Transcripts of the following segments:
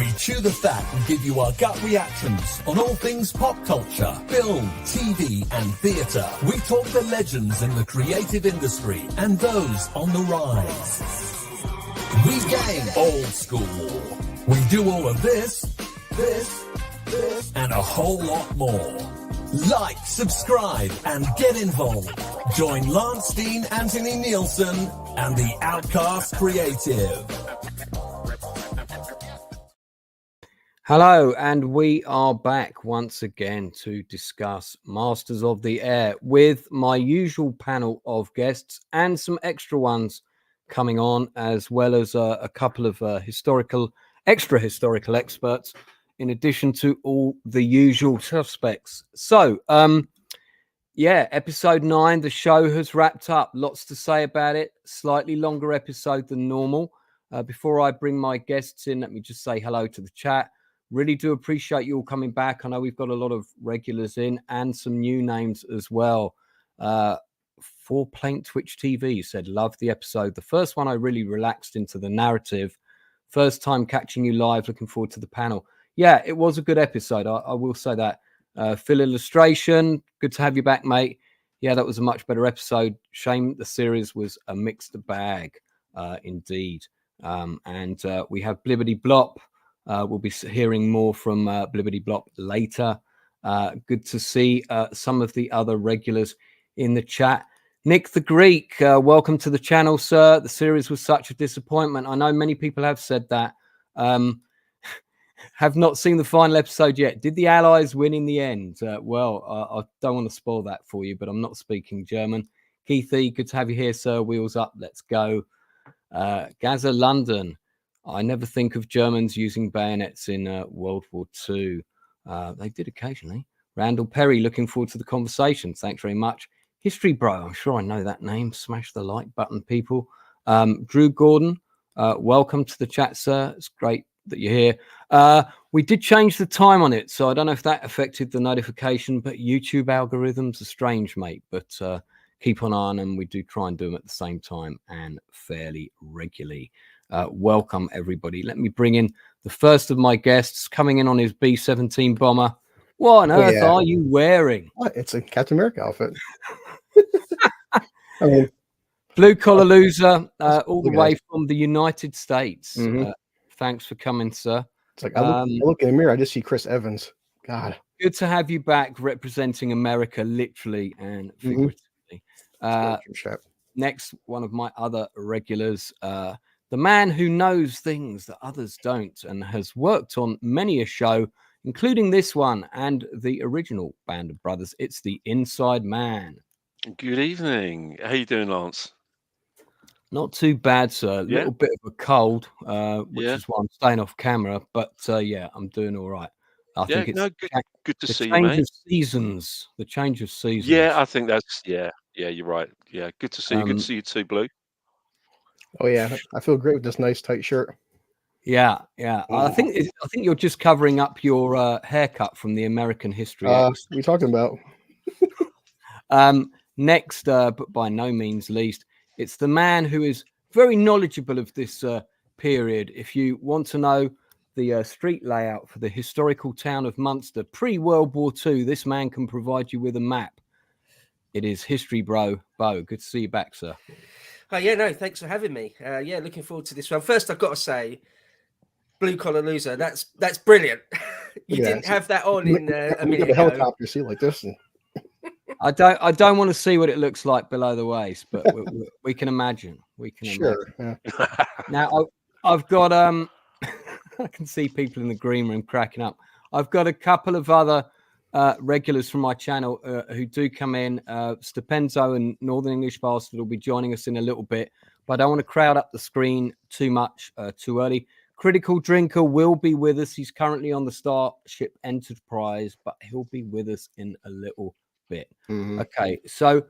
We chew the fat and give you our gut reactions on all things pop culture, film, TV and theatre. We talk the legends in the creative industry and those on the rise. We game old school. We do all of this, and a whole lot more. Like, subscribe and get involved. Join Steen Anthony Nielsen and the Outcast Creative. Hello, and we are back once again to discuss Masters of the Air with my usual panel of guests and some extra ones coming on, as well as a couple of extra historical experts, in addition to all the usual suspects. So, episode 9, the show has wrapped up. Lots to say about it. Slightly longer episode than normal. Before I bring my guests in, let me just say hello to the chat. Really do appreciate you all coming back. I know we've got a lot of regulars in and some new names as well. For Plain Twitch TV said, love the episode. The first one I really relaxed into the narrative. First time catching you live. Looking forward to the panel. Yeah, it was a good episode. I will say that. Phil Illustration, good to have you back, mate. Yeah, that was a much better episode. Shame the series was a mixed bag, indeed. And we have Blippedy Blop. We'll be hearing more from Blippedy Blop later. Good to see some of the other regulars in the chat. Nick the Greek, welcome to the channel, sir. The series was such a disappointment. I know many people have said that. Have not seen the final episode yet. Did the Allies win in the end? I don't want to spoil that for you, but I'm not speaking German. Keithy, good to have you here, sir. Wheels up, let's go. Gaza London. I never think of Germans using bayonets in World War II. They did occasionally. Randall Perry, looking forward to the conversation. Thanks very much. History Bro, I'm sure I know that name. Smash the like button, people. Drew Gordon, welcome to the chat, sir. It's great that you're here. We did change the time on it, so I don't know if that affected the notification, but YouTube algorithms are strange, mate. But keep an eye on them. We do try and do them at the same time and fairly regularly. Welcome, everybody. Let me bring in the first of my guests coming in on his B-17 bomber. What on earth are you wearing? What? It's a Captain America outfit. I mean, BlueCollarLoser, all the way from the United States. Mm-hmm. Thanks for coming, sir. It's like I look in the mirror, I just see Chris Evans. God. Good to have you back representing America, literally and figuratively. Next, one of my other regulars, the man who knows things that others don't and has worked on many a show, including this one and the original Band of Brothers. It's the Inside Man. Good evening. How you doing, Lance? Not too bad, sir. A little bit of a cold, which is why I'm staying off camera. But I'm doing all right. I think it's good to see you, The mate. change of seasons. Yeah, I think that's you're right. Yeah, good to see you. Good to see you too, Blue. Oh yeah, I feel great with this nice tight shirt. Yeah. I think you're just covering up your haircut from the American History X. What are you talking about? Next, but by no means least, it's the man who is very knowledgeable of this period. If you want to know the street layout for the historical town of Munster pre-World War II, this man can provide you with a map. It is History Bro Bo. Good to see you back, sir. Thanks for having me. Looking forward to this one. First, I've got to say, BlueCollarLoser, that's brilliant. You didn't have that on in a minute ago. Helicopter seat like this. I don't want to see what it looks like below the waist, but we can imagine. Sure. Yeah. Now I've got I can see people in the green room cracking up. I've got a couple of other regulars from my channel who do come in. Stupenzo and Northern English Bastard will be joining us in a little bit, but I don't want to crowd up the screen too much too early. Critical Drinker will be with us. He's currently on the Starship Enterprise, but he'll be with us in a little bit. Okay, so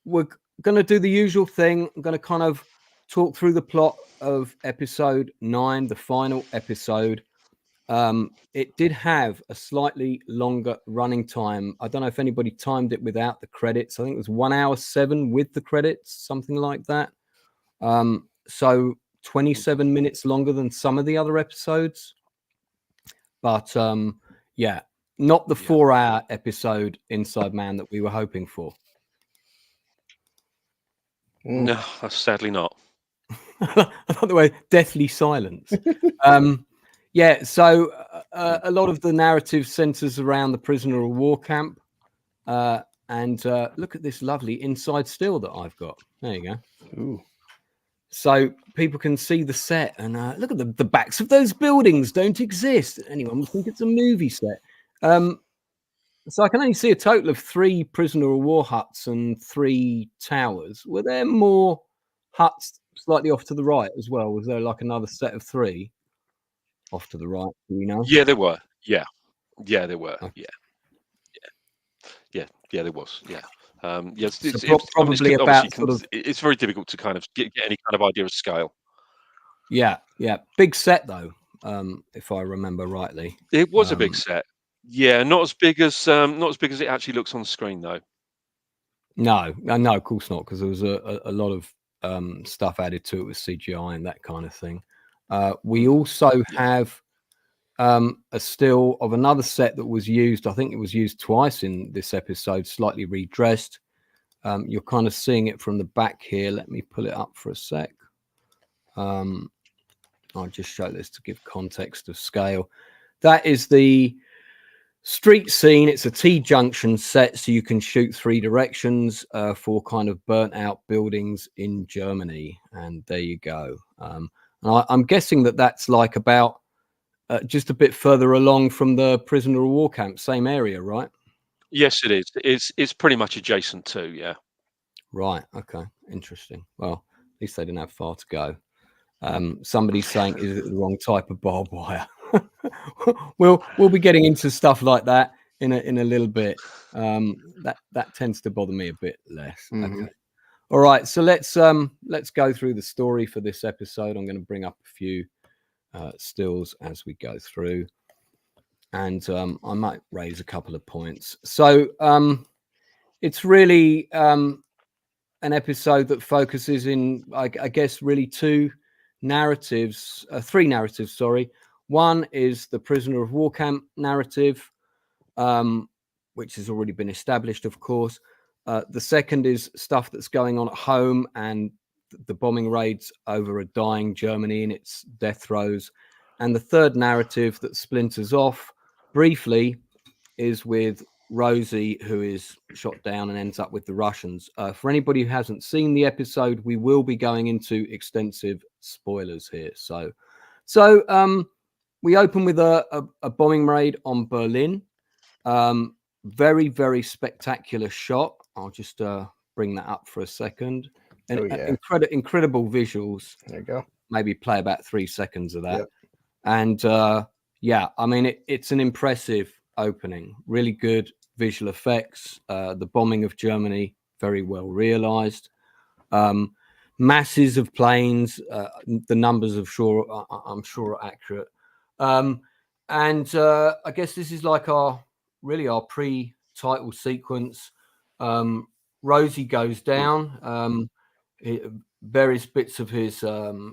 we're going to do the usual thing. I'm going to kind of talk through the plot of episode 9, the final episode. It did have a slightly longer running time. I don't know if anybody timed it without the credits. I think it was 1 hour 7 with the credits, something like that. So 27 minutes longer than some of the other episodes. But yeah, not the 4-hour episode Inside Man that we were hoping for. No, sadly not. Another way, deathly silence. Yeah, so a lot of the narrative centers around the prisoner of war camp. And look at this lovely inside still that I've got. There you go. Ooh. So people can see the set, and look at the backs of those buildings don't exist. Anyone would think it's a movie set. So I can only see a total of 3 prisoner of war huts and 3 towers. Were there more huts slightly off to the right as well? Was there like another set of 3 off to the right? Do you know? Yeah, there were. Yeah, there were. Okay. Yeah, there was. Yeah. Yes, So probably about sort of. It's very difficult to kind of get any kind of idea of scale. Yeah, big set though, if I remember rightly. It was a big set. Yeah, not as big as it actually looks on screen though. No, of course not, because there was a lot of stuff added to it with CGI and that kind of thing. We also have a still of another set that was used. I think it was used twice in this episode, slightly redressed. You're kind of seeing it from the back here. Let me pull it up for a sec. I'll just show this to give context of scale. That is the street scene. It's a T-junction set, so you can shoot 3 directions for kind of burnt out buildings in Germany. And there you go. And I'm guessing that that's like about just a bit further along from the prisoner of war camp, same area, right? Yes, it is. It's pretty much adjacent to, yeah. Right. Okay. Interesting. Well, at least they didn't have far to go. Somebody's saying, is it the wrong type of barbed wire? We'll be getting into stuff like that in a little bit. That tends to bother me a bit less. Mm-hmm. Okay. All right. So let's go through the story for this episode. I'm going to bring up a few stills as we go through, and I might raise a couple of points. So it's really an episode that focuses in, I guess, really 3 narratives. Sorry. One is the prisoner of war camp narrative, which has already been established, of course. The second is stuff that's going on at home and the bombing raids over a dying Germany in its death throes. And the third narrative that splinters off briefly is with Rosie, who is shot down and ends up with the Russians. For anybody who hasn't seen the episode, we will be going into extensive spoilers here. So we open with a bombing raid on Berlin. Very, very spectacular shot. I'll just bring that up for a second. And incredible visuals. There you go. Maybe play about 3 seconds of that. Yep. And I mean, it's an impressive opening. Really good visual effects. The bombing of Germany, very well realized. Masses of planes. The numbers I'm sure are accurate. And I guess this is like our pre-title sequence. Rosie goes down. Various bits of his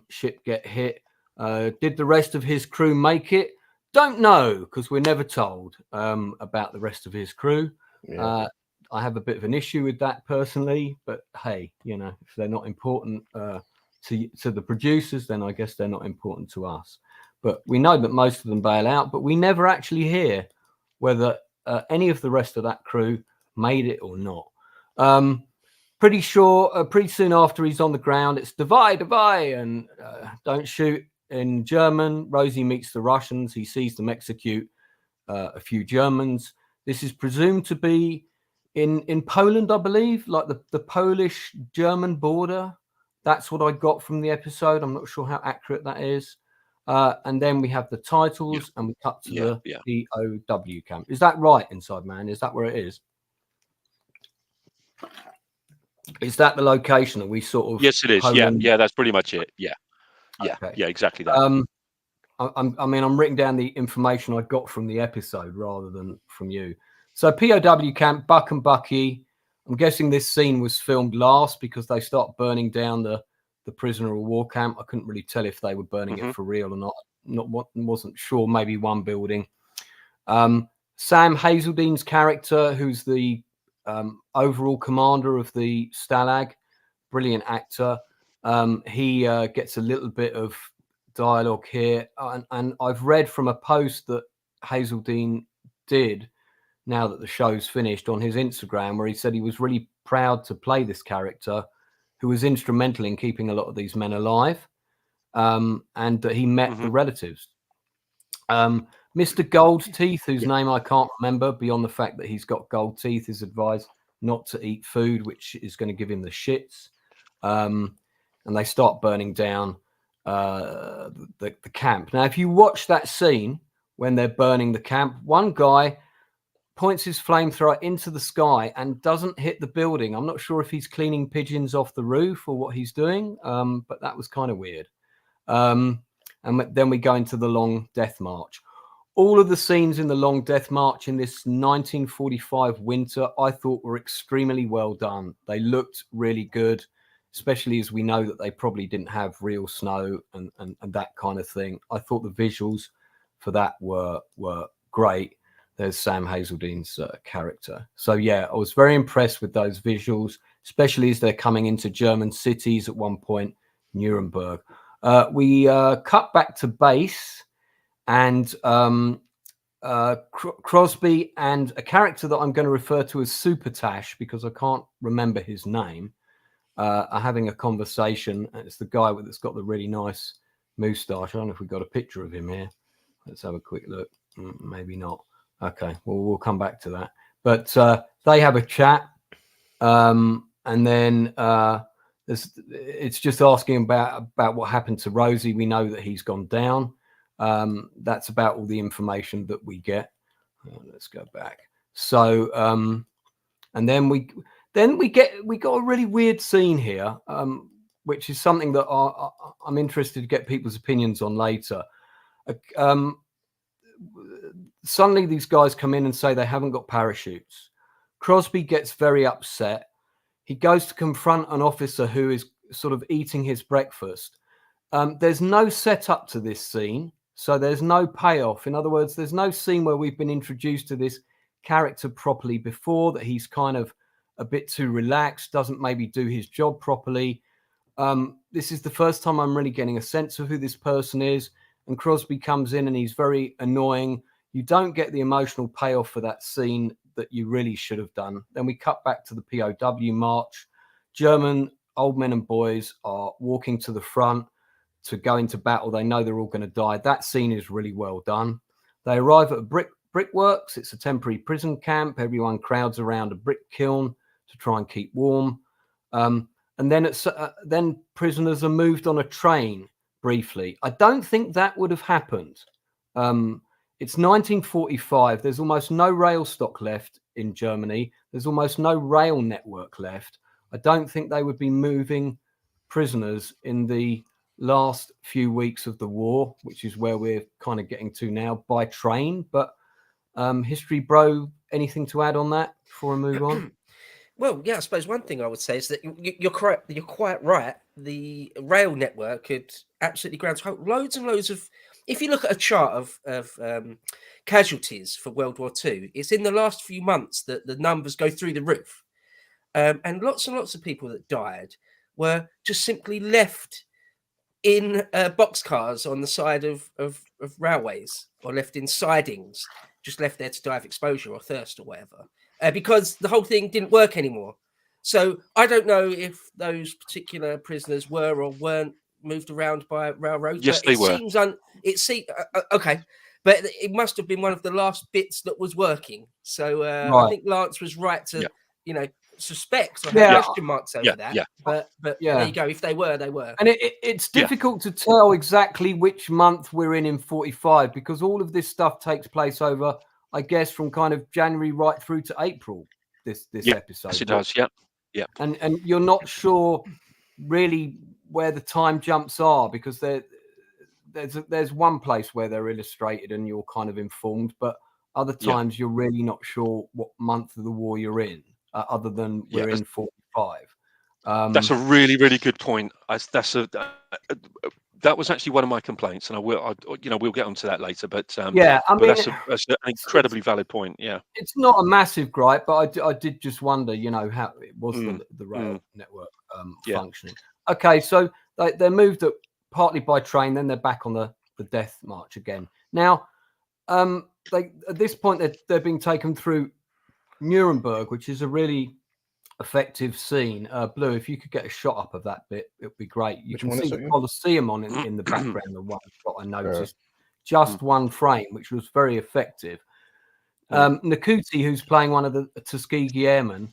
ship get hit. Did the rest of his crew make it? Don't know, because we're never told about the rest of his crew. Yeah. I have a bit of an issue with that personally, but hey, if they're not important to the producers, then I guess they're not important to us. But we know that most of them bail out, but we never actually hear whether any of the rest of that crew made it or not. Pretty sure pretty soon after he's on the ground, it's divide, and don't shoot in German. Rosie meets the Russians. He sees them execute a few Germans. This is presumed to be in Poland, I believe, like the Polish-German border. That's what I got from the episode. I'm not sure how accurate that is. And then we have the titles, and we cut to the POW camp. Is that right, Inside Man? Is that where it is? Is that the location that we sort of? Yes, it is. Poland... Yeah, that's pretty much it. Yeah, okay. Yeah, exactly that. I'm writing down the information I got from the episode rather than from you. So POW camp, Buck and Bucky. I'm guessing this scene was filmed last because they start burning down the prisoner of war camp. I couldn't really tell if they were burning it for real or not. Wasn't sure. Maybe one building. Sam Hazeldene's character, who's the overall commander of the Stalag, brilliant actor. He gets a little bit of dialogue here, and I've read from a post that Hazeldine did now that the show's finished on his Instagram, where he said he was really proud to play this character who was instrumental in keeping a lot of these men alive, and that he met the relatives. Mr. Gold Teeth, whose name I can't remember, beyond the fact that he's got gold teeth, is advised not to eat food, which is going to give him the shits. And they start burning down the camp. Now, if you watch that scene when they're burning the camp, one guy points his flamethrower into the sky and doesn't hit the building. I'm not sure if he's cleaning pigeons off the roof or what he's doing, but that was kind of weird. And then we go into the long death march. All of the scenes in the long death march in this 1945 winter, I thought were extremely well done. They looked really good, especially as we know that they probably didn't have real snow and that kind of thing. I thought the visuals for that were great. There's Sam Hazeldene's character. So, yeah, I was very impressed with those visuals, especially as they're coming into German cities at one point, Nuremberg. We cut back to base, and Crosby and a character that I'm going to refer to as Supertash because I can't remember his name, are having a conversation. It's the guy that's got the really nice moustache. I don't know if we've got a picture of him here. Let's have a quick look. Maybe not. Okay, well, we'll come back to that. But they have a chat, and then it's just asking about what happened to Rosie. We know that he's gone down. That's about all the information that we get. Let's go back. So, and then we got a really weird scene here, which is something that I'm interested to get people's opinions on later. Suddenly these guys come in and say they haven't got parachutes. Crosby gets very upset. He goes to confront an officer who is sort of eating his breakfast. There's no setup to this scene, so there's no payoff. In other words, there's no scene where we've been introduced to this character properly before, that he's kind of a bit too relaxed, doesn't maybe do his job properly. This is the first time I'm really getting a sense of who this person is. And Crosby comes in and he's very annoying. You don't get the emotional payoff for that scene that you really should have done. Then we cut back to the POW march. German old men and boys are walking to the front to go into battle. They know they're all going to die. That scene is really well done. They arrive at a brickworks. It's a temporary prison camp. Everyone crowds around a brick kiln to try and keep warm. And then prisoners are moved on a train briefly. I don't think that would have happened. It's 1945. There's almost no rail stock left in Germany. There's almost no rail network left. I don't think they would be moving prisoners in the last few weeks of the war, which is where we're kind of getting to now, by train. But History Bro, anything to add on that before I move on? Well, yeah, I suppose one thing I would say is that you're correct. You're quite right. The rail network had absolutely ground to halt. Loads and loads of. If you look at a chart of casualties for World War II, it's in the last few months that the numbers go through the roof, and lots of people that died were just simply left in boxcars on the side of railways, or left in sidings, just left there to die of exposure or thirst or whatever. Because the whole thing didn't work anymore. So I don't know if those particular prisoners were or weren't moved around by railroad. Yes, they were. Okay, but it must have been one of the last bits that was working. So Right. I think Lance was right to, suspect or have question marks over that. Yeah. But there you go. If they were, they were. And it's difficult to tell exactly which month we're in 45, because all of this stuff takes place over, I guess, from kind of January right through to April. This episode. Yes, it does. Yeah. And you're not sure really where the time jumps are, because there's one place where they're illustrated and you're kind of informed, but other times you're really not sure what month of the war you're in, other than we're in 45. That's a really, really good point. that was actually one of my complaints, and we'll get onto that later. But Yeah, I but mean, that's an incredibly valid point. Yeah, it's not a massive gripe, but I did just wonder, how it was the rail network Yeah. functioning. Okay, so they're moved up partly by train, then they're back on the death march again. Now, at this point they're being taken through Nuremberg, which is a really effective scene. Blue, if you could get a shot up of that bit, it would be great. You Which can one see is the it? Colosseum on in the background. The one shot I noticed, just one frame, which was very effective. Nakuti, who's playing one of the Tuskegee Airmen,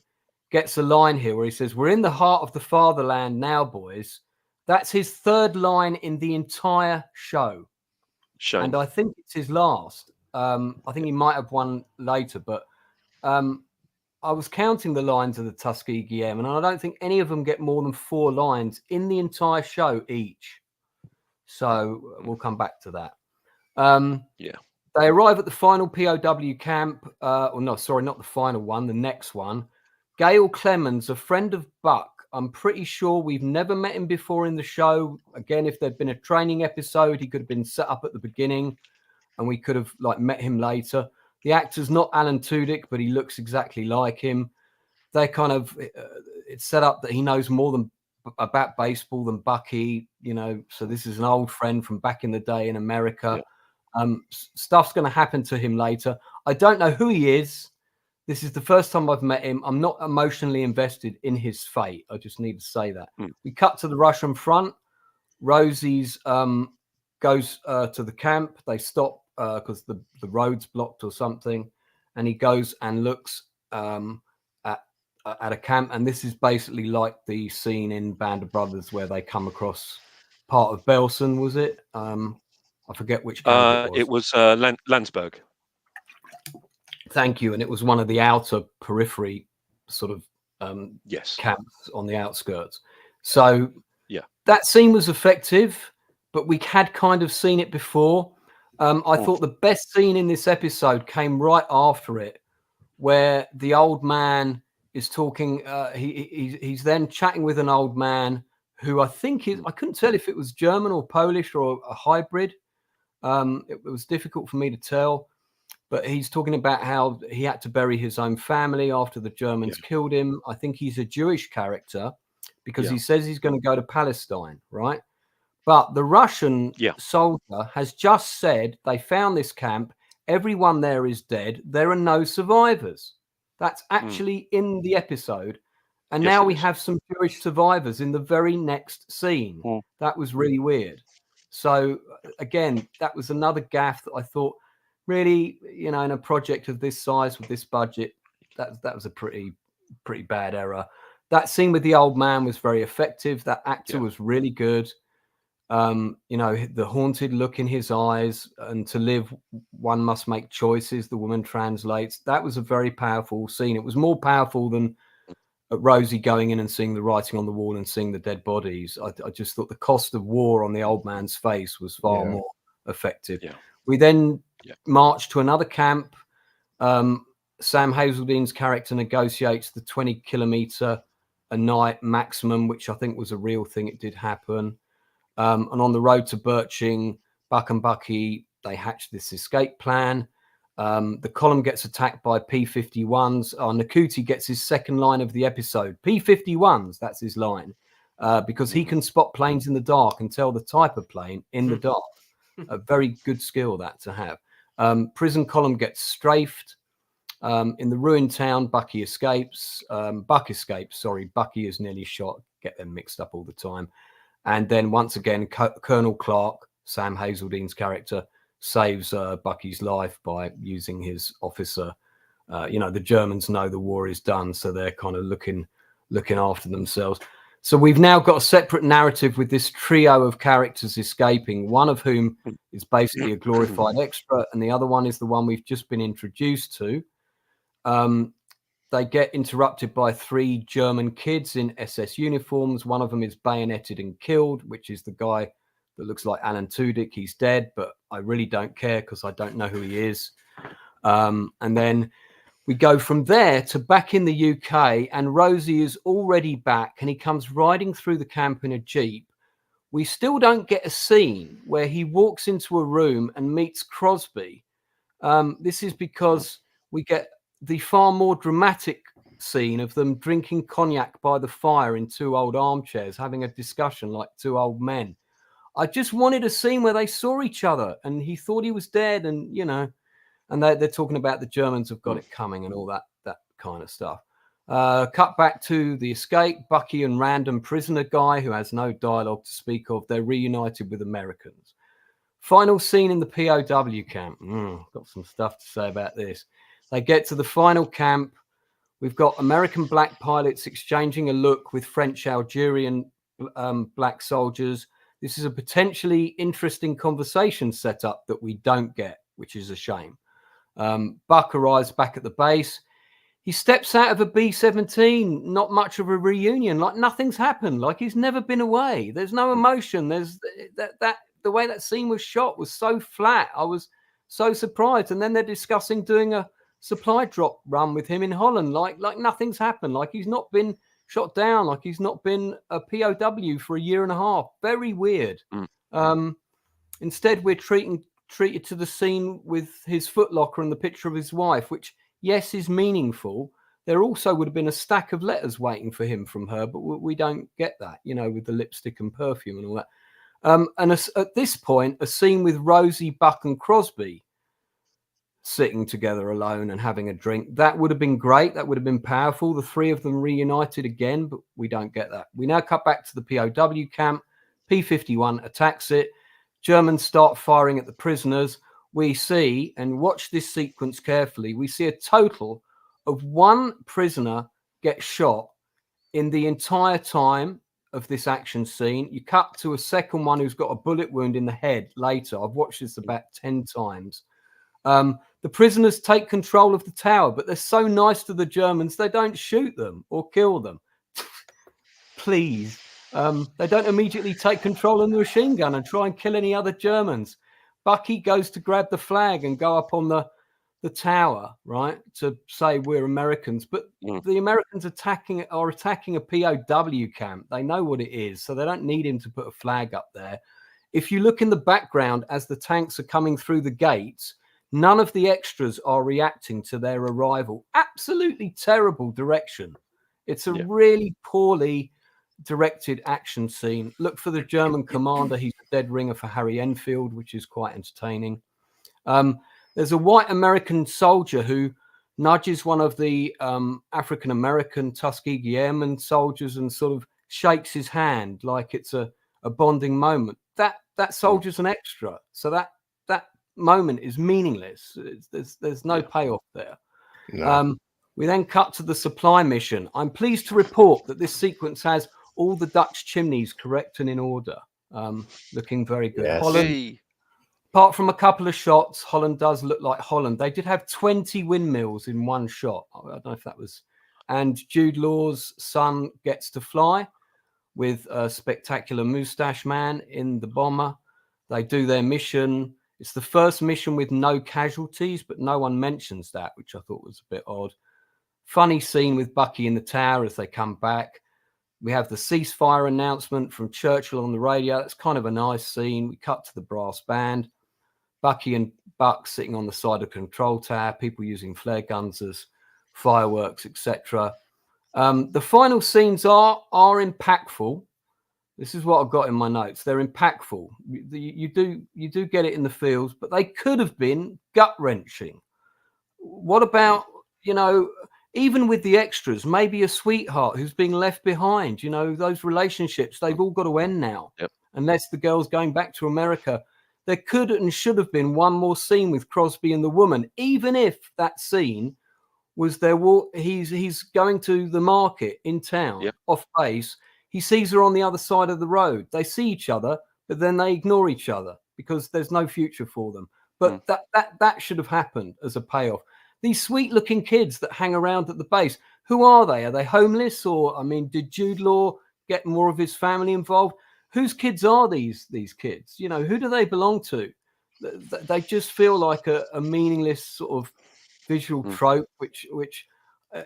gets a line here where he says, "We're in the heart of the fatherland now, boys." That's his third line in the entire show. Shame. And I think it's his last. I think he might have one later, but I was counting the lines of the Tuskegee Airmen, and I don't think any of them get more than 4 lines in the entire show each. So we'll come back to that. Yeah. They arrive at the final POW camp. Not the final one, the next one. Gail Clemens, a friend of Buck. I'm pretty sure we've never met him before in the show. Again, if there'd been a training episode, he could have been set up at the beginning and we could have met him later. The actor's not Alan Tudyk, but he looks exactly like him. They kind of, it's set up that he knows more about baseball than Bucky, so this is an old friend from back in the day in America. Yeah. Stuff's going to happen to him later. I don't know who he is. This is the first time I've met him. I'm not emotionally invested in his fate. I just need to say that. We cut to the Russian front. Rosie's goes to the camp. They stop because the road's blocked or something. And he goes and looks at a camp. And this is basically like the scene in Band of Brothers where they come across part of Belsen, was it? I forget which camp it was. Landsberg. Thank you. And it was one of the outer periphery sort of camps on the outskirts. So that scene was effective, but we had kind of seen it before. I thought the best scene in this episode came right after it, where the old man is talking. He's then chatting with an old man who I think I couldn't tell if it was German or Polish or a hybrid. It was difficult for me to tell. But he's talking about how he had to bury his own family after the Germans killed him. I think he's a Jewish character because he says he's going to go to Palestine, right? But the Russian soldier has just said they found this camp. Everyone there is dead. There are no survivors. That's actually in the episode. And now we have some Jewish survivors in the very next scene. That was really weird. So, again, that was another gaffe that I thought, really, in a project of this size with this budget, that was a pretty bad error. That scene with the old man was very effective. That actor was really good. The haunted look in his eyes, and to live, one must make choices. The woman translates. That was a very powerful scene. It was more powerful than Rosie going in and seeing the writing on the wall and seeing the dead bodies. I just thought the cost of war on the old man's face was far more effective. We then march to another camp. Sam Hazeldene's character negotiates the 20-kilometer a night maximum, which I think was a real thing. It did happen. And on the road to Birching, Buck and Bucky, they hatch this escape plan. The column gets attacked by P-51s. Nakuti gets his second line of the episode. P-51s, that's his line, because he can spot planes in the dark and tell the type of plane in the dark. A very good skill that to have. Prison column gets strafed. In the ruined town, Bucky escapes. Bucky is nearly shot. Get them mixed up all the time. And then once again, Colonel Clark, Sam Hazeldene's character, saves Bucky's life by using his officer. The Germans know the war is done, so they're kind of looking after themselves. So we've now got a separate narrative with this trio of characters escaping, one of whom is basically a glorified extra, and the other one is the one we've just been introduced to. They get interrupted by 3 German kids in SS uniforms. One of them is bayoneted and killed, which is the guy that looks like Alan Tudyk. He's dead, but I really don't care because I don't know who he is. And then we go from there to back in the UK, and Rosie is already back, and he comes riding through the camp in a Jeep we still don't get a scene where he walks into a room and meets Crosby. This is because we get the far more dramatic scene of them drinking cognac by the fire in two old armchairs, having a discussion like two old men. I just wanted a scene where they saw each other and he thought he was dead, and and they're talking about the Germans have got it coming and all that kind of stuff. Cut back to the escape. Bucky and random prisoner guy who has no dialogue to speak of. They're reunited with Americans. Final scene in the POW camp. Got some stuff to say about this. They get to the final camp. We've got American black pilots exchanging a look with French Algerian black soldiers. This is a potentially interesting conversation setup that we don't get, which is a shame. Buck arrives back at the base. He steps out of a B-17, not much of a reunion, like nothing's happened, like he's never been away. There's no emotion. There's that the way that scene was shot was so flat. I was so surprised. And then they're discussing doing a supply drop run with him in Holland, like nothing's happened, like he's not been shot down, like he's not been a POW for a year and a half. Very weird. Instead, we're treated to the scene with his footlocker and the picture of his wife, which, yes, is meaningful. There also would have been a stack of letters waiting for him from her, but we don't get that, with the lipstick and perfume and all that. And at this point, a scene with Rosie, Buck and Crosby sitting together alone and having a drink. That would have been great. That would have been powerful. The three of them reunited again, but we don't get that. We now cut back to the POW camp. P-51 attacks it. Germans start firing at the prisoners. We see, and watch this sequence carefully, we see a total of one prisoner get shot in the entire time of this action scene. You cut to a second one who's got a bullet wound in the head later. I've watched this about 10 times. The prisoners take control of the tower, but they're so nice to the Germans, they don't shoot them or kill them. Please. They don't immediately take control of the machine gun and try and kill any other Germans. Bucky goes to grab the flag and go up on the tower, right, to say we're Americans. But the Americans are attacking a POW camp. They know what it is, so they don't need him to put a flag up there. If you look in the background as the tanks are coming through the gates, none of the extras are reacting to their arrival. Absolutely terrible direction. It's a really poorly directed action scene. Look for the German commander. He's a dead ringer for Harry Enfield, which is quite entertaining. There's a white American soldier who nudges one of the African-American Tuskegee Airmen soldiers and sort of shakes his hand like it's a bonding moment. That soldier's an extra. So that moment is meaningless. There's no payoff there. No. We then cut to the supply mission. I'm pleased to report that this sequence has all the Dutch chimneys correct and in order. Looking very good. Yes. Holland, apart from a couple of shots, Holland does look like Holland. They did have 20 windmills in one shot. I don't know if that was. And Jude Law's son gets to fly with a spectacular moustache man in the bomber. They do their mission. It's the first mission with no casualties, but no one mentions that, which I thought was a bit odd. Funny scene with Bucky in the tower as they come back. We have the ceasefire announcement from Churchill on the radio. That's kind of a nice scene. We cut to the brass band. Bucky and Buck sitting on the side of control tower, people using flare guns as fireworks, etc. The final scenes are impactful. This is what I've got in my notes. They're impactful. You do get it in the fields, but they could have been gut-wrenching. What about, even with the extras, maybe a sweetheart who's being left behind? Those relationships, they've all got to end now. Yep. Unless the girl's going back to America. There could and should have been one more scene with Crosby and the woman, even if that scene was there. He's going to the market in town, off base. He sees her on the other side of the road. They see each other, but then they ignore each other because there's no future for them. But that should have happened as a payoff. These sweet-looking kids that hang around at the base, who are they? Are they homeless? Or, did Jude Law get more of his family involved? Whose kids are these kids? Who do they belong to? They just feel like a meaningless sort of visual trope, which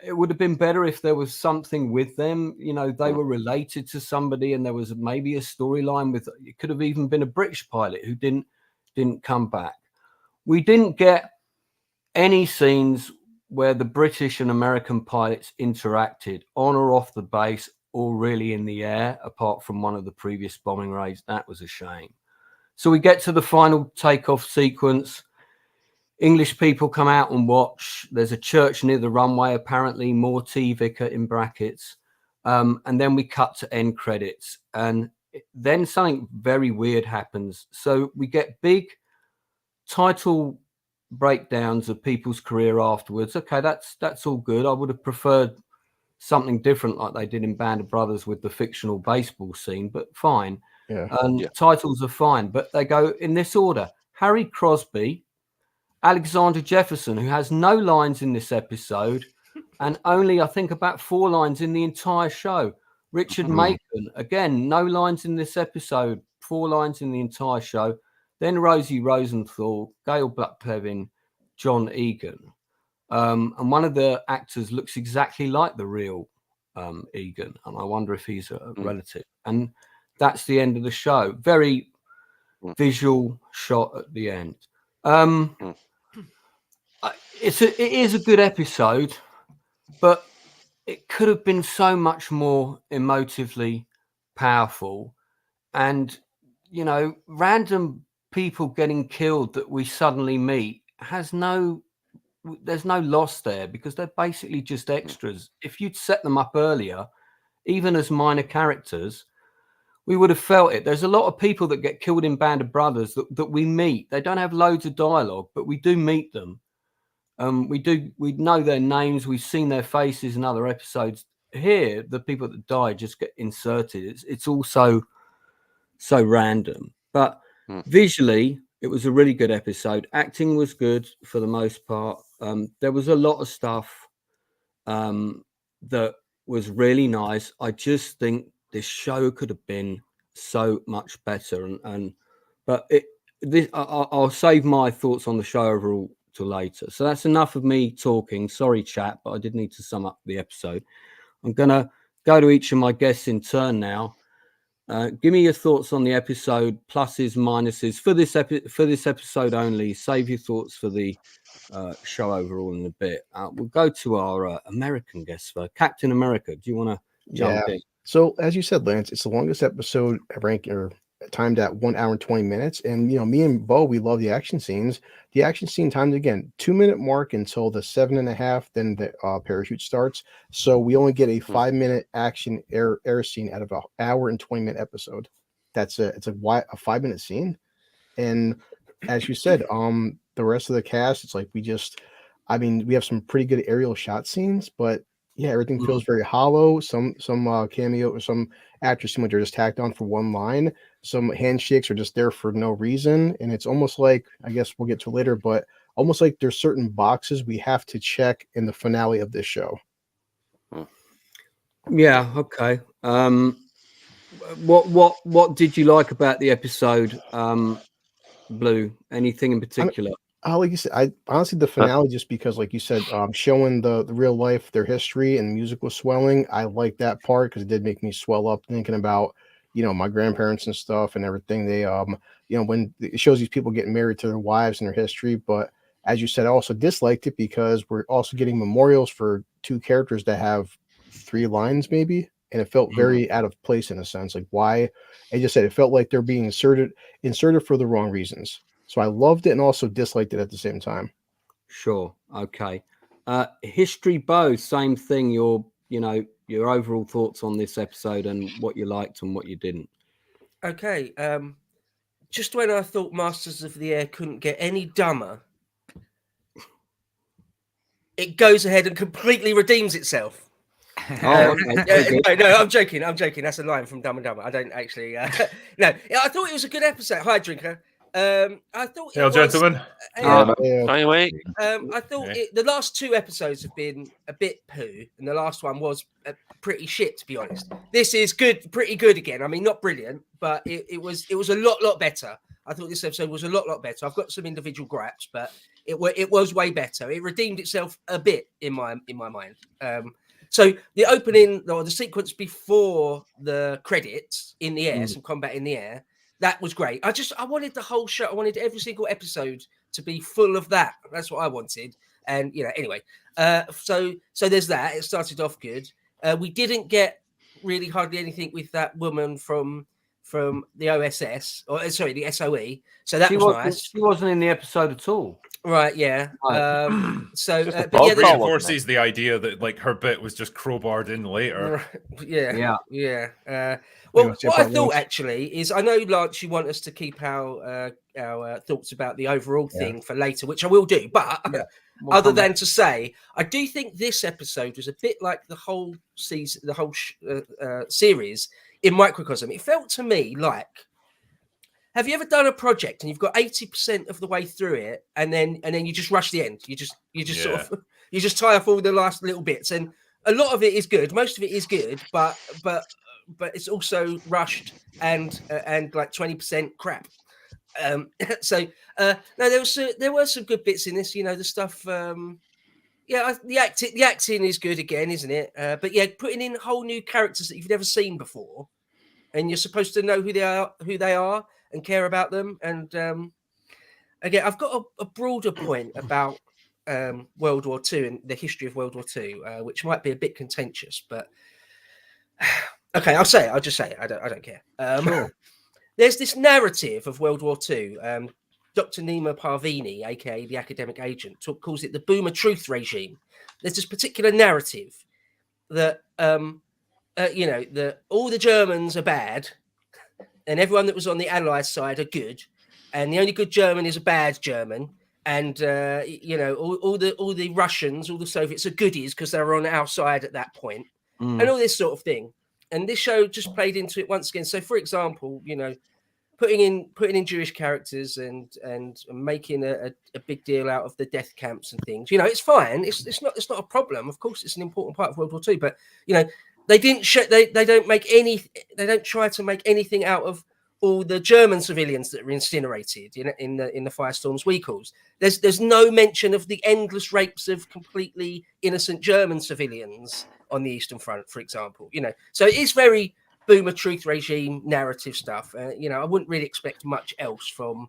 it would have been better if there was something with them. You know, they were related to somebody, and there was maybe a storyline with. It could have even been a British pilot who didn't come back. We didn't get any scenes where the British and American pilots interacted on or off the base or really in the air, apart from one of the previous bombing raids. That was a shame. So we get to the final takeoff sequence. English people come out and watch. There's a church near the runway, apparently, more T Vicar in brackets. And then we cut to end credits. And then something very weird happens. So we get big title breakdowns of people's career afterwards. Okay, that's all good. I would have preferred something different like they did in Band of Brothers with the fictional baseball scene, but fine. Yeah. And titles are fine, but they go in this order: Harry Crosby, Alexander Jefferson, who has no lines in this episode and only, I think, about 4 lines in the entire show. Richard Macon, again, no lines in this episode, 4 lines in the entire show. Then Rosie Rosenthal, Gail Buckplevin, John Egan. And one of the actors looks exactly like the real Egan. And I wonder if he's a relative. And that's the end of the show. Very visual shot at the end. It is a good episode, but it could have been so much more emotively powerful. And, you know, random people getting killed that we suddenly meet there's no loss there, because they're basically just extras. If you'd set them up earlier, even as minor characters, we would have felt it. There's a lot of people that get killed in Band of Brothers that we meet. They don't have loads of dialogue, but we do meet them. We know their names. We've seen their faces in other episodes. Here, the people that die just get inserted. It's all so random. But visually, it was a really good episode. Acting was good for the most part. There was a lot of stuff that was really nice. I just think this show could have been so much better. I'll save my thoughts on the show overall till later. So that's enough of me talking. Sorry, chat, but I did need to sum up the episode. I'm gonna go to each of my guests in turn now. Give me your thoughts on the episode, pluses, minuses for this episode only. Save your thoughts for the show overall in a bit. We'll go to our American guest first. Captain America, do you want to jump in? So as you said, Lance, it's the longest episode timed at 1 hour and 20 minutes. And, you know, me and Bo, we love the action scenes. The action scene timed again, 2-minute mark until the 7.5, then the parachute starts. So we only get a 5-minute action air scene out of an hour and 20-minute episode. It's a 5-minute scene. And as you said, the rest of the cast, it's like we have some pretty good aerial shot scenes, but yeah, everything feels very hollow. Some cameo or some actors seem like they're just tacked on for one line. Some handshakes are just there for no reason. And it's almost like, I guess we'll get to it later, but almost like there's certain boxes we have to check in the finale of this show. Yeah, okay. What did you like about the episode, Blue? Anything in particular? Like you said, I honestly, the finale, just because, like you said, showing the real life, their history, and the music was swelling. I like that part because it did make me swell up thinking about, you know, my grandparents and stuff and everything. They, you know, when it shows these people getting married to their wives and their history. But as you said, I also disliked it because we're also getting memorials for 2 characters that have 3 lines maybe, and it felt very out of place in a sense. Like, why? I just said it felt like they're being inserted for the wrong reasons. So I loved it and also disliked it at the same time. Sure. Okay. History, Bo, same thing. Your overall thoughts on this episode and what you liked and what you didn't. Okay. Just when I thought Masters of the Air couldn't get any dumber, it goes ahead and completely redeems itself. Oh, okay. No, I'm joking. That's a line from Dumb and Dumber. I don't actually. No, I thought it was a good episode. Hi, Drinker. I thought. Hello, gentlemen. I thought the last 2 episodes have been a bit poo, and the last one was pretty shit, to be honest. This is good, pretty good again. I mean, not brilliant, but it was a lot better. I thought this episode was a lot better. I've got some individual gripes, but it was way better. It redeemed itself a bit in my mind. So the opening or the sequence before the credits in the air, some combat in the air, that was great. I wanted the whole show. I wanted every single episode to be full of that. That's what I wanted. And anyway, so there's that. It started off good. We didn't get really hardly anything with that woman from the OSS, or sorry, the SOE. So that was nice. She wasn't in the episode at all. Right, yeah. Right. So, It but reinforces the idea that like her bit was just crowbarred in later. Yeah. Well, what I thought actually is, I know, Lance, you want us to keep our thoughts about the overall thing for later, which I will do. But other than to say, I do think this episode was a bit like the whole season, the whole series in microcosm. It felt to me like, have you ever done a project and you've got 80% of the way through it, and then you just rush the end? You just sort of you just tie off all the last little bits, and a lot of it is good. Most of it is good, but it's also rushed and like 20% crap. So no, there were some good bits in this. The stuff. The acting is good again, isn't it? But yeah, putting in whole new characters that you've never seen before, and you're supposed to know who they are and care about them. And again, I've got a broader point about World War II and the history of World War II, which might be a bit contentious, but okay, I'll say it. I'll just say it. I don't care. Sure. There's this narrative of World War II. Dr. Nima Parvini, aka the academic agent, calls it the Boomer Truth regime. There's this particular narrative that that all the Germans are bad, and everyone that was on the Allied side are good, and the only good German is a bad German, and all the Russians, all the Soviets are goodies because they were on our side at that point, and all this sort of thing. And this show just played into it once again. So, for example, putting in Jewish characters and making a big deal out of the death camps and things. It's fine. It's not a problem. Of course, it's an important part of World War II. But they didn't show. They don't make any. They don't try to make anything out of all the German civilians that were incinerated in the firestorms we caused. There's no mention of the endless rapes of completely innocent German civilians on the Eastern Front, for example. So it is very Boomer Truth regime narrative stuff. I wouldn't really expect much else from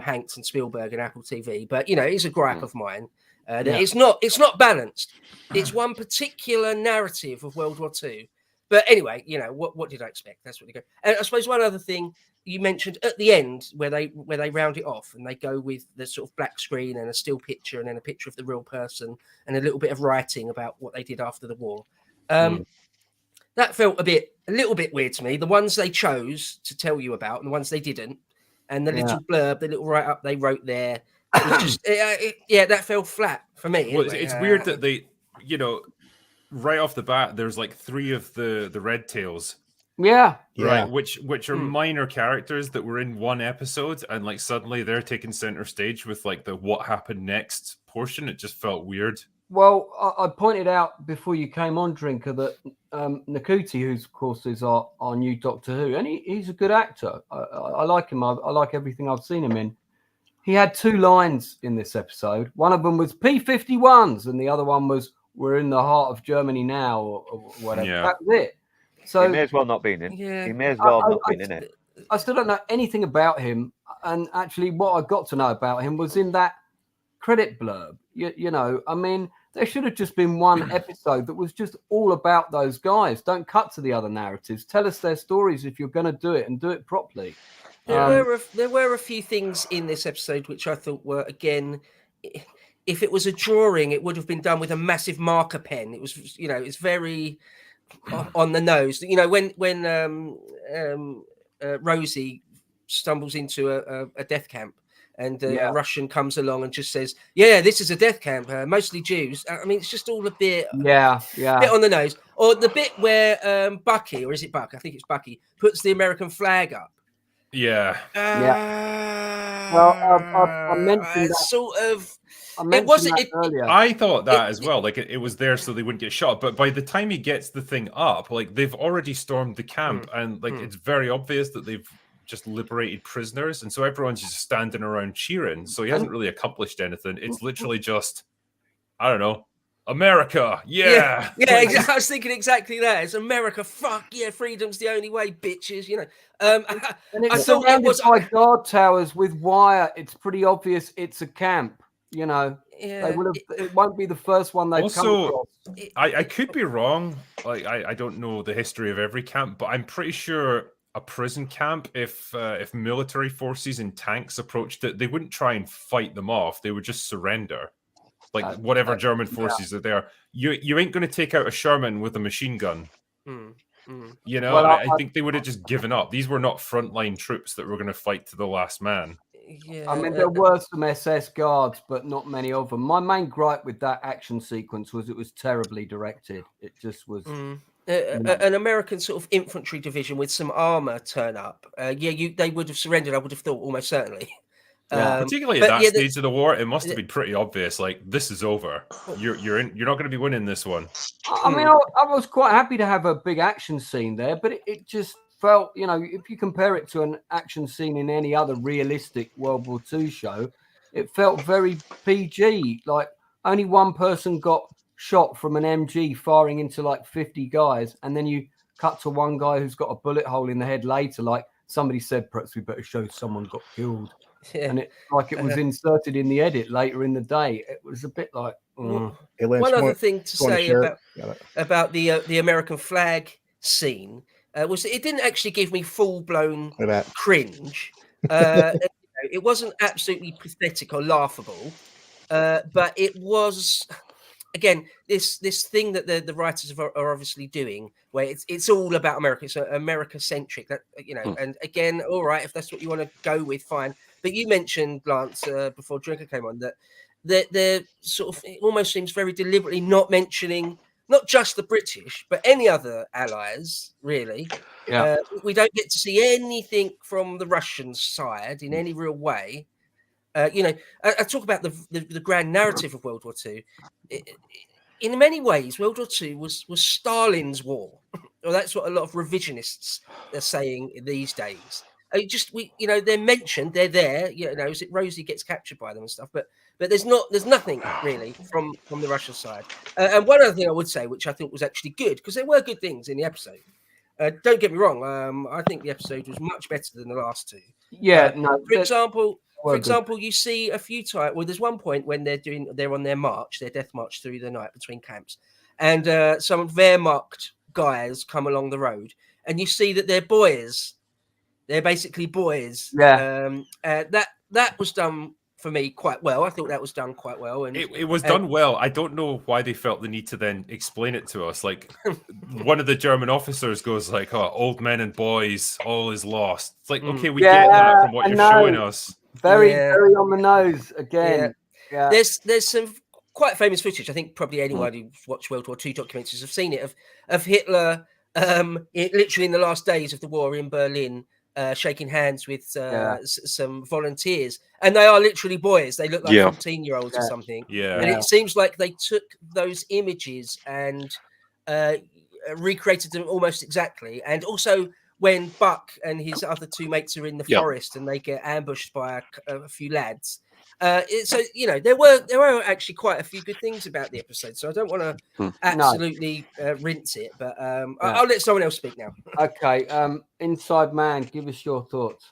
Hanks and Spielberg and Apple TV, but it's a gripe of mine that it's not balanced. It's one particular narrative of World War II. But anyway, what did I expect? That's what they go. And I suppose one other thing you mentioned at the end, where they round it off and they go with the sort of black screen and a still picture and then a picture of the real person and a little bit of writing about what they did after the war. That felt a little bit weird to me. The ones they chose to tell you about and the ones they didn't, and the little blurb, the little write up they wrote there, it was just that fell flat for me. Well, anyway. It's weird that they, right off the bat, there's like 3 of the Red Tails. Yeah. Right, which are minor characters that were in one episode, and like suddenly they're taking center stage with like the what happened next portion. It just felt weird. Well, I pointed out before you came on, Drinker, that Nakuti, who of course is our new Doctor Who, and he's a good actor. I like him. I like everything I've seen him in. He had 2 lines in this episode. One of them was P-51s, and the other one was "We're in the heart of Germany now," or whatever. Yeah. That was it. So he may as well not been in. Yeah. He may as well not been in it. I still don't know anything about him, and actually, what I got to know about him was in that credit blurb. I mean, there should have just been one episode that was just all about those guys. Don't cut to the other narratives. Tell us their stories if you're going to do it, and do it properly. There were a few things in this episode which I thought were, again, if it was a drawing, it would have been done with a massive marker pen. It was, it's very on the nose. When Rosie stumbles into a death camp, and a Russian comes along and just says, "Yeah, this is a death camp, mostly Jews." I mean, it's just all a bit, bit on the nose. Or the bit where Bucky, or is it Buck? I think it's Bucky, puts the American flag up. Yeah. Well, I mentioned that. Sort of. It wasn't earlier. I thought that as well. Like it was there so they wouldn't get shot. But by the time he gets the thing up, like they've already stormed the camp, and like it's very obvious that they've just liberated prisoners, and so everyone's just standing around cheering. So he hasn't really accomplished anything. It's literally just, I don't know, America, yeah. Exactly. I was thinking exactly that. It's America, fuck yeah, freedom's the only way, bitches. You know, and it's surrounded by guard towers with wire. It's pretty obvious it's a camp. You know, it won't be the first one they've come across. I could be wrong. Like I don't know the history of every camp, but I'm pretty sure a prison camp, if military forces and tanks approached it, they wouldn't try and fight them off. They would just surrender. Like whatever German forces are there, you ain't going to take out a Sherman with a machine gun. You know, well, I think they would have just given up. These were not frontline troops that were going to fight to the last man. Yeah, I mean, there were some SS guards, but not many of them. My main gripe with that action sequence was it was terribly directed. It just was. An American sort of infantry division with some armor turn up. They would have surrendered. I would have thought almost certainly. Particularly at that stage of the war, it must have been pretty obvious. Like, this is over. You're not going to be winning this one. I mean, I was quite happy to have a big action scene there, but it just felt, you know, if you compare it to an action scene in any other realistic World War II show, it felt very PG. Like, only one person got shot from an MG firing into like 50 guys, and then you cut to one guy who's got a bullet hole in the head later. Like somebody said, perhaps we better show someone got killed. And it was inserted in the edit later in the day. It was a bit like one other thing to say about the American flag scene was it didn't actually give me full-blown cringe. It wasn't absolutely pathetic or laughable, but it was, again, this thing that the writers are obviously doing, where it's all about America. It's America-centric, that, you know. And again, all right, if that's what you want to go with, fine. But you mentioned, Lance, before Drinker came on, that they're sort of, it almost seems very deliberately not mentioning not just the British, but any other allies, really. Yeah. We don't get to see anything from the Russian side in any real way. You know, I talk about the grand narrative of World War II. In many ways, World War II was Stalin's war. Well, that's what a lot of revisionists are saying these days. They're mentioned, they're there. You know, Rosie gets captured by them and stuff, but there's nothing really from the Russian side. And one other thing I would say, which I think was actually good, because there were good things in the episode. Don't get me wong. I think the episode was much better than the last two. Yeah, For example, you see a few times. Well, there's one point when they're on their death march through the night between camps, and some Wehrmacht guys come along the road, and you see that they're boys. They're basically boys. Yeah. That was done for me quite well. I thought that was done quite well. And it was done well. I don't know why they felt the need to then explain it to us. Like one of the German officers goes like, "Oh, old men and boys, all is lost." It's like, okay, we get that from what you're showing us. Very on the nose again. Yeah. There's some quite famous footage. I think probably anyone who's watched World War II documentaries have seen it of Hitler literally in the last days of the war in Berlin. Shaking hands with some volunteers, and they are literally boys. They look like 14-year-olds or something. Yeah, and it seems like they took those images and recreated them almost exactly. And also, when Buck and his other two mates are in the forest and they get ambushed by a few lads. So you know there were actually quite a few good things about the episode. So I don't want to absolutely rinse it, but I'll let someone else speak now. Okay, Inside Man, give us your thoughts.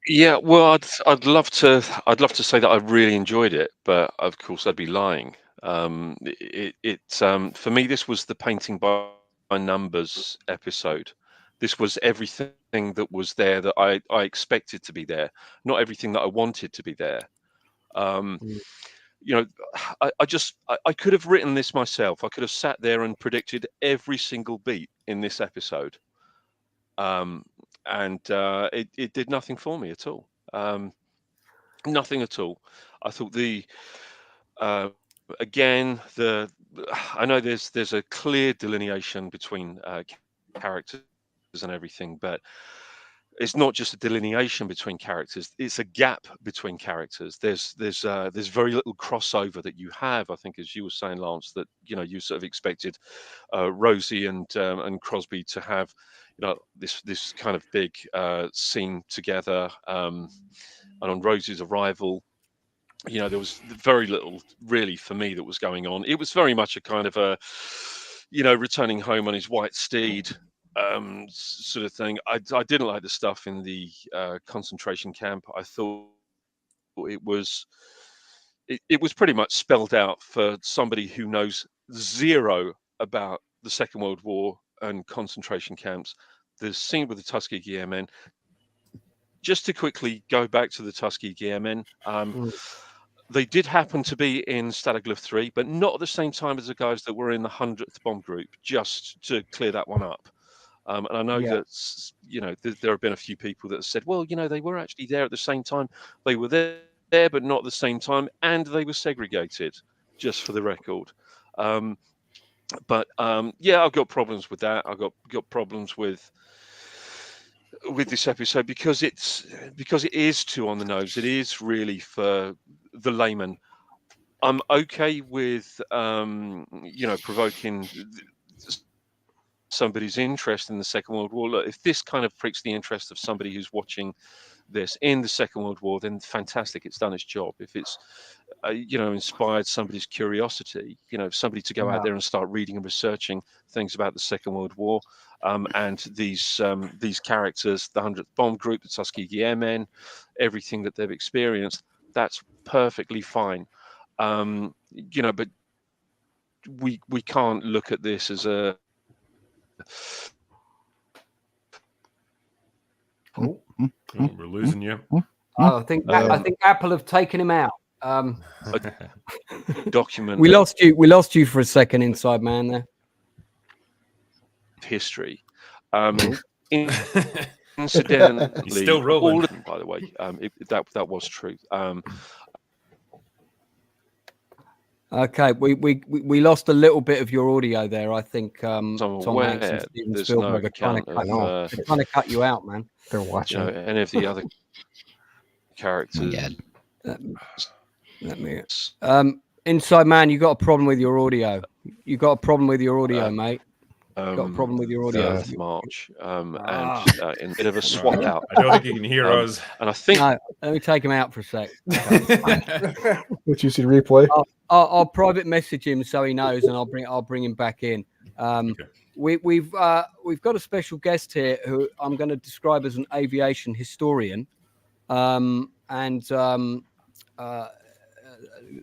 Yeah, well, I'd love to say that I really enjoyed it, but of course I'd be lying. For me, this was the painting by numbers episode. This was everything that was there that I expected to be there, not everything that I wanted to be there. You know, I could have written this myself. I could have sat there and predicted every single beat in this episode, and it did nothing for me at all. Nothing at all. I thought I know there's a clear delineation between characters and everything, but it's not just a delineation between characters, it's a gap between characters. There's very little crossover that you have. I think, as you were saying, Lance, that you know you sort of expected Rosie and Crosby to have, this kind of big scene together, and on Rose's arrival, there was very little really for me that was going on. It was very much a kind of a, returning home on his white steed sort of thing. I didn't like the stuff in the concentration camp. I thought it was pretty much spelled out for somebody who knows zero about the Second World War and concentration camps. The scene with the Tuskegee Airmen. Just to quickly go back to the Tuskegee Airmen, they did happen to be in Stalag 3, but not at the same time as the guys that were in the 100th Bomb Group, just to clear that one up. And I know that, there have been a few people that have said, well, they were actually there at the same time. They were there, but not at the same time, and they were segregated, just for the record. But I've got problems with that. I've got problems with this episode because it is too on the nose. It is really for the layman. I'm okay with provoking somebody's interest in the Second World War. Look, if this kind of pricks the interest of somebody who's watching this in the Second World War, then fantastic, it's done its job. If it's inspired somebody's curiosity, somebody to go out there and start reading and researching things about the Second World War, and these characters, the 100th Bomb Group, the Tuskegee Airmen, everything that they've experienced, that's perfectly fine. But we can't look at this as a we're losing you. I think Apple have taken him out. Document. We lost you for a second, Inside Man. There. History. Incidentally, still rolling. All of them, by the way, that was true. Okay, we lost a little bit of your audio there. I think Tom Hanks and Steven Spielberg are trying to cut you out, man. They're watching. Any of the other characters. Let me. Inside Man, you got a problem with your audio. You got a problem with your audio, mate. Got a problem with your audio. March, and in a bit of a swap out. I don't think you can hear us. And I think let me take him out for a sec. Which you see replay. I'll private message him so he knows, and I'll bring him back in. Okay. We've got a special guest here who I'm going to describe as an aviation historian, and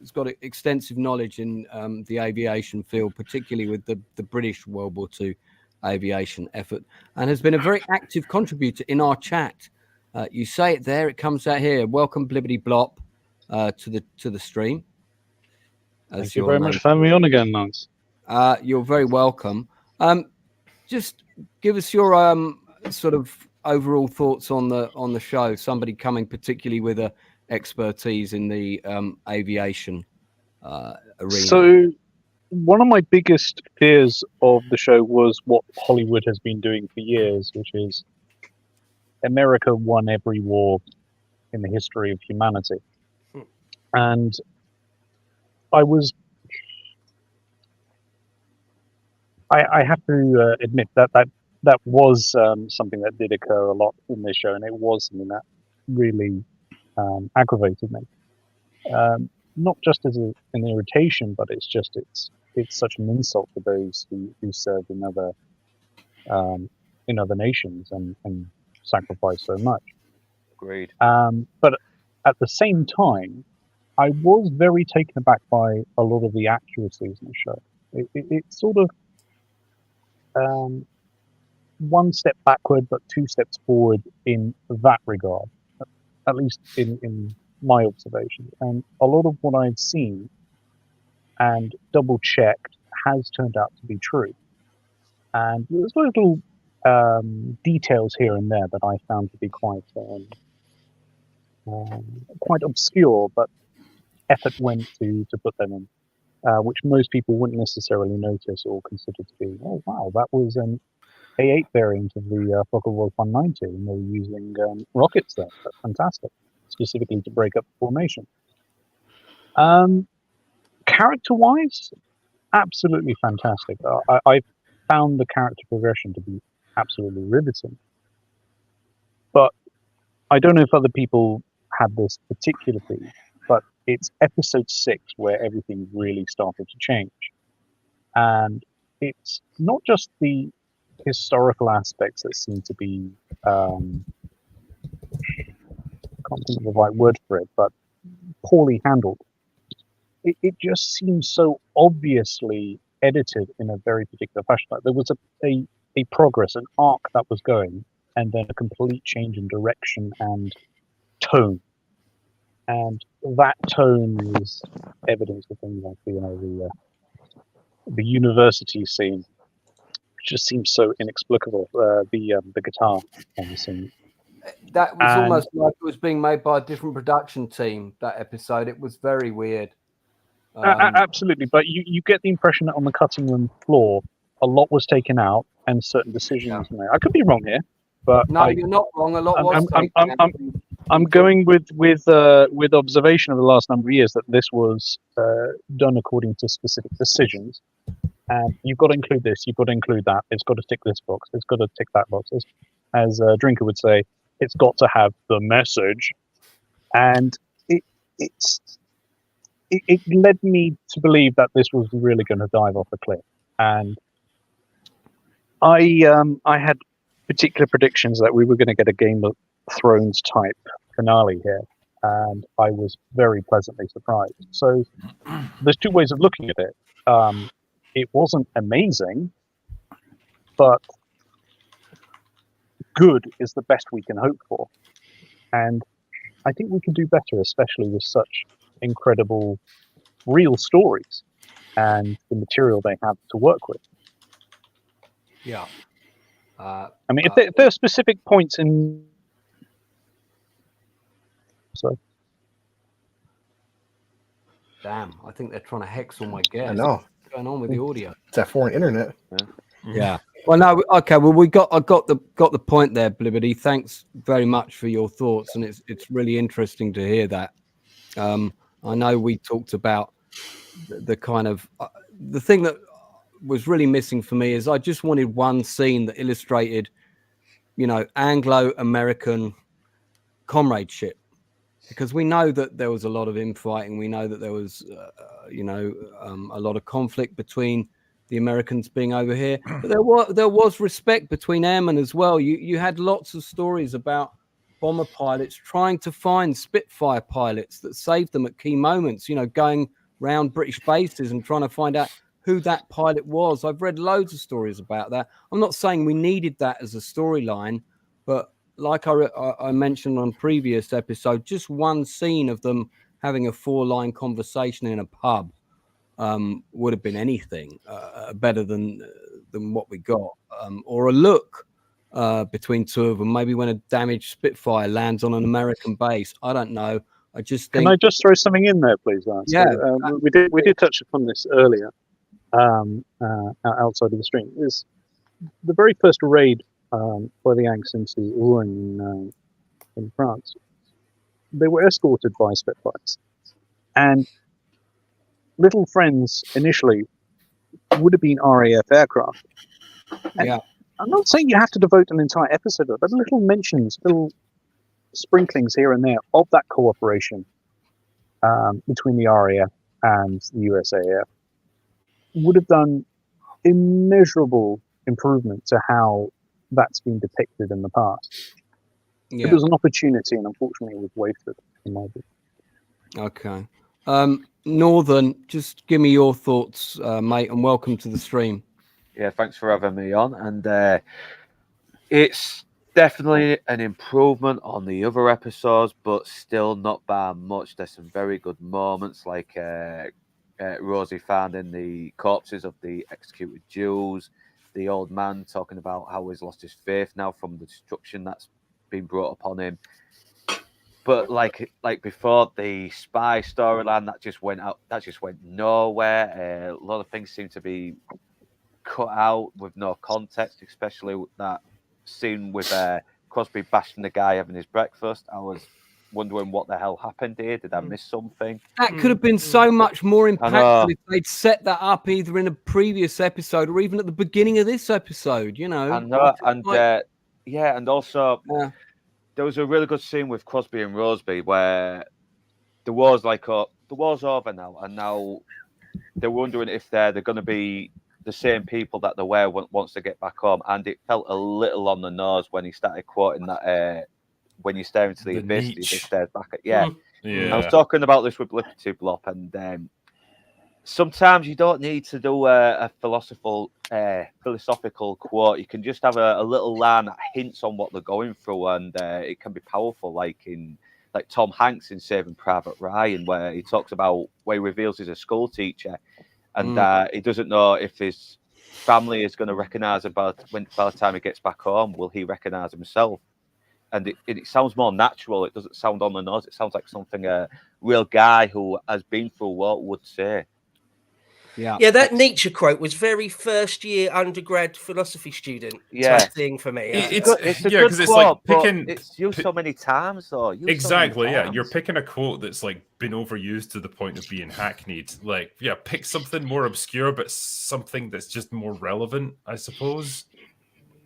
has got extensive knowledge in the aviation field, particularly with the British World War II aviation effort, and has been a very active contributor in our chat. You say it there, it comes out here. Welcome, Blippedy Blop, to the stream. Thank you very much for having me on again, Lance. You're very welcome. Just give us your sort of overall thoughts on the show. Somebody coming particularly with a expertise in the aviation arena. So one of my biggest fears of the show was what Hollywood has been doing for years, which is America won every war in the history of humanity. And I have to admit that was something that did occur a lot in this show, and it was something that really aggravated me. Not just as an irritation, but it's such an insult to those who served in other nations and sacrificed so much. Agreed. But at the same time, I was very taken aback by a lot of the accuracies in the show. It's sort of one step backward, but two steps forward in that regard, at least in my observation. And a lot of what I've seen and double checked has turned out to be true. And there's little details here and there that I found to be quite obscure, but effort went to put them in, which most people wouldn't necessarily notice or consider to be, oh wow, that was an A8 variant of the Focke-Wulf 190, and they were using rockets there. That's fantastic, specifically to break up the formation. Character-wise, absolutely fantastic. I found the character progression to be absolutely riveting. But I don't know if other people had this particularly, but it's episode 6 where everything really started to change. And it's not just the historical aspects that seem to be, I can't think of the right word for it, but poorly handled. It just seems so obviously edited in a very particular fashion. Like there was a progress, an arc that was going, and then a complete change in direction and tone. And that tone is evidence of things like the university scene, which just seems so inexplicable. The guitar on the scene. That was And- almost like it was being made by a different production team. That episode, it was very weird. Absolutely, but you get the impression that on the cutting room floor, a lot was taken out and certain decisions made. I could be wrong here, but No, you're not wrong. A lot was taken out. I'm going with observation of the last number of years that this was done according to specific decisions, and you've got to include this, you've got to include that. It's got to tick this box. It's got to tick that box. As Drinker would say, it's got to have the message, and it led me to believe that this was really going to dive off a cliff, and I had particular predictions that we were going to get a Game of Thrones type finale here, and I was very pleasantly surprised. So there's two ways of looking at it. It wasn't amazing, but good is the best we can hope for, and I think we can do better, especially with such incredible real stories and the material they have to work with. Yeah. I mean, if there are specific points in... So. Damn, I think they're trying to hex all my guests. I know. What's going on with the audio? It's that foreign internet. Yeah. Well, no. Okay. Well, I got the point there, Blippity. Thanks very much for your thoughts, and it's really interesting to hear that. I know we talked about the kind of the thing that was really missing for me is I just wanted one scene that illustrated, Anglo-American comradeship, because we know that there was a lot of infighting. We know that there was, a lot of conflict between the Americans being over here, but there was respect between airmen as well. You had lots of stories about bomber pilots trying to find Spitfire pilots that saved them at key moments, going round British bases and trying to find out who that pilot was. I've read loads of stories about that. I'm not saying we needed that as a storyline, but like I mentioned on previous episode, just one scene of them having a 4-line conversation in a pub would have been anything better than what we got, or a look between two of them, maybe when a damaged Spitfire lands on an American base. I don't know. I just think... Can I just throw something in there, please, Lance? Yeah. We did touch upon this earlier, outside of the stream. Is the very first raid by the Yanks into Rouen in France. They were escorted by Spitfires, and Little Friends initially would have been RAF aircraft. And yeah. I'm not saying you have to devote an entire episode of it, but little mentions, little sprinklings here and there of that cooperation between the RAF and the USAF would have done immeasurable improvement to how that's been depicted in the past. Yeah. It was an opportunity, and unfortunately, it was wasted, in my view. Okay. Northern, just give me your thoughts, mate, and welcome to the stream. Yeah, thanks for having me on. And it's definitely an improvement on the other episodes, but still not by much. There's some very good moments, like Rosie finding the corpses of the executed Jews, the old man talking about how he's lost his faith now from the destruction that's been brought upon him. But like before, the spy storyline that just went nowhere. A lot of things seem to be cut out with no context, especially with that scene with Crosby bashing the guy having his breakfast. I was wondering what the hell happened here. Did I miss something? That could have been so much more impactful if they'd set that up either in a previous episode or even at the beginning of this episode, you know. And also there was a really good scene with Crosby and Roseby where the war's the war's over now, and now they're wondering if they're going to be the same people that they were once they get back home. And it felt a little on the nose when he started quoting that when you stare into the abyss, he just stares back at I was talking about this with Blippity Blop, and sometimes you don't need to do a philosophical quote. You can just have a little line that hints on what they're going through, and it can be powerful, like Tom Hanks in Saving Private Ryan, where he talks about where he reveals he's a school teacher, and he doesn't know if his family is going to recognise him by the time he gets back home. Will he recognise himself? And it sounds more natural. It doesn't sound on the nose. It sounds like something a real guy who has been through what would say. Yeah, that Nietzsche quote was very first year undergrad philosophy student type thing for me. It's a good quote, like picking. It's used so many times, though. Exactly, You're picking a quote that's like been overused to the point of being hackneyed. Like, pick something more obscure, but something that's just more relevant, I suppose.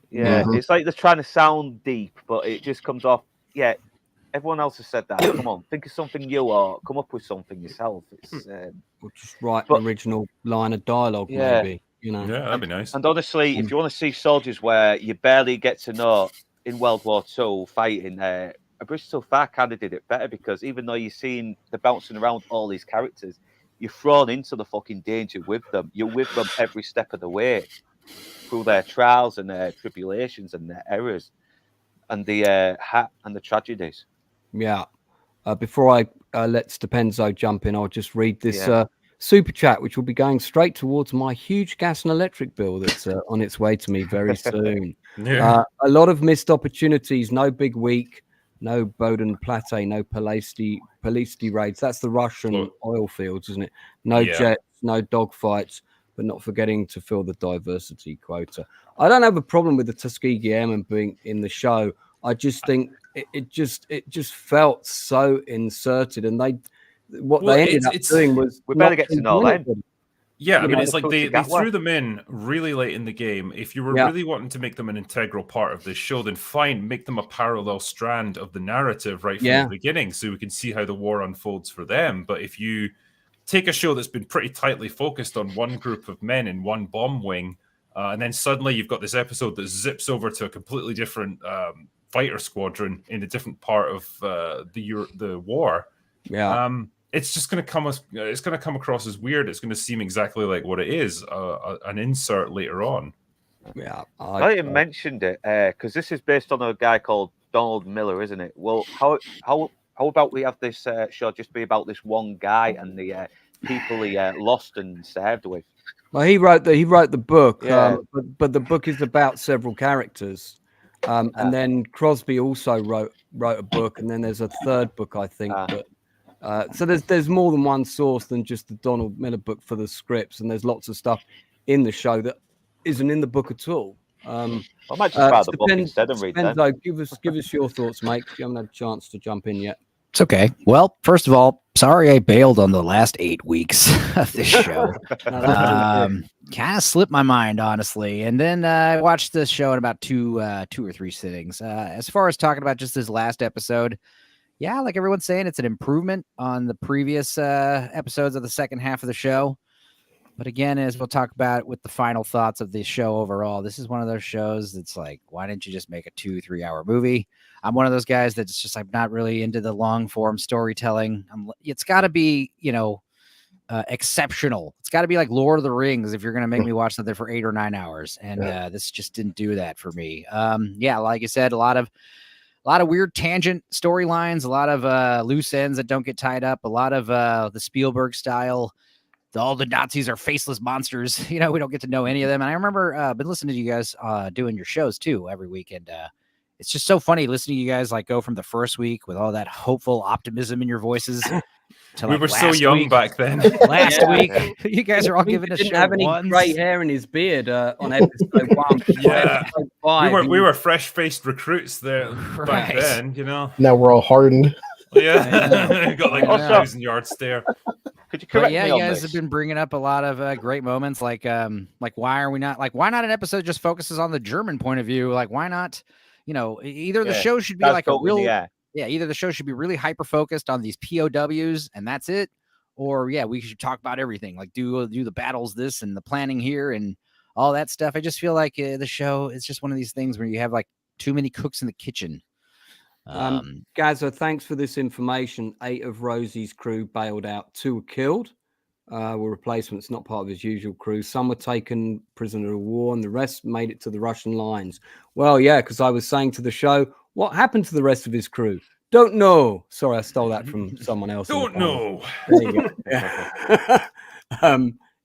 Yeah, it's like they're trying to sound deep, but it just comes off. Yeah, everyone else has said that. Come on, think of something new or come up with something yourself. It's or just write an original line of dialogue, maybe. You know, that'd be nice. And honestly, if you want to see soldiers where you barely get to know in World War II fighting, Bristol Far kind of did it better, because even though you're seeing the bouncing around all these characters, you're thrown into the fucking danger with them. You're with them every step of the way through their trials and their tribulations and their errors and the tragedies. Yeah. Before I let Stupenzo jump in, I'll just read this super chat, which will be going straight towards my huge gas and electric bill that's on its way to me very soon. A lot of missed opportunities. No big week. No Boden Plate. No Palesti raids. That's the Russian oil fields, isn't it? No jets. No dogfights. But not forgetting to fill the diversity quota. I don't have a problem with the Tuskegee Airmen being in the show. I just think it just felt so inserted, and they ended up doing was we better get to know them. Yeah, I mean, it's like they threw them in really late in the game. If you were really wanting to make them an integral part of this show, then fine, make them a parallel strand of the narrative right from the beginning, so we can see how the war unfolds for them. But if you take a show that's been pretty tightly focused on one group of men in one bomb wing, and then suddenly you've got this episode that zips over to a completely different fighter squadron in a different part of the war. It's just going to come across as weird. It's going to seem exactly like what it is, an insert later on. I mentioned it because this is based on a guy called Donald Miller, isn't it? Well, how about we have this show just be about this one guy and the people he lost and served with? Well, he wrote the book, but the book is about several characters, and then Crosby also wrote a book, and then there's a third book, I think. So there's more than one source than just the Donald Miller book for the scripts, and there's lots of stuff in the show that isn't in the book at all. I might just buy the book instead and read them. Give us your thoughts, mate. You haven't had a chance to jump in yet. It's okay. Well, first of all, sorry I bailed on the last 8 weeks of this show. Kind of slipped my mind, honestly. And then I watched this show in about two or three sittings. As far as talking about just this last episode, like everyone's saying, it's an improvement on the previous episodes of the second half of the show. But again, as we'll talk about with the final thoughts of the show overall, this is one of those shows that's like, why didn't you just make a 2-3 hour movie? I'm one of those guys that's just, I'm not really into the long form storytelling. It's got to be, exceptional. It's got to be like Lord of the Rings if you're going to make me watch something for 8 or 9 hours. And this just didn't do that for me. Like you said, a lot of weird tangent storylines, a lot of loose ends that don't get tied up, a lot of the Spielberg style. All the Nazis are faceless monsters. We don't get to know any of them. And I remember been listening to you guys doing your shows too every week. And it's just so funny listening to you guys like go from the first week with all that hopeful optimism in your voices. To, we were so young back then. Last week, you guys are all giving us. Didn't have any grey hair in his beard on episode 1. We were fresh-faced recruits there back then. Now we're all hardened. Yeah, got like I know. 1,000 yards there. Could you But correct yeah, me you on guys this? have been bringing up a lot of great moments, like why are we not why not an episode just focuses on the German point of view? Like, why not, either the Yeah, show should be that's like a totally in the real, air. either the show should be really hyper focused on these POWs and that's it, or we should talk about everything, like do the battles, this and the planning here and all that stuff. I just feel like the show is just one of these things where you have like too many cooks in the kitchen. Gazza, thanks for this information. 8 of Rosie's crew bailed out. 2 were killed, were replacements, not part of his usual crew. Some were taken prisoner of war, and the rest made it to the Russian lines. Well, yeah, because I was saying to the show, what happened to the rest of his crew? Don't know. Sorry, I stole that from someone else. Don't know. There you go. Yeah.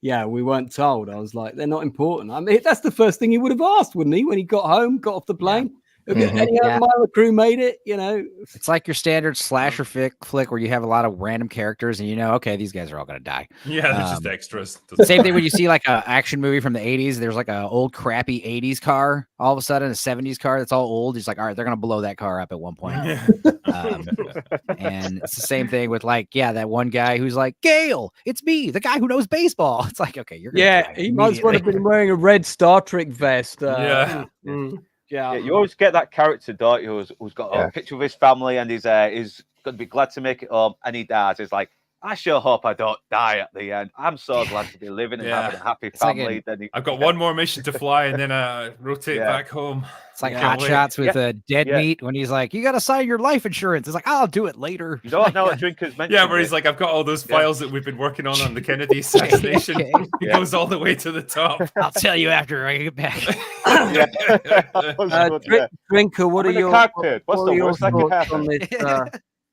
Yeah, we weren't told. I was like, they're not important. I mean, that's the first thing he would have asked, wouldn't he, when he got home, got off the plane? Any other Milo crew made it, It's like your standard slasher flick where you have a lot of random characters and okay, these guys are all going to die. Yeah, they're just extras. Same thing when you see like an action movie from the 80s. There's like an old crappy 80s car. All of a sudden, a 70s car that's all old. He's like, all right, they're going to blow that car up at one point. And it's the same thing with that one guy who's like, Gale, it's me, the guy who knows baseball. It's like, okay, you're gonna die he might as well have been wearing a red Star Trek vest. Yeah, you always get that character, don't you, who's got a picture of his family and he's going to be glad to make it home, and he dies. It's like, I sure hope I don't die at the end. I'm so glad to be living and having a happy family. I've got one more mission to fly and then rotate back home. It's like Hot Shots with Dead Meat when he's like, you got to sign your life insurance. It's like, I'll do it later. You don't know what Drinkers mentioned. Yeah, where he's like, I've got all those files that we've been working on the Kennedy assassination. He goes all the way to the top. I'll tell you after I get back. Drinker, what are your thoughts on this?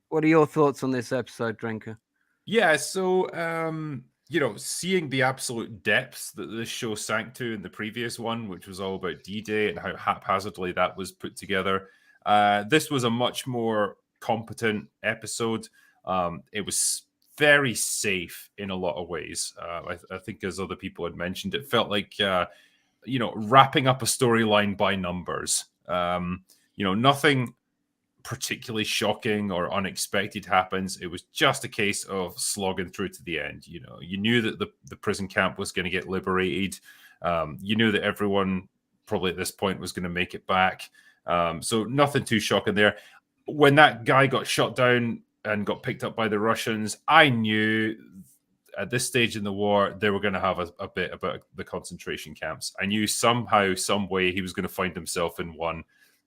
What are your thoughts on this episode, Drinker? Yeah, so seeing the absolute depths that this show sank to in the previous one, which was all about D-Day and how haphazardly that was put together, this was a much more competent episode. It was very safe in a lot of ways. I think, as other people had mentioned, it felt like wrapping up a storyline by numbers. Nothing particularly shocking or unexpected happens. It was just a case of slogging through to the end. You knew that the prison camp was going to get liberated. You knew that everyone probably at this point was going to make it back. So nothing too shocking there. When that guy got shot down and got picked up by the Russians, I knew at this stage in the war, they were going to have a bit about the concentration camps. I knew somehow, some way he was going to find himself in one.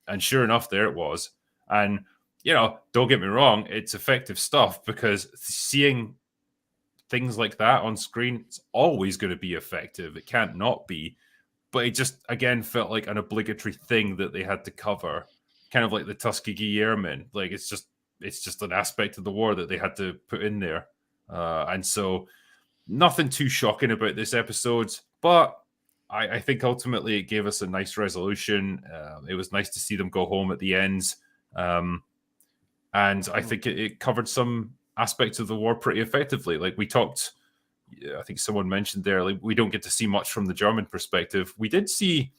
And sure enough, there it was. And, don't get me wrong, it's effective stuff, because seeing things like that on screen, it's always going to be effective. It can't not be. But it just, again, felt like an obligatory thing that they had to cover. Kind of like the Tuskegee Airmen. Like, it's just an aspect of the war that they had to put in there. And so nothing too shocking about this episode. But I think ultimately it gave us a nice resolution. It was nice to see them go home at the end. And I think it covered some aspects of the war pretty effectively. Like we talked, I think someone mentioned there, like we don't get to see much from the German perspective. We did see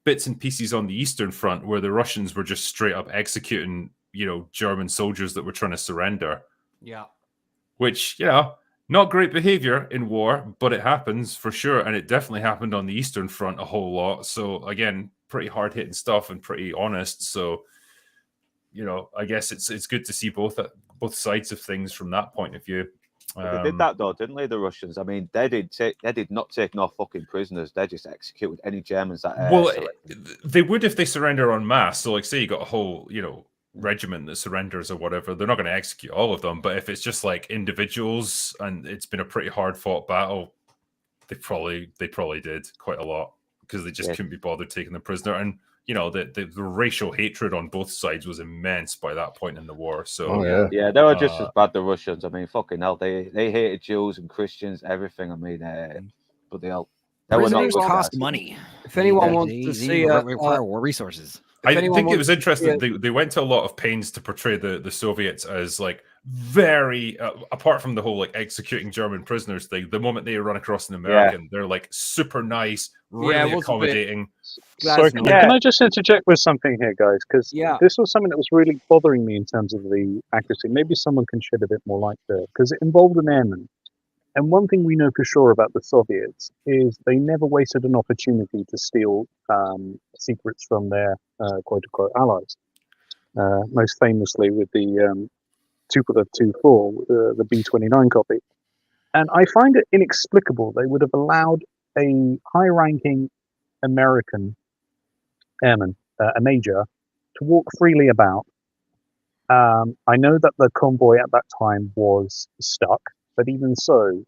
bits and pieces on the Eastern Front where the Russians were just straight up executing, German soldiers that were trying to surrender. Yeah. Which, not great behavior in war, but it happens for sure. And it definitely happened on the Eastern Front a whole lot. So again, pretty hard hitting stuff and pretty honest. So, I guess it's good to see both sides of things from that point of view. They did that though, didn't they? The Russians. I mean, they did not take no fucking prisoners. They just executed any Germans that. They would if they surrender en masse. So, like, say you got a whole, regiment that surrenders or whatever, they're not going to execute all of them. But if it's just like individuals and it's been a pretty hard fought battle, they probably did quite a lot because they just couldn't be bothered taking them prisoner. And the racial hatred on both sides was immense by that point in the war. So they were just as bad, the Russians. I mean, fucking hell, they hated Jews and Christians, everything. I mean, but they were not cost money. If anyone wants to see require resources. I think it was interesting. They went to a lot of pains to portray the Soviets as like very, apart from the whole like executing German prisoners thing. The moment they run across an American, they're like super nice, really accommodating. Sorry, can I just interject with something here, guys? Because this was something that was really bothering me in terms of the accuracy. Maybe someone can shed a bit more light there, because it involved an airman. And one thing we know for sure about the Soviets is they never wasted an opportunity to steal secrets from their quote-unquote allies. Most famously with the Tupolev 2-4, the B-29 copy. And I find it inexplicable they would have allowed a high-ranking American airman, a major, to walk freely about. I know that the convoy at that time was stuck, but even so,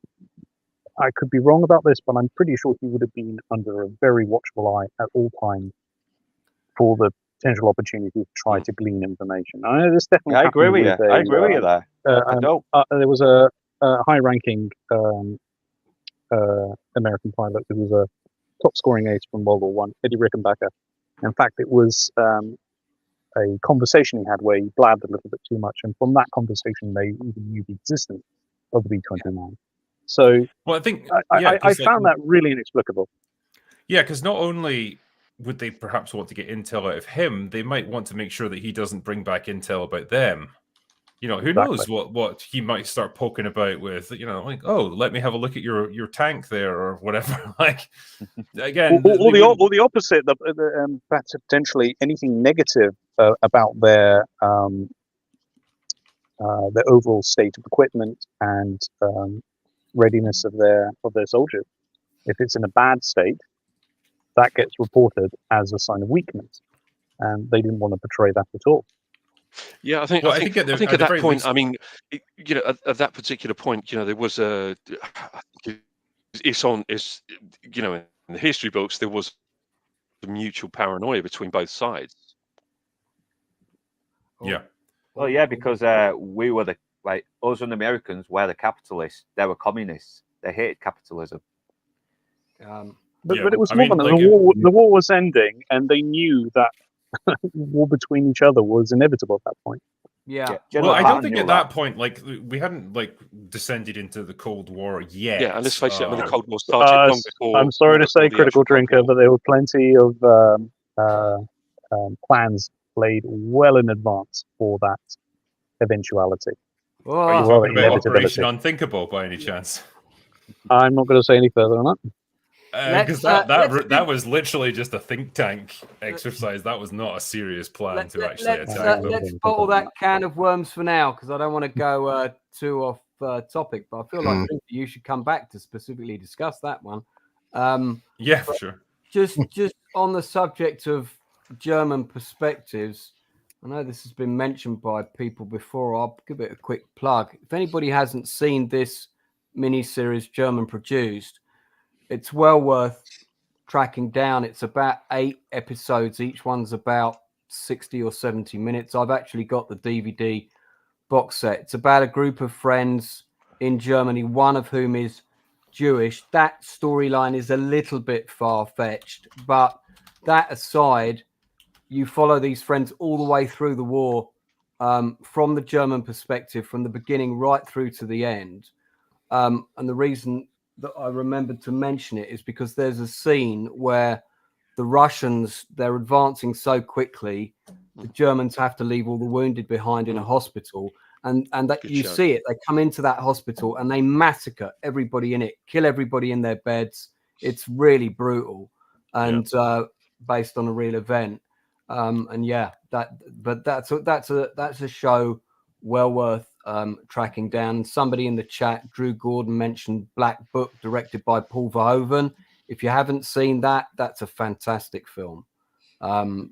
I could be wrong about this, but I'm pretty sure he would have been under a very watchful eye at all times for the potential opportunity to try to glean information. I know this definitely. I agree with you. I agree with you there. There was a high-ranking American pilot who was a top-scoring ace from World War I, Eddie Rickenbacker. In fact, it was a conversation he had where he blabbed a little bit too much, and from that conversation, they even knew the existence of the B-29. So, well, I think I found that really inexplicable. Yeah, because not only would they perhaps want to get intel out of him, they might want to make sure that he doesn't bring back intel about them. You know, who knows what he might start poking about with, you know, like, oh, let me have a look at your tank there or whatever. Like, again, or the opposite, perhaps potentially anything negative about their overall state of equipment and readiness of their soldiers. If it's in a bad state, that gets reported as a sign of weakness, and they didn't want to portray that at all. Yeah, I think at that point, I mean, you know, at that particular point, you know, there was it's you know, in the history books, there was a mutual paranoia between both sides. Yeah. Well, yeah, because we were us and the Americans were the capitalists. They were communists. They hated capitalism. But it was more than the war was ending, and they knew that war between each other was inevitable at that point. Yeah. Well, I don't think at that point, like, we hadn't like descended into the Cold War yet. Yeah, and let's face it, I mean, the Cold War started long before. I'm sorry to say, Critical Drinker, but there were plenty of plans laid well in advance for that eventuality. Are you talking about Operation Unthinkable by any chance? I'm not going to say any further on that. Because that was literally just a think tank exercise. That was not a serious plan to actually attack them. Let's bottle that can of worms for now, because I don't want to go too off topic. But I feel like you should come back to specifically discuss that one. Yeah, for sure. Just on the subject of German perspectives, I know this has been mentioned by people before. I'll give it a quick plug. If anybody hasn't seen this miniseries, German produced, it's well worth tracking down. It's about 8 episodes. Each one's about 60 or 70 minutes. I've actually got the DVD box set. It's about a group of friends in Germany, one of whom is Jewish. That storyline is a little bit far-fetched, but that aside, you follow these friends all the way through the war, from the German perspective, from the beginning right through to the end. And the reason that I remembered to mention it is because there's a scene where the Russians, they're advancing so quickly, the Germans have to leave all the wounded behind in a hospital. And that you see it, they come into that hospital and they massacre everybody in it, kill everybody in their beds. It's really brutal and based on a real event. That's a show well worth tracking down. Somebody in the chat, Drew Gordon, mentioned Black Book, directed by Paul Verhoeven. If you haven't seen that, that's a fantastic film. Good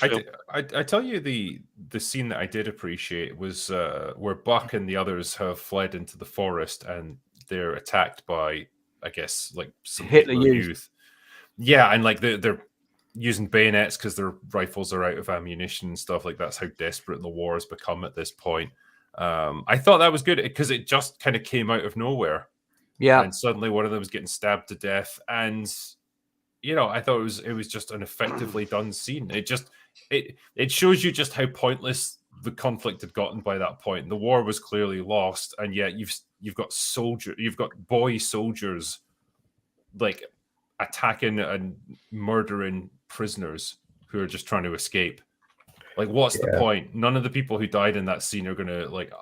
film. I tell you, the scene that I did appreciate was where Buck and the others have fled into the forest and they're attacked by, I guess, like some Hitler youth. Yeah, and like they're using bayonets because their rifles are out of ammunition and stuff. Like, that's how desperate the war has become at this point. I thought that was good because it just kind of came out of nowhere. Yeah. And suddenly one of them was getting stabbed to death. And, you know, I thought it was just an effectively done scene. it shows you just how pointless the conflict had gotten by that point. The war was clearly lost, and yet you've got boy soldiers like attacking and murdering prisoners who are just trying to escape. Like, what's the point? None of the people who died in that scene are going to like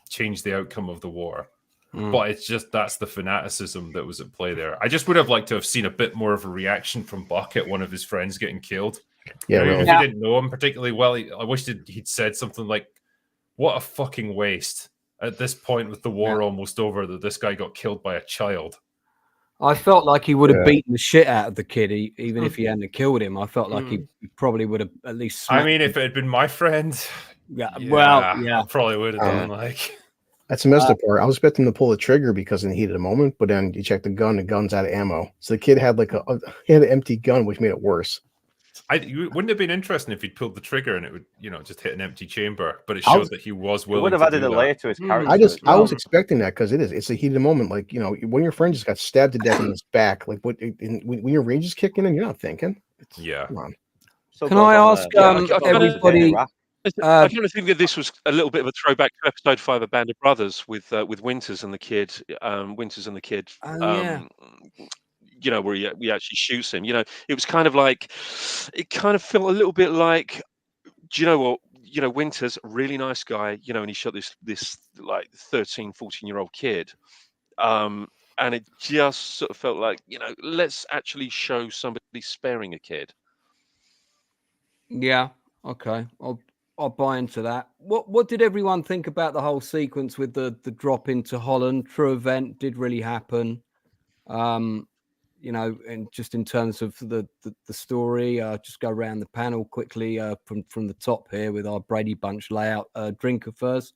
change the outcome of the war. But it's just that's the fanaticism that was at play there. I just would have liked to have seen a bit more of a reaction from Buck at one of his friends getting killed. Yeah, Even really. if he didn't know him particularly well, I wish he'd said something like, "What a fucking waste at this point with the war almost over that this guy got killed by a child." I felt like he would have beaten the shit out of the kid, even if he hadn't killed him. I felt like he probably would have at least. I mean, if it had been my friend, I probably would have done like. That's the messed up part. I was expecting to pull the trigger because in the heat of the moment, but then you check the gun, the gun's out of ammo. So the kid had he had an empty gun, which made it worse. Wouldn't have been interesting if he'd pulled the trigger and it would, just hit an empty chamber. But it showed that he was willing. Would have added a layer to his character. I was expecting that because it's the heat of the moment. Like, when your friend just got stabbed to death in his back, like when your rage is kicking in, you're not thinking. Come on. Can I ask everybody? I kind of think that this was a little bit of a throwback to episode 5 of Band of Brothers with Winters and the kid. Where he actually shoots him. It was kind of like, it kind of felt a little bit like, do you know what? Winters, really nice guy, and he shot this like 13, 14-year-old kid. And it just sort of felt like, let's actually show somebody sparing a kid. Yeah. Okay. I'll buy into that. What did everyone think about the whole sequence with the drop into Holland? True event, did really happen. And just in terms of the story, just go around the panel quickly from the top here with our Brady Bunch layout. Drinker first.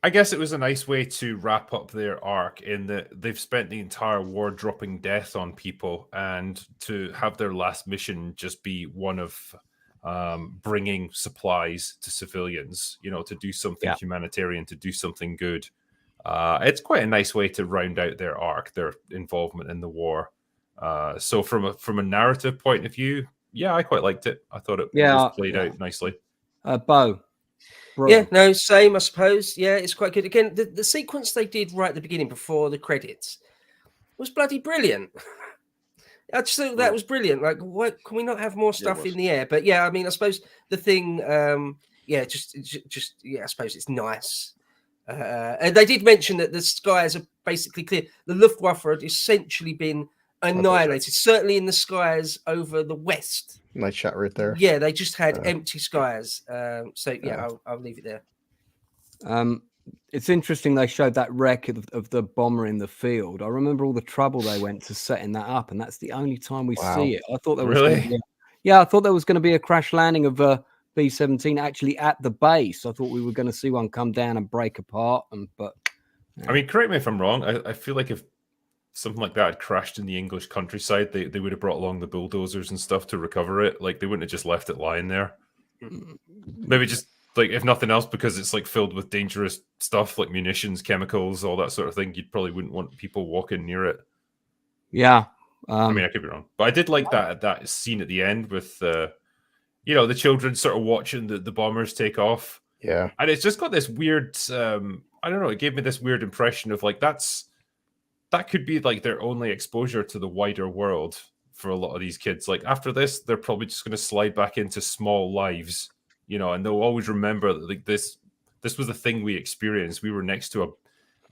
I guess it was a nice way to wrap up their arc in that they've spent the entire war dropping death on people, and to have their last mission just be one of bringing supplies to civilians, to do something humanitarian, to do something good. It's quite a nice way to round out their arc, their involvement in the war. So from a narrative point of view, I quite liked it. I thought it was played out nicely. Bo. Yeah, no, same, I suppose. Yeah, it's quite good. Again, the sequence they did right at the beginning before the credits was bloody brilliant. I just thought that was brilliant. Like, what can we not have more stuff in the air? But I mean, I suppose the thing, I suppose it's nice. And they did mention that the skies are basically clear. The Luftwaffe had essentially been annihilated, certainly in the skies over the west. Nice shot right there. Yeah, they just had empty skies. I'll leave it there. It's interesting they showed that wreck of the bomber in the field. I remember all the trouble they went to setting that up, and that's the only time we see it. I thought there was I thought there was going to be a crash landing of a B-17 actually at the base. I thought we were going to see one come down and break apart. I mean, correct me if I'm wrong. I feel like if something like that had crashed in the English countryside, they would have brought along the bulldozers and stuff to recover it. Like, they wouldn't have just left it lying there. Maybe just, like, if nothing else, because it's like filled with dangerous stuff like munitions, chemicals, all that sort of thing. You probably wouldn't want people walking near it. Yeah. I mean, I could be wrong, but I did like that scene at the end with the children sort of watching the bombers take off. Yeah. And it's just got this weird, I don't know, it gave me this weird impression of like, that could be like their only exposure to the wider world for a lot of these kids. Like, after this, they're probably just going to slide back into small lives, and they'll always remember that, like, this was the thing we experienced. We were next to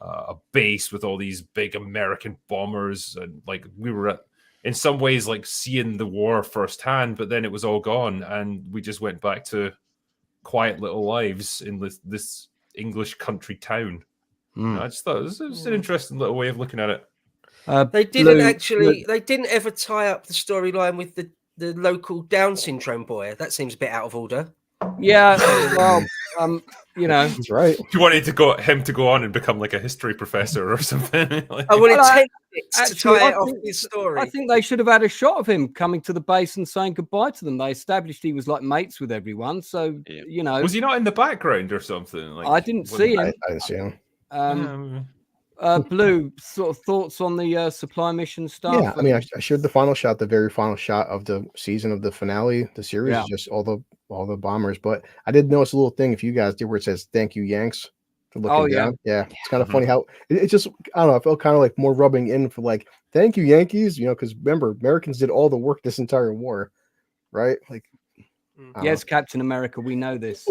a base with all these big American bombers, and like we were in some ways like seeing the war firsthand, but then it was all gone, and we just went back to quiet little lives in this English country town. I just thought it was an interesting little way of looking at it. They didn't ever tie up the storyline with the local Down syndrome boy. That seems a bit out of order. Yeah, well, That's right. You wanted him to go on and become like a history professor or something. I wanted to tie it off his story. I think they should have had a shot of him coming to the base and saying goodbye to them. They established he was like mates with everyone, so Was he not in the background or something? Like, I didn't see him. I didn't see him. Blue, sort of thoughts on the supply mission stuff? Yeah, I mean, I shared the final shot, the very final shot of the season of the finale. The series is just all the bombers. But I did notice a little thing, if you guys did, where it says "Thank you, Yanks," for looking down. Yeah, it's kind of funny how it just, I don't know, I felt kind of like more rubbing in for like, "Thank you, Yankees," because remember, Americans did all the work this entire war, right? Like, yes, Captain America, we know this.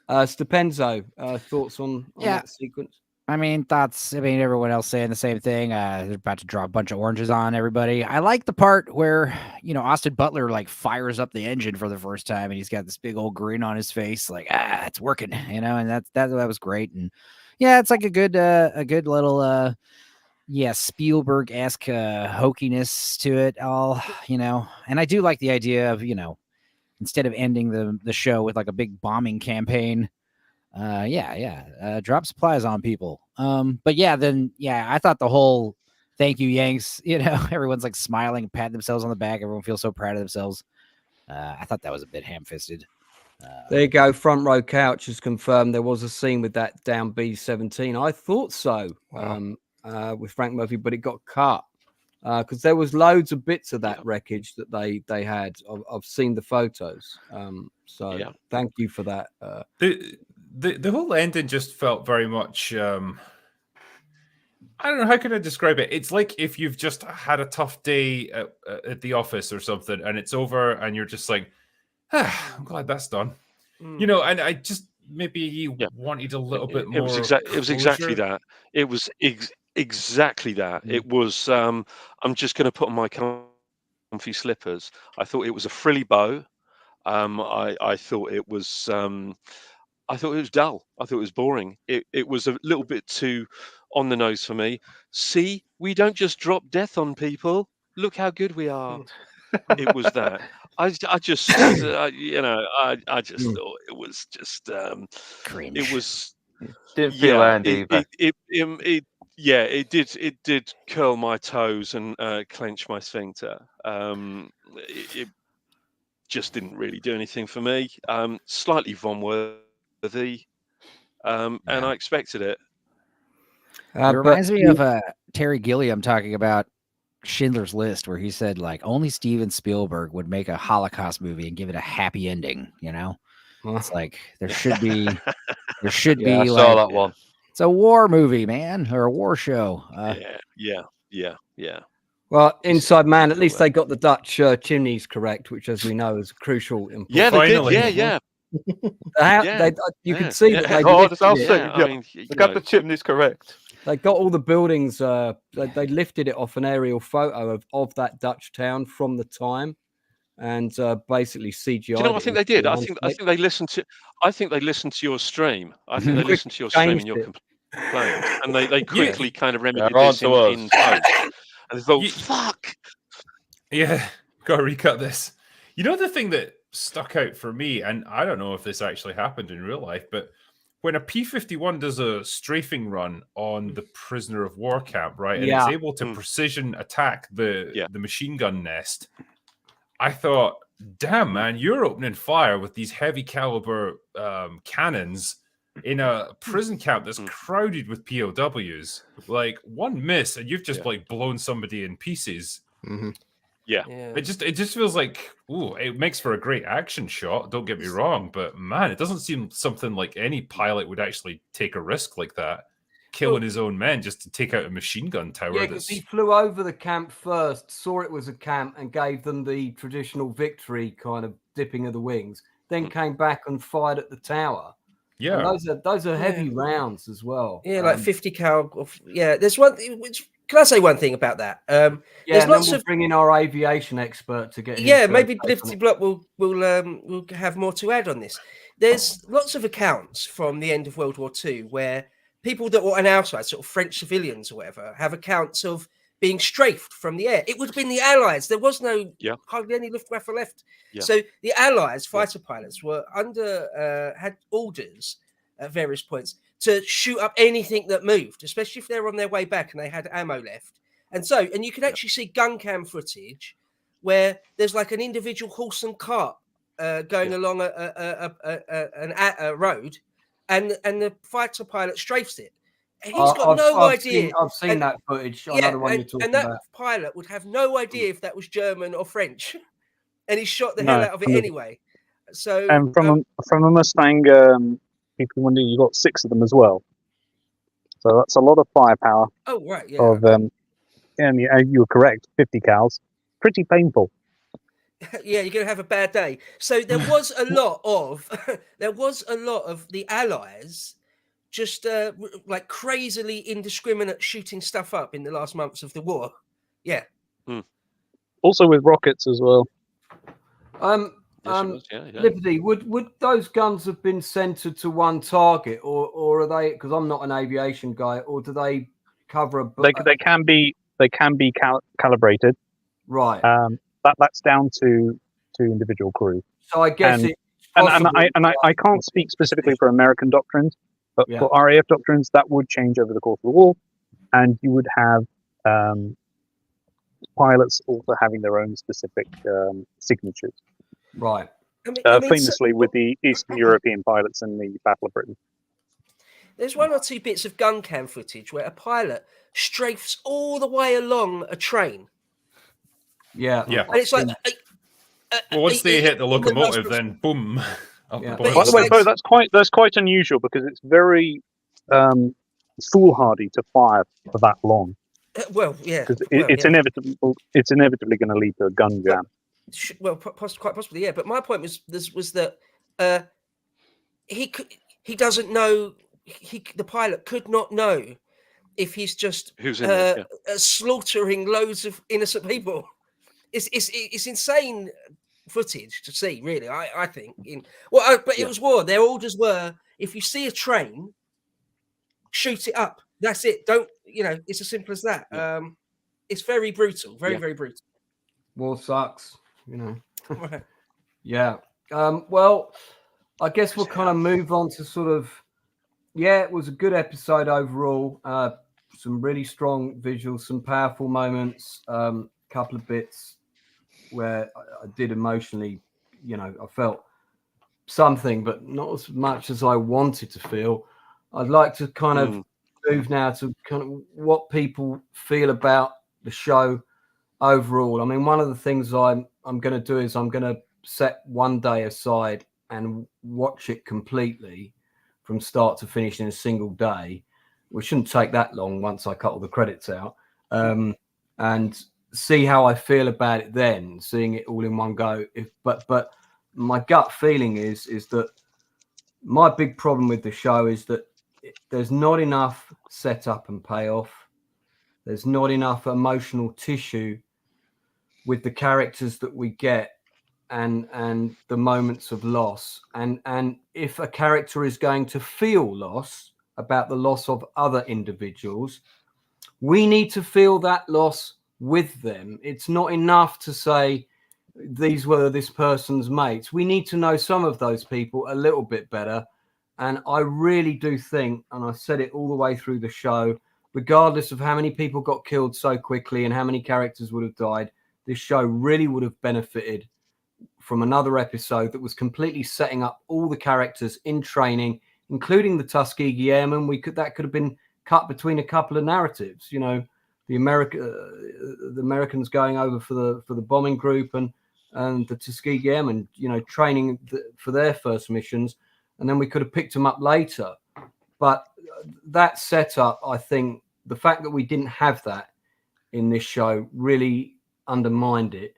Stupenzo, thoughts on that sequence? I mean, everyone else saying the same thing. They're about to draw a bunch of oranges on everybody. I like the part where, Austin Butler like fires up the engine for the first time and he's got this big old grin on his face, like, it's working, and that was great. And yeah, it's like a good little, Spielberg-esque hokiness to it all, and I do like the idea of, instead of ending the show with like a big bombing campaign, drop supplies on people. But I thought the whole "thank you, Yanks," everyone's like smiling, patting themselves on the back. Everyone feels so proud of themselves. I thought that was a bit ham-fisted. There you go. Front row couch has confirmed there was a scene with that down B-17. I thought so. With Frank Murphy, but it got cut because there was loads of bits of that wreckage that they had. I've seen the photos. Thank you for that. The whole ending just felt very much. I don't know, how can I describe it? It's like if you've just had a tough day at the office or something, and it's over, and you're just like, I'm glad that's done. And I just maybe wanted a little bit more. It was exactly that. It was exactly that. It was. I'm just going to put on my comfy slippers. I thought it was a frilly bow. I thought it was. I thought it was dull. I thought it was boring. It was a little bit too on the nose for me. See, we don't just drop death on people. Look how good we are. It was that. I just thought it was just cringe. It was didn't feel either. It did curl my toes and clench my sphincter. It just didn't really do anything for me. Slightly Von worthy, and I expected it. It reminds me of Terry Gilliam talking about Schindler's List, where he said like only Steven Spielberg would make a Holocaust movie and give it a happy ending. It's like there should be I saw that one. It's a war movie, man, or a war show. Yeah. Well, Inside Man, at least they got the Dutch chimneys correct, which, as we know, is crucial. Yeah, they did. Yeah. You could see that they got the chimneys correct. They got all the buildings. They lifted it off an aerial photo of that Dutch town from the time, and basically CGI. Do you know what I think they did? I think they listened to. I think they listened to your stream. I think they listened to your stream and your complaints, and they quickly kind of remedied this in post. And they thought, fuck. Yeah, got to recut this. The thing that stuck out for me, and I don't know if this actually happened in real life, but when a P-51 does a strafing run on the prisoner of war camp, right, and it's able to precision attack the machine gun nest, I thought, damn, man, you're opening fire with these heavy caliber cannons in a prison camp that's crowded with POWs. Like one miss and you've just like blown somebody in pieces. Yeah. It just feels like, it makes for a great action shot, don't get me wrong, but man, it doesn't seem something like any pilot would actually take a risk like that, killing his own men just to take out a machine gun tower. Yeah, because he flew over the camp first, saw it was a camp, and gave them the traditional victory kind of dipping of the wings, then came back and fired at the tower. Yeah, and those are heavy rounds as well. Yeah, like 50 cal. There's one thing. Can I say one thing about that? There's lots of bring in our aviation expert to get. Maybe Blippety Blop will have more to add on this. There's lots of accounts from the end of World War II where people that were on our side, sort of French civilians or whatever, have accounts of being strafed from the air. It would have been the Allies. There was hardly any Luftwaffe left. Yeah. So the Allies fighter pilots were had orders at various points to shoot up anything that moved, especially if they were on their way back and they had ammo left. And you can actually see gun cam footage where there's like an individual horse and cart going along a road, and the fighter pilot strafes it. He's got no idea. I've seen that footage. I know the one you're talking and that about. pilot would have no idea if that was German or French, and he shot the hell out of it anyway. So, and from a Mustang, if you wonder, you got 6 of them as well. So that's a lot of firepower. Oh right, yeah. Of and you were correct, 50 cals. Pretty painful. Yeah, you're going to have a bad day. So there was a lot of the Allies just like crazily indiscriminate shooting stuff up in the last months of the war. Yeah. Also with rockets as well. Blippedy, would those guns have been centered to one target, or are they? Because I'm not an aviation guy, or do they cover a? They can be calibrated. Right. That's down to individual crew. So I guess I can't speak specifically for American doctrines, but for RAF doctrines that would change over the course of the war, and you would have pilots also having their own specific signatures. Right. Famously with the Eastern European pilots in the Battle of Britain. There's 1 or 2 bits of gun cam footage where a pilot strafes all the way along a train. Yeah. And it's like... well, once they hit the locomotive, then boom. By the way, Bo, that's quite unusual because it's very foolhardy to fire for that long. Well, yeah. Because it's inevitably going to lead to a gun jam. Well, quite possibly, yeah. But my point was that he doesn't know. The pilot could not know if he's just slaughtering loads of innocent people. It's insane footage to see, really. I think. But it was war. Their orders were: if you see a train, shoot it up. That's it. Don't It's as simple as that. It's very brutal. Very brutal. War sucks. Right. Yeah. Well, I guess we'll kind of move on to sort of. Yeah, it was a good episode overall. Some really strong visuals, some powerful moments. Couple of bits where I did emotionally, I felt something, but not as much as I wanted to feel. I'd like to kind of move now to kind of what people feel about the show overall. I mean, one of the things I'm going to do is I'm going to set one day aside and watch it completely from start to finish in a single day, which shouldn't take that long once I cut all the credits out, and see how I feel about it then, seeing it all in one go. But my gut feeling is that my big problem with the show is that there's not enough setup and payoff. There's not enough emotional tissue with the characters that we get and the moments of loss. And if a character is going to feel loss about the loss of other individuals, we need to feel that loss with them. It's not enough to say these were this person's mates. We need to know some of those people a little bit better. And I really do think, and I said it all the way through the show, regardless of how many people got killed so quickly and how many characters would have died, this show really would have benefited from another episode that was completely setting up all the characters in training, including the Tuskegee Airmen. That could have been cut between a couple of narratives. The Americans going over for the bombing group and the Tuskegee Airmen, training for their first missions, and then we could have picked them up later. But that setup, I think, the fact that we didn't have that in this show really undermined it,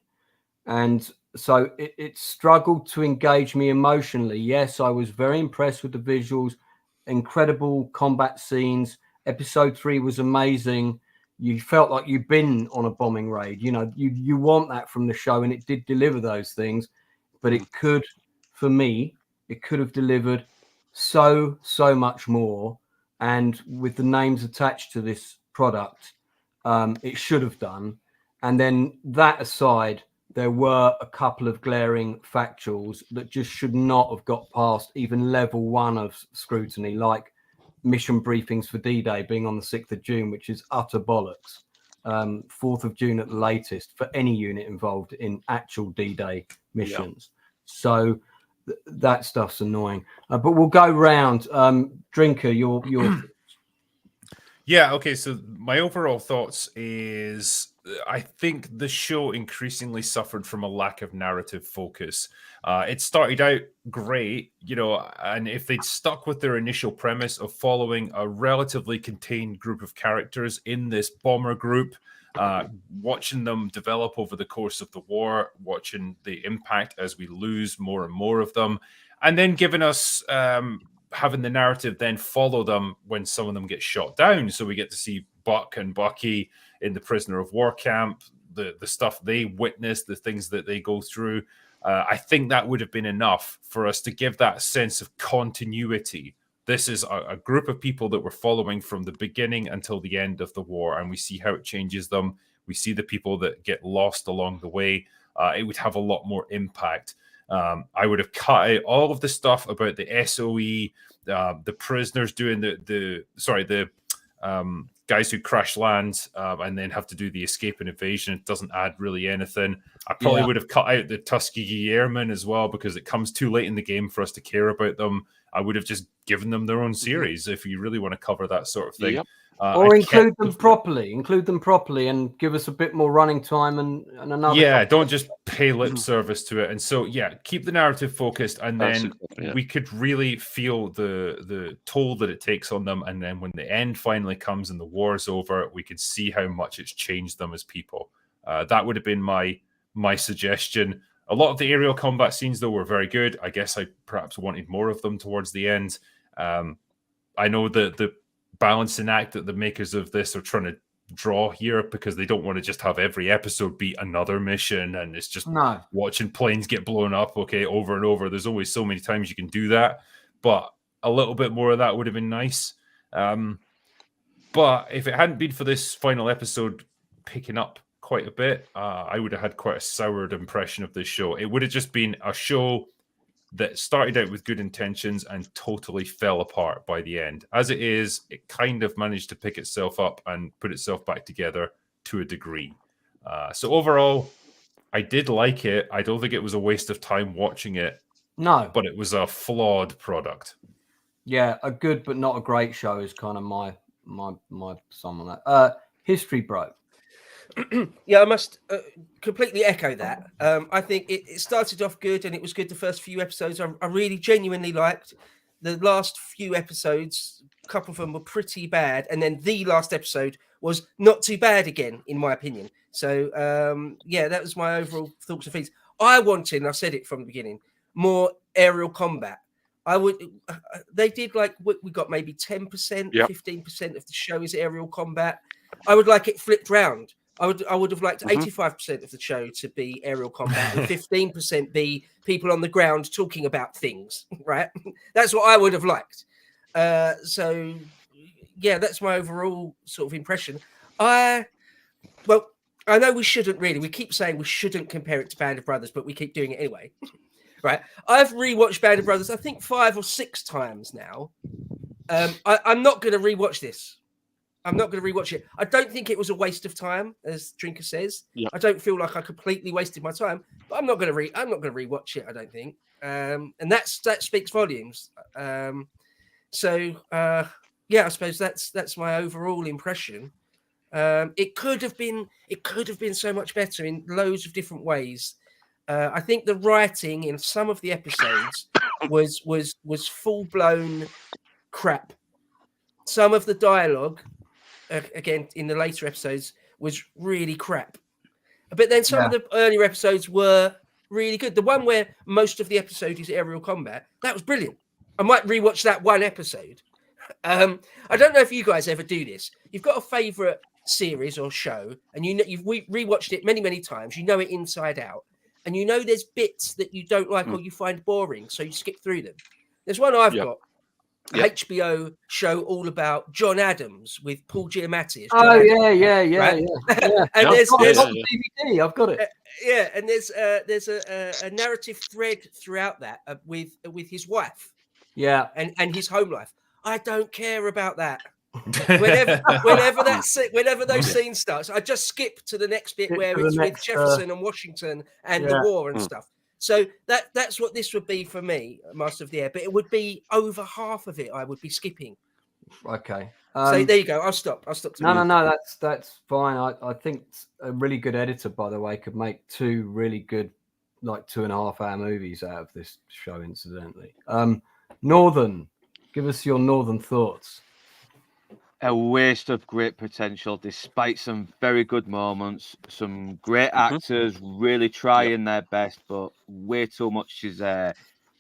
and so it struggled to engage me emotionally. Yes, I was very impressed with the visuals, incredible combat scenes. Episode 3 was amazing. You felt like you'd been on a bombing raid. You want that from the show, and it did deliver those things. But it could, for me, it could have delivered so much more. And with the names attached to this product, it should have done. And then that aside, there were a couple of glaring factuals that just should not have got past even level 1 of scrutiny, like mission briefings for D-Day being on the 6th of June, which is utter bollocks. 4th of June at the latest for any unit involved in actual D-Day missions. Yeah. So that stuff's annoying. But we'll go round. Drinker, your Yeah, okay, so my overall thoughts is I think the show increasingly suffered from a lack of narrative focus. It started out great, and if they'd stuck with their initial premise of following a relatively contained group of characters in this bomber group, watching them develop over the course of the war, watching the impact as we lose more and more of them, and then giving us having the narrative then follow them when some of them get shot down. So we get to see Buck and Bucky in the prisoner of war camp, the stuff they witness, the things that they go through. I think that would have been enough for us to give that sense of continuity. This is a group of people that we're following from the beginning until the end of the war, and we see how it changes them. We see the people that get lost along the way. It would have a lot more impact. I would have cut out all of the stuff about the SOE, the prisoners doing the guys who crash land and then have to do the escape and evasion. It doesn't add really anything. I probably would have cut out the Tuskegee Airmen as well, because it comes too late in the game for us to care about them. I would have just given them their own series if you really want to cover that sort of thing. Yep. Or include them properly and give us a bit more running time and another. Yeah, don't just pay lip service to it. And so, keep the narrative focused, and then we could really feel the toll that it takes on them. And then when the end finally comes and the war's over, we could see how much it's changed them as people. That would have been my suggestion. A lot of the aerial combat scenes, though, were very good. I guess I perhaps wanted more of them towards the end. I know that the balancing act that the makers of this are trying to draw here, because they don't want to just have every episode be another mission and it's just watching planes get blown up over and over. There's always so many times you can do that, but a little bit more of that would have been nice. But if it hadn't been for this final episode picking up quite a bit, I would have had quite a soured impression of this show. It would have just been a show that started out with good intentions and totally fell apart by the end. As it is, it kind of managed to pick itself up and put itself back together to a degree. So overall, I did like it. I don't think it was a waste of time watching it. No. But it was a flawed product. Yeah, a good but not a great show is kind of my sum on that. History Bro. Yeah, I must completely echo that. I think it started off good, and it was good the first few episodes. I really genuinely liked the last few episodes. A couple of them were pretty bad, and then the last episode was not too bad again, in my opinion. So, that was my overall thoughts and feelings. I wanted, and I said it from the beginning, more aerial combat. They did we got maybe 10%, 15% of the show is aerial combat. I would like it flipped round. I would have liked 85% of the show to be aerial combat and 15% be people on the ground talking about things, right? That's what I would have liked. That's my overall sort of impression. I know we shouldn't really. We keep saying we shouldn't compare it to Band of Brothers, but we keep doing it anyway, right? I've rewatched Band of Brothers, I think 5 or 6 times now. I'm not going to rewatch this. I'm not going to rewatch it. I don't think it was a waste of time, as Drinker says. Yep. I don't feel like I completely wasted my time, but I'm not going to rewatch it. I don't think, and that speaks volumes. I suppose that's my overall impression. It could have been so much better in loads of different ways. I think the writing in some of the episodes was full blown crap. Some of the dialogue, again, in the later episodes, was really crap. But then some of the earlier episodes were really good. The one where most of the episode is aerial combat, that was brilliant. I might rewatch that one episode. I don't know if you guys ever do this. You've got a favourite series or show, and you've rewatched it many, many times. You know it inside out. And you know there's bits that you don't like or you find boring, so you skip through them. There's one I've got. HBO show all about John Adams with Paul Giamatti. Oh, yeah. And there's DVD. I've got it. And there's a narrative thread throughout that with his wife. Yeah, and his home life. I don't care about that. Whenever those scenes starts, I just skip to the next bit where it's with Jefferson and Washington and the war and stuff. So that's what this would be for me, Master of the Air. But it would be over half of it I would be skipping. Okay. So there you go. I'll stop. No. That's fine. I think a really good editor, by the way, could make 2 really good, like 2.5-hour movies out of this show. Incidentally, Northern, give us your Northern thoughts. A waste of great potential, despite some very good moments. Some great actors really trying their best, but way too much is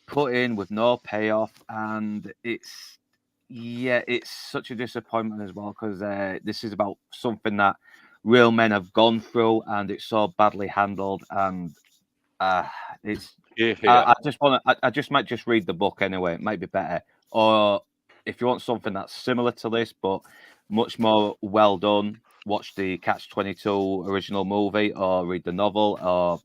put in with no payoff, and it's such a disappointment as well, because this is about something that real men have gone through, and it's so badly handled, and it's. I just might just read the book anyway. It might be better, or if you want something that's similar to this but much more well done, watch the Catch-22 original movie or read the novel. Or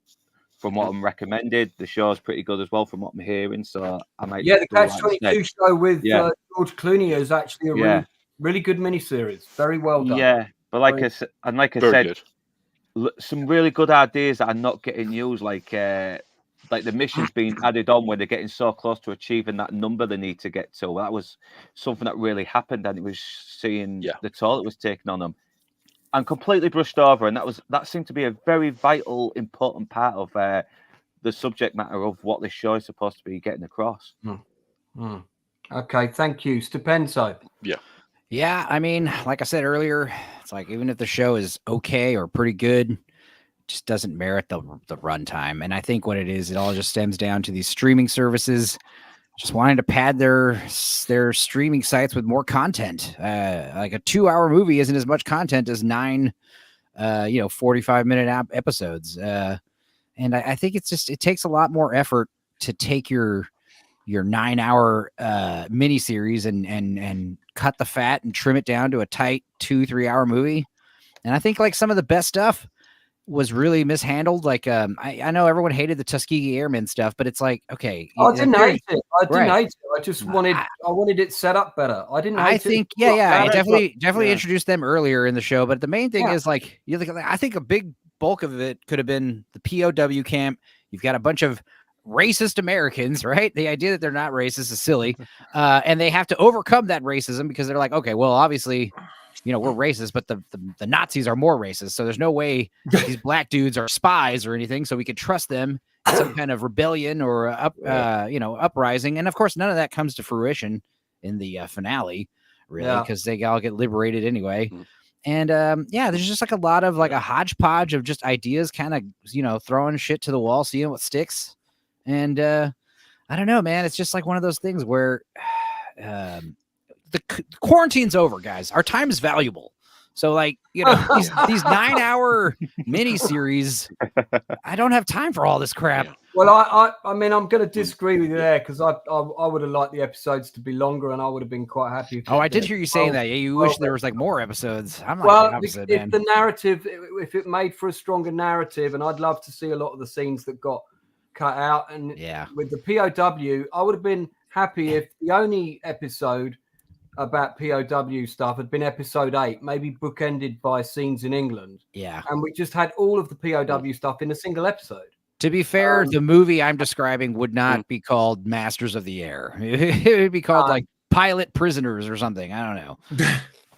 from what I'm recommended, the show's pretty good as well from what I'm hearing. So I might the Catch-22 show with George Clooney is actually a really good miniseries. Very well done. Yeah, but like I said, some really good ideas that are not getting used, like the missions being added on when they're getting so close to achieving that number they need to get to. Well, that was something that really happened, and it was seeing the toll it was taking on them, and completely brushed over. And that seemed to be a very vital, important part of the subject matter of what this show is supposed to be getting across. Okay, thank you, Stupenzo. Yeah, I mean, like I said earlier, it's like even if the show is okay or pretty good, just doesn't merit the runtime. And I think what it is, it all just stems down to these streaming services just wanting to pad their streaming sites with more content. Like a 2-hour movie isn't as much content as 9 45-minute episodes. And I think it takes a lot more effort to take your 9-hour miniseries and cut the fat and trim it down to a tight 2-3 hour movie. And I think like some of the best stuff was really mishandled. Like I know everyone hated the Tuskegee Airmen stuff, but it's like, okay, I didn't hate it. I just wanted it set up better. I think I definitely introduced them earlier in the show, but the main thing is like I think a big bulk of it could have been the POW camp. You've got a bunch of racist Americans, right? The idea that they're not racist is silly, and they have to overcome that racism because they're like, okay, well, obviously, we're racist, but the Nazis are more racist, so there's no way these black dudes are spies or anything, so we could trust them in some kind of rebellion or uprising. And of course, none of that comes to fruition in the finale, really, because they all get liberated anyway. And there's just like a lot of like a hodgepodge of just ideas, kind of throwing shit to the wall, seeing what sticks. And I don't know, man. It's just like one of those things where the quarantine's over, guys. Our time is valuable. So like, these 9-hour miniseries, I don't have time for all this crap. Well, I mean, I'm going to disagree with you there because I would have liked the episodes to be longer, and I would have been quite happy. I did hear you saying that. Yeah, you wish there was like more episodes. I'm like the opposite, man. The narrative, if it made for a stronger narrative, and I'd love to see a lot of the scenes that got cut out. And with the POW, I would have been happy if the only episode about POW stuff had been episode 8, maybe bookended by scenes in England. Yeah. And we just had all of the POW stuff in a single episode. To be fair, the movie I'm describing would not be called Masters of the Air. It would be called like Pilot Prisoners or something. I don't know.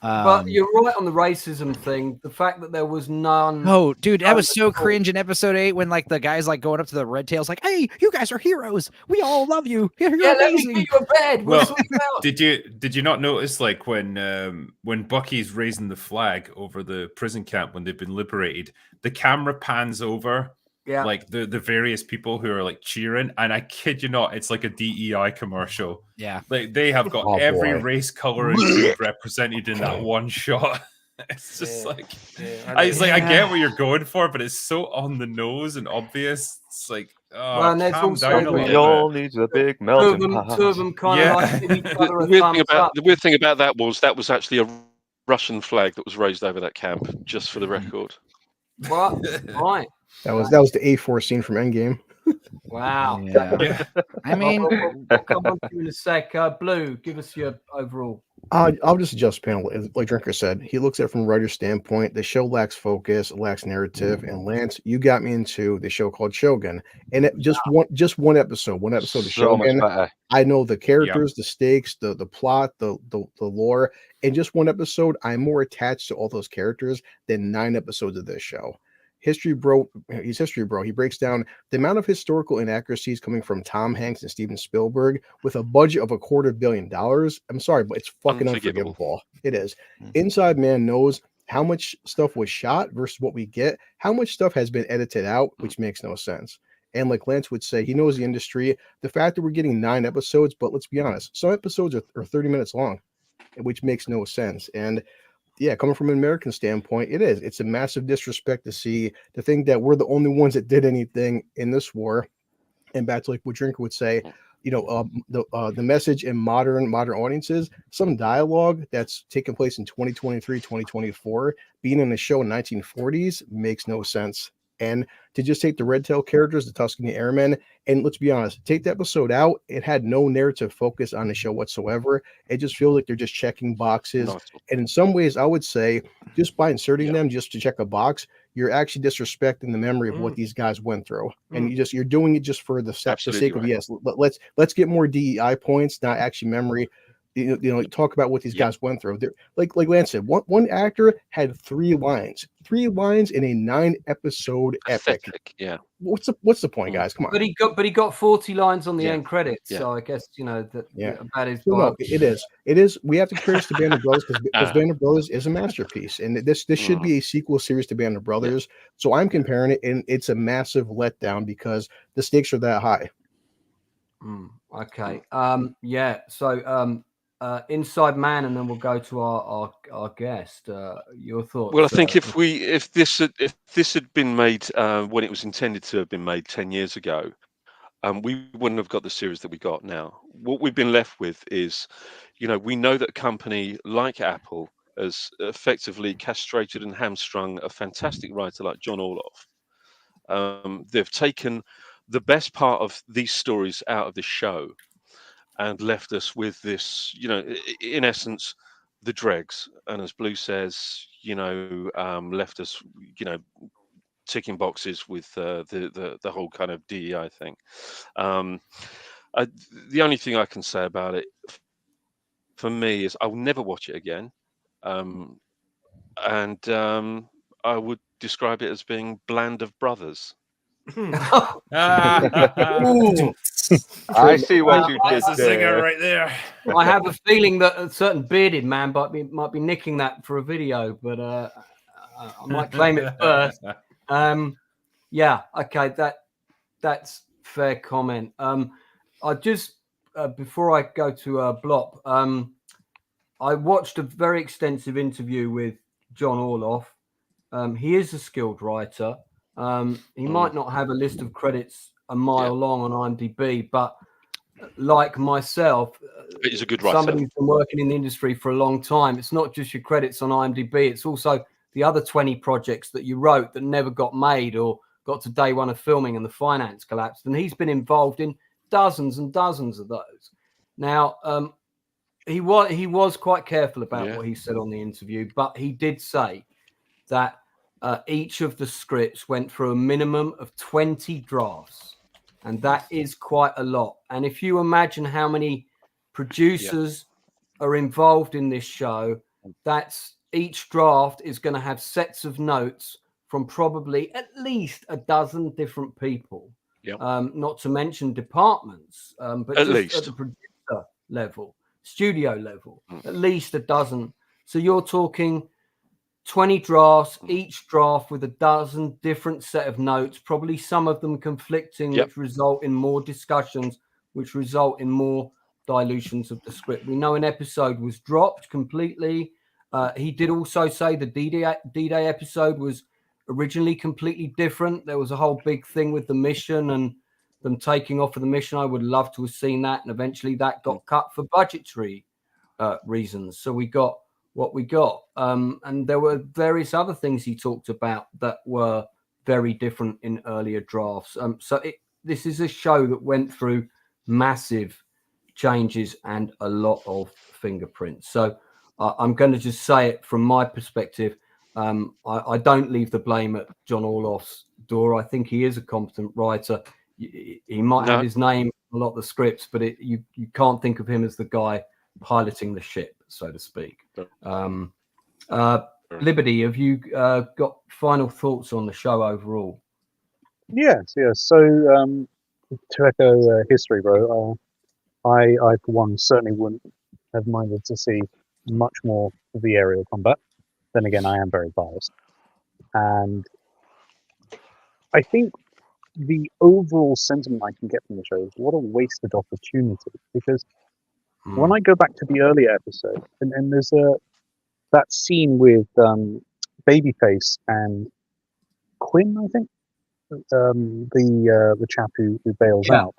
But you're right on the racism thing. The fact that there was none. Oh, dude, that was so cringe in episode 8 when like the guy's like going up to the Red Tails, like, "Hey, you guys are heroes. We all love you. You're amazing." Let me get you a bed. Well, did you not notice like when Bucky's raising the flag over the prison camp when they've been liberated, the camera pans over. Yeah, like the various people who are like cheering, and I kid you not, it's like a DEI commercial. Yeah, like they have got every race, color, and creed represented in that one shot. It's just I get what you're going for, but it's so on the nose and obvious. It's like, calm down. We all need a big melting pot. Two of them kind of like give each other a thumbs up. The weird thing about that was actually a Russian flag that was raised over that camp, just for the record. What? Right. That was the A4 scene from Endgame. Wow. Yeah. I mean, we'll come on to you in a sec. Blue, give us your overall. I'll just adjust panel. Like Drinker said, he looks at it from a writer's standpoint. The show lacks focus, it lacks narrative. And Lance, you got me into the show called Shogun, and it just one episode of So much Shogun. better. I know the characters, the stakes, the plot, the lore. In just one episode, I'm more attached to all those characters than 9 episodes of this show. History Bro, he's History Bro. He breaks down the amount of historical inaccuracies coming from Tom Hanks and Steven Spielberg with a budget of $250 million. I'm sorry, but it's fucking unforgivable. It is. Inside Man knows how much stuff was shot versus what we get, how much stuff has been edited out, which makes no sense. And like Lance would say, he knows the industry. The fact that we're getting 9 episodes, but let's be honest, some episodes are 30 minutes long, which makes no sense. And yeah, coming from an American standpoint, it's a massive disrespect to think that we're the only ones that did anything in this war. And back to like what Drinker would say, the message in modern audiences, some dialogue that's taken place in 2023, 2024, being in a show in 1940s makes no sense. And to just take the red tail characters, the Tuscany Airmen, and let's be honest, take the episode out, it had no narrative focus on the show whatsoever. It just feels like they're just checking boxes. And in some ways, I would say just by inserting them just to check a box, you're actually disrespecting the memory of what these guys went through. And you're doing it just for the sake of, yes, let's get more DEI points, not actually memory. Talk about what these guys went through. They're, like Lance said, one actor had 3 lines in a 9-episode epic. Yeah. What's the point, guys? Come on. But he got 40 lines on the end credits. So I guess that about his. No, it is. We have to compare this to Band of Brothers because Band of Brothers is a masterpiece, and this should be a sequel series to Band of Brothers. So I'm comparing it, and it's a massive letdown because the stakes are that high. Okay. So Inside Man, and then we'll go to our guest. Your thoughts? Well, I think if this had been made when it was intended to have been made 10 years ago, we wouldn't have got the series that we got now. What we've been left with is, we know that a company like Apple has effectively castrated and hamstrung a fantastic writer like John Orloff. They've taken the best part of these stories out of the show and left us with this, in essence, the dregs. And as Blue says, left us, ticking boxes with the whole kind of DEI thing. The only thing I can say about it, for me, is I'll never watch it again. And I would describe it as being bland of brothers. I see what you did there. Right there. I have a feeling that a certain bearded man might be nicking that for a video, but I might claim it first. Okay, that's fair comment. I just before I go to Blop, I watched a very extensive interview with John Orloff. He is a skilled writer. He might not have a list of credits a mile long on IMDb, but like myself, he's a good writer. Somebody who's been working in the industry for a long time. It's not just your credits on IMDb; it's also the other 20 projects that you wrote that never got made or got to day one of filming and the finance collapsed. And he's been involved in dozens and dozens of those. Now, he was quite careful about what he said on the interview, but he did say that each of the scripts went through a minimum of 20 drafts, and that is quite a lot. And if you imagine how many producers are involved in this show, that's each draft is going to have sets of notes from probably at least a dozen different people, not to mention departments, but at just least at the producer level, studio level, at least a dozen. So you're talking 20 drafts, each draft with a dozen different set of notes, probably some of them conflicting, which result in more discussions, which result in more dilutions of the script. We know an episode was dropped completely. He did also say the D-Day episode was originally completely different. There was a whole big thing with the mission and them taking off of the mission. I would love to have seen that. And eventually that got cut for budgetary reasons. So we got what we got. And there were various other things he talked about that were very different in earlier drafts. This is a show that went through massive changes and a lot of fingerprints. So I'm going to just say it from my perspective. I don't leave the blame at John Orloff's door. I think he is a competent writer. He might have his name on a lot of the scripts, but you can't think of him as the guy piloting the ship, so to speak. Blippedy, have you got final thoughts on the show overall? Yes. So to echo history, bro, I for one certainly wouldn't have minded to see much more of the aerial combat. Then again, I am very biased, and I think the overall sentiment I can get from the show is what a wasted opportunity. Because when I go back to the earlier episode, and there's that scene with Babyface and Quinn, I think, the chap who bails out.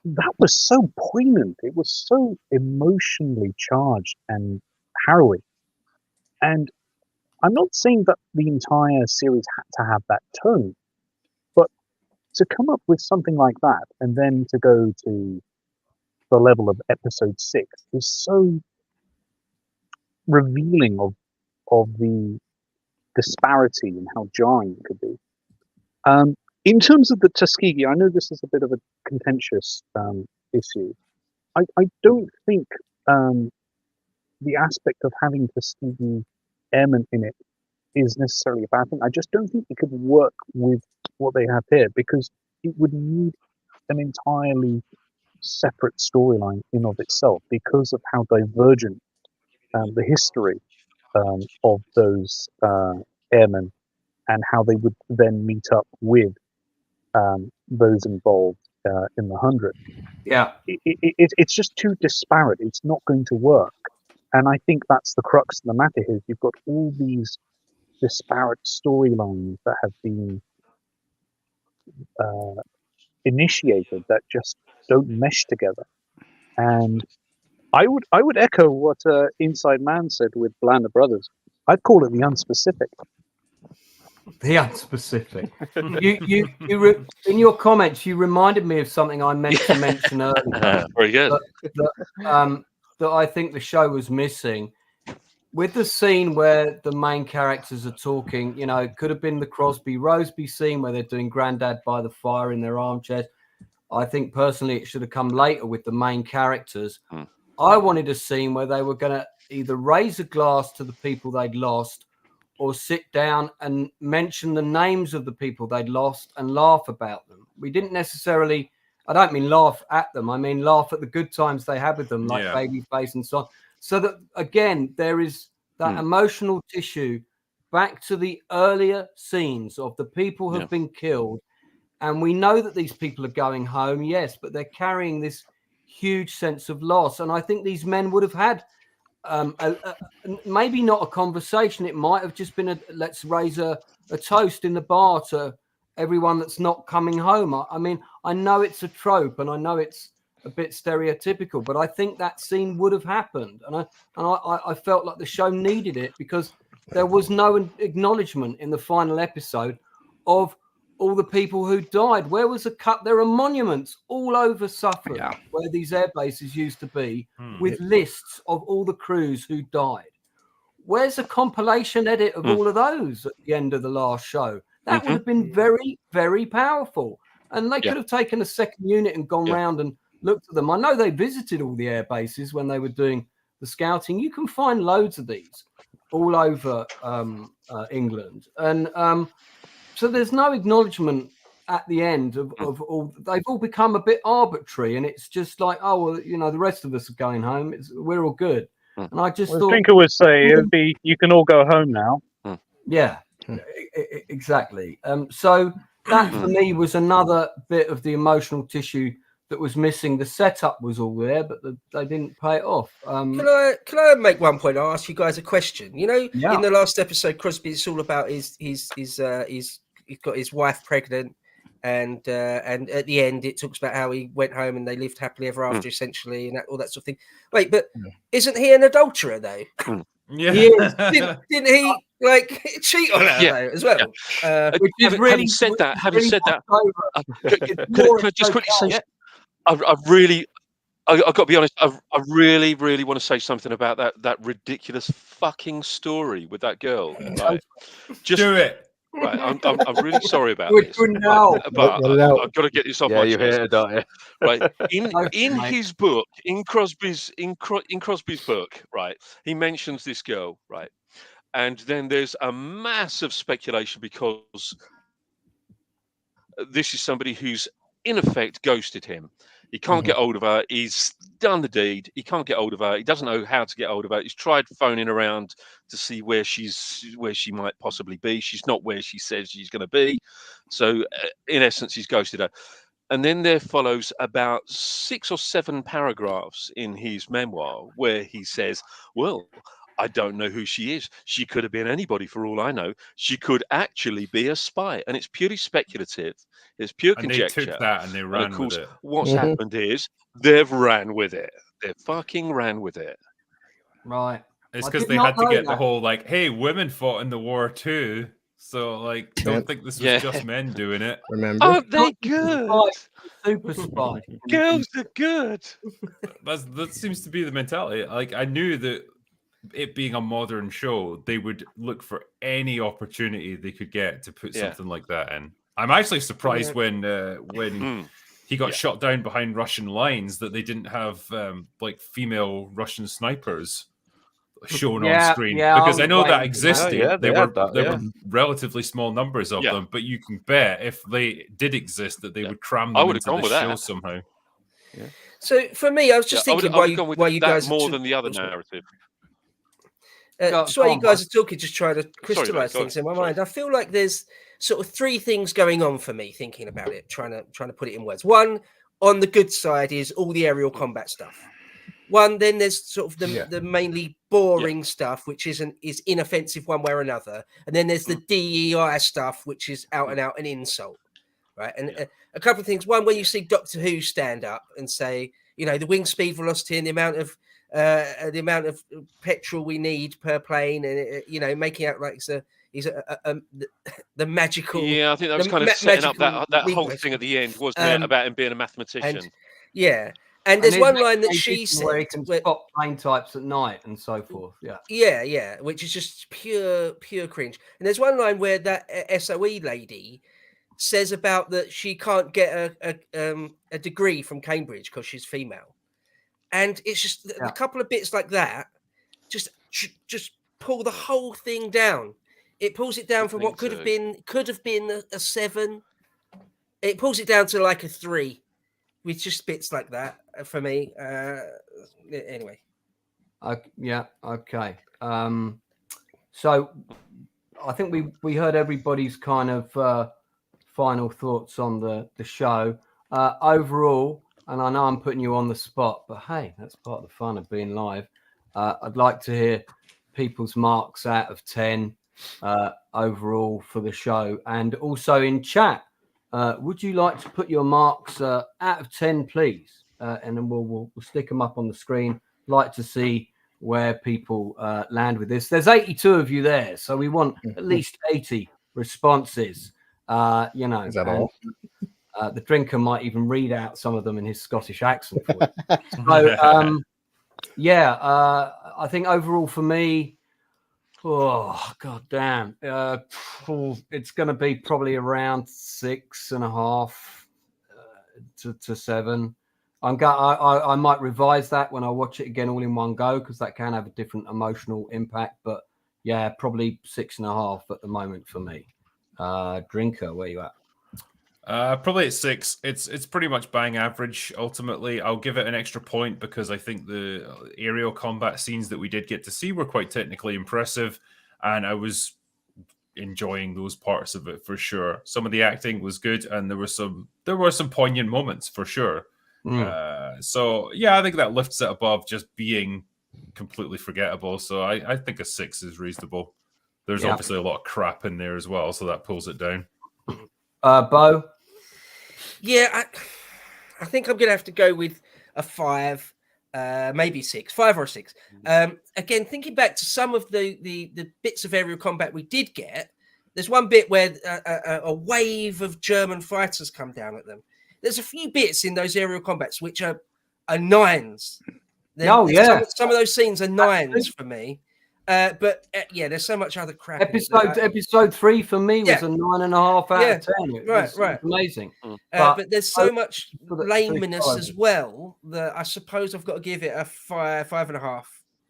That was so poignant. It was so emotionally charged and harrowing. And I'm not saying that the entire series had to have that tone, but to come up with something like that and then to go to the level of episode 6 is so revealing of the disparity and how jarring it could be. In terms of the Tuskegee, I know this is a bit of a contentious issue. I don't think the aspect of having Tuskegee Airmen in it is necessarily a bad thing. I just don't think it could work with what they have here, because it would need an entirely separate storyline in of itself because of how divergent the history of those airmen and how they would then meet up with those involved in the 100. Yeah, it's just too disparate. It's not going to work. And I think that's the crux of the matter here. You've got all these disparate storylines that have been initiated that just don't mesh together. And I would echo what Inside Man said with Blanda Brothers. I'd call it the unspecific. The unspecific. you in your comments, you reminded me of something I meant to mention earlier. Very good. That I think the show was missing. With the scene where the main characters are talking, it could have been the Crosby-Roseby scene where they're doing Grandad by the fire in their armchairs. I think personally it should have come later with the main characters. I wanted a scene where they were going to either raise a glass to the people they'd lost or sit down and mention the names of the people they'd lost and laugh about them. We didn't necessarily, I don't mean laugh at them, I mean laugh at the good times they had with them, like Babyface and so on. So that, again, there is that emotional tissue back to the earlier scenes of the people who have been killed. And we know that these people are going home, yes, but they're carrying this huge sense of loss. And I think these men would have had maybe not a conversation. It might have just been let's raise a toast in the bar to everyone that's not coming home. I mean, I know it's a trope and I know it's a bit stereotypical, but I think that scene would have happened. And I felt like the show needed it because there was no acknowledgement in the final episode of all the people who died. Where was the cut? There are monuments all over Suffolk where these air bases used to be with lists of all the crews who died. Where's a compilation edit of all of those at the end of the last show? That would have been very, very powerful. And they could have taken a second unit and gone round and looked at them. I know they visited all the air bases when they were doing the scouting. You can find loads of these all over England. And so there's no acknowledgement at the end of all. They've all become a bit arbitrary, and it's just like, oh, well, the rest of us are going home. We're all good. And I just thought, Tinker would say it would be, you can all go home now. Yeah, exactly. So that for me was another bit of the emotional tissue that was missing. The setup was all there, but they didn't pay it off. Can I make one point? I'll ask you guys a question. In the last episode, Crosby, it's all about he's got his wife pregnant, and at the end it talks about how he went home and they lived happily ever after, essentially, and all that sort of thing. Wait, but isn't he an adulterer though? Yeah, he is. Didn't he cheat on her though, as well? Which is really, having said that, could I just quickly say, I I've got to be honest. I really, really want to say something about that ridiculous fucking story with that girl. Right, just Do it. right. I'm really sorry about We're this, doing now. but Let it out. I've got to get this off Yeah, my you chest. hear it, don't you? Right, in Okay, mate. his book, in Crosby's book, right, he mentions this girl, right, and then there's a massive speculation because this is somebody who's in effect ghosted him. He can't get hold of her. He's done the deed. He can't get hold of her. He doesn't know how to get hold of her. He's tried phoning around to see where she might possibly be. She's not where she says she's going to be. So in essence, he's ghosted her. And then there follows about 6 or 7 paragraphs in his memoir where he says, well, I don't know who she is. She could have been anybody for all I know. She could actually be a spy. And it's purely speculative. It's pure And they conjecture. took that and they And ran of course, with it. what's happened is they've ran with it. They fucking ran with it. Right. It's I because did they not had to know get the that. whole like, hey, women fought in the war too. So like, don't think this was Yeah. just men doing it. Remember? Aren't they Not good? Super spy. Girls are good. That seems to be the mentality. Like, I knew that it being a modern show, they would look for any opportunity they could get to put Yeah. something like that in. I'm actually surprised when he got shot down behind Russian lines that they didn't have like female Russian snipers shown on screen, because I know that existed. There were relatively small numbers of them, but you can bet if they did exist that they would cram them into the show somehow. Yeah. So for me, I was just thinking I would have gone with while you that guys more than the other narrative. Just while you guys are talking, just trying to crystallize things in my mind. I feel like there's sort of 3 things going on for me thinking about it, trying to put it in words. One, on the good side, is all the aerial combat stuff. One, then there's sort of the mainly boring stuff, which is inoffensive one way or another, and then there's the DEI stuff, which is out and out an insult, right? And a couple of things. One, when you see Doctor Who stand up and say, you know, the wing speed velocity and the amount of petrol we need per plane, and you know, making out like he's the magical. Yeah, I think that was kind of setting up that whole thing at the end, wasn't it, about him being a mathematician? And there's one line that she said where he can spot plane types at night and so forth. Yeah, which is just pure cringe. And there's one line where that SOE lady says about that she can't get a degree from Cambridge because she's female. And it's just a couple of bits like that, just pull the whole thing down. It pulls it down from what could have been a 7. It pulls it down to like a 3, with just bits like that for me. Anyway. Okay. So I think we heard everybody's kind of final thoughts on the show. Overall, and I know I'm putting you on the spot, but hey, that's part of the fun of being live. I'd like to hear people's marks out of 10 overall for the show. And also in chat, would you like to put your marks out of 10, please? And then we'll stick them up on the screen. Like to see where people land with this. There's 82 of you there, so we want at least 80 responses. You know, is that all? The drinker might even read out some of them in his Scottish accent for you. So, I think overall for me, oh god damn, it's going to be probably around 6.5 to 7. I might revise that when I watch it again all in one go, because that can have a different emotional impact. But yeah, probably 6.5 at the moment for me. Drinker, where you at? Probably at 6. It's pretty much bang average. Ultimately, I'll give it an extra point because I think the aerial combat scenes that we did get to see were quite technically impressive, and I was enjoying those parts of it for sure. Some of the acting was good, and there were some poignant moments for sure. So yeah, I think that lifts it above just being completely forgettable. So I think a 6 is reasonable. There's obviously a lot of crap in there as well, so that pulls it down. Bo? Yeah, I think I'm going to have to go with a 5, maybe 6, 5 or 6. Again, thinking back to some of the bits of aerial combat we did get, there's one bit where a wave of German fighters come down at them. There's a few bits in those aerial combats which are are nines. Some of those scenes are nines for me. But yeah, there's so much other crap. Episode 3 for me was a 9.5 out of 10. It was amazing. But there's so much lameness as well that I suppose I've got to give it a 5.5.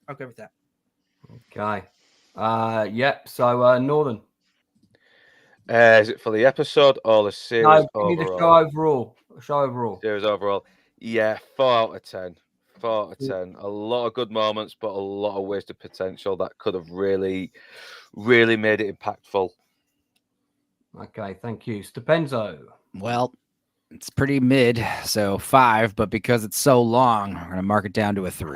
I'll go with that. Okay. Yep. So Northern. Is it for the episode or the series overall? Give me the show overall. Series overall. Yeah, 4 out of 10. 4 out of 10. A lot of good moments, but a lot of wasted potential that could have really, really made it impactful. Okay, thank you. Stupenzo. Well, it's pretty mid, so 5, but because it's so long, we're gonna mark it down to a 3.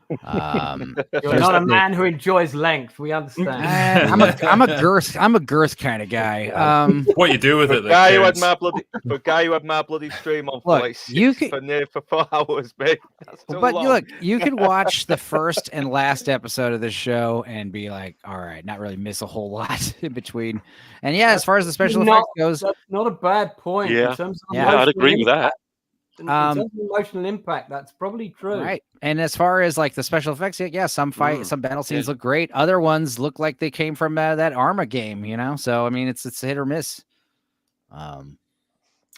You're not a man who enjoys length. We understand. I'm a girth kind of guy. What you do with it? The guy who had my bloody stream on for for 4 hours, mate. But look, you can watch the first and last episode of this show and be like, all right, not really miss a whole lot in between. And yeah, as far as the special effects goes, that's not a bad point. Yeah, in terms of I'd agree with that. In terms of emotional impact, that's probably true. Right. And as far as like the special effects, some battle scenes look great. Other ones look like they came from that Arma game, So I mean, it's a hit or miss. I'm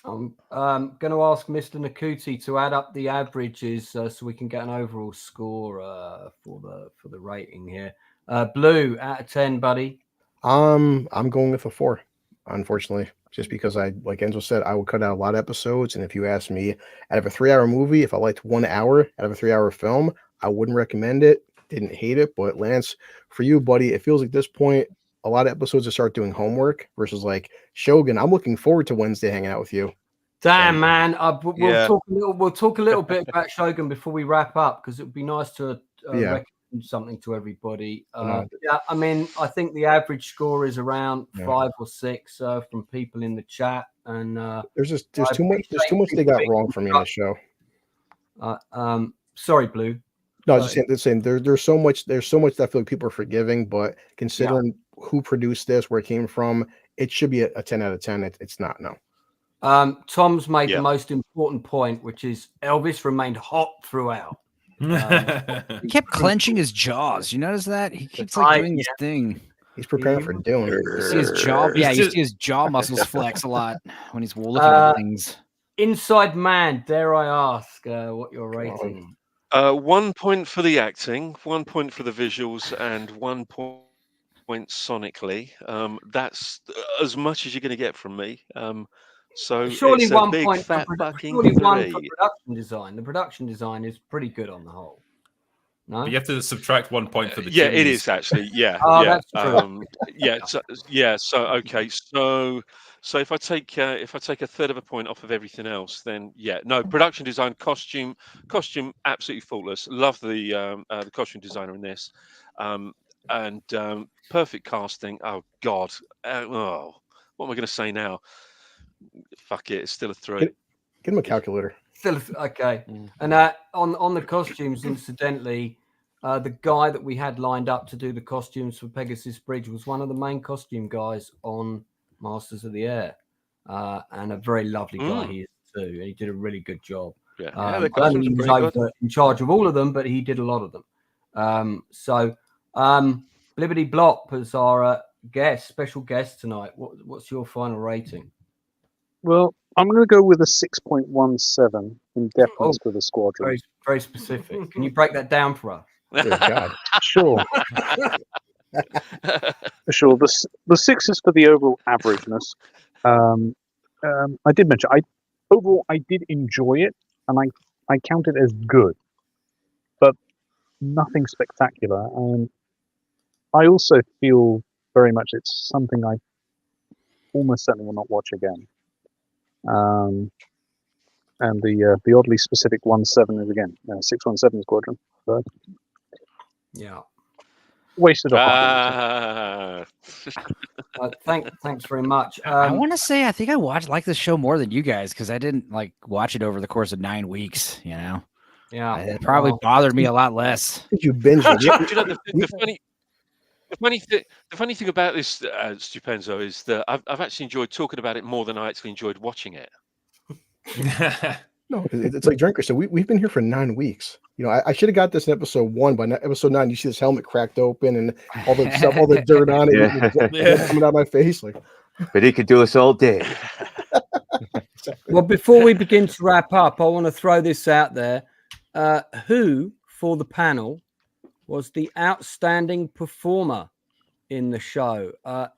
going to ask Mr. Nakuti to add up the averages so we can get an overall score for the rating here. Blue, out of 10, buddy. I'm going with a 4, unfortunately. Just because like Enzo said, I would cut out a lot of episodes. And if you ask me, out of a 3-hour movie, if I liked 1 hour out of a 3-hour film, I wouldn't recommend it. Didn't hate it. But Lance, for you, buddy, it feels like at this point, a lot of episodes to start doing homework versus like Shogun. I'm looking forward to Wednesday hanging out with you. Damn, man. We'll talk a little bit about Shogun before we wrap up, because it would be nice to recommend something to everybody. I mean, I think the average score is around 5 or 6 from people in the chat, and there's too much they got wrong for me in the show. Sorry, Blue. No, I was just saying there's so much that I feel like people are forgiving, but considering who produced this, where it came from, it should be a 10 out of 10. It's not. No. Tom's made the most important point, which is Elvis remained hot throughout. He kept clenching his jaws. You notice that? He keeps doing this thing. He's preparing for doing it. You see his jaw. Yeah, you see his jaw muscles flex a lot when he's looking at things. Inside Man, dare I ask what you're rating? 1 point for the acting, 1 point for the visuals, and 1 point sonically. That's as much as you're going to get from me. So surely it's 1 big, point fat for fucking surely 1 three. for production design. The production design is pretty good on the whole. No, but you have to subtract 1 point for the it is actually that's true. So okay, so if I take a third of a point off of everything else, then production design, costume absolutely faultless. Love the costume designer in this, and perfect casting. Oh God, what am I going to say now? Fuck it, it's still a 3. Get him a calculator. Still okay. And on the costumes, incidentally, the guy that we had lined up to do the costumes for Pegasus Bridge was one of the main costume guys on Masters of the Air, and a very lovely guy he is too. And he did a really good job. The I don't costumes think he are was pretty good. in charge of all of them, but he did a lot of them. Blippedy Blop as our special guest tonight. What's your final rating? Well, I'm going to go with a 6.17 in deference to the squadron. Very, very specific. Can you break that down for us? Dear God. Sure. Sure. The 6 is for the overall averageness. I did mention I did enjoy it, and I count it as good, but nothing spectacular. And I also feel very much it's something I almost certainly will not watch again. And the oddly specific 1.7 is again 617 Squadron. But wasted opportunity. Thanks very much. I want to say I think I like this show more than you guys because I didn't watch it over the course of 9 weeks. It probably bothered me a lot less. You binge it. The funny thing about this, Stupenzo, is that I've actually enjoyed talking about it more than I actually enjoyed watching it. No, it's like Drinker said. We've been here for 9 weeks. You know, I should have got this in episode 1, but episode 9, you see this helmet cracked open and all the stuff, all the dirt on it, coming out of my face. Like, but he could do us all day. Well, before we begin to wrap up, I want to throw this out there. Who, for the panel, was the outstanding performer in the show?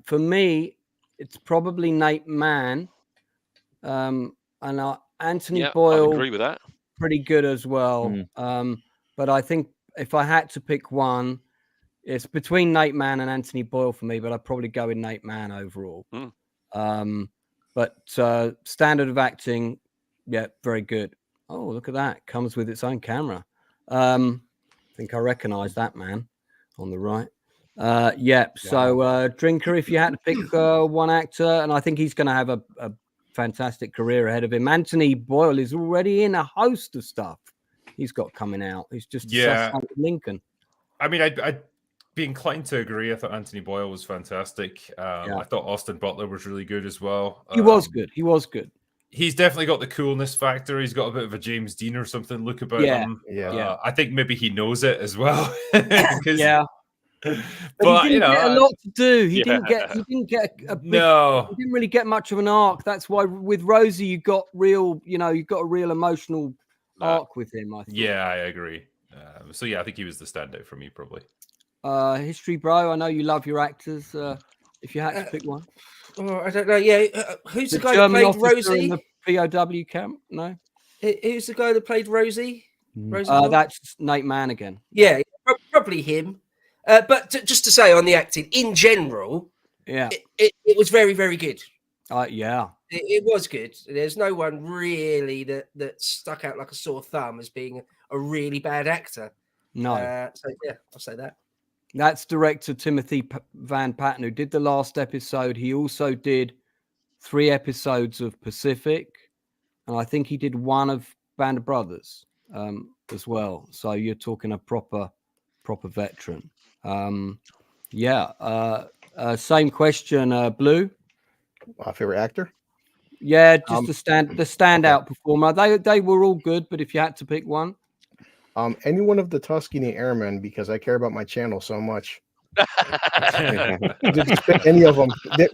For me, it's probably Nate Mann. And Anthony Boyle, I agree with that. Pretty good as well. But I think if I had to pick one, it's between Nate Mann and Anthony Boyle for me, but I'd probably go with Nate Mann overall. But standard of acting, yeah, very good. Oh, look at that. Comes with its own camera. I think I recognize that man on the right. So Drinker, if you had to pick one actor, and I think he's going to have a fantastic career ahead of him. Anthony Boyle is already in a host of stuff he's got coming out. He's just Lincoln. I mean, I'd be inclined to agree. I thought Anthony Boyle was fantastic. I thought Austin Butler was really good as well. He was good. He's definitely got the coolness factor. He's got a bit of a James Dean or something look about him. I think maybe he knows it as well. But he didn't get a lot to do. He didn't get a big, no. He didn't really get much of an arc. That's why with Rosie you got a real emotional arc with him, I think. Yeah, I agree. I think he was the standout for me probably. History bro, I know you love your actors. If you had to pick one. Oh, I don't know. Yeah, who's the guy German that played Rosie? In the POW camp? No. Who's the guy that played Rosie? That's Nate Mann again. Yeah, probably him. But just to say on the acting in general, it was very, very good. It was good. There's no one really that stuck out like a sore thumb as being a really bad actor. No. I'll say that. That's director Timothy Van Patten, who did the last episode. He also did 3 episodes of Pacific, and I think he did one of Band of Brothers as well. So you're talking a proper veteran. Same question, Blue. My favorite actor? Yeah, just the standout performer. They were all good, but if you had to pick one. Any one of the Tuskegee Airmen, because I care about my channel so much. Just pick any of them.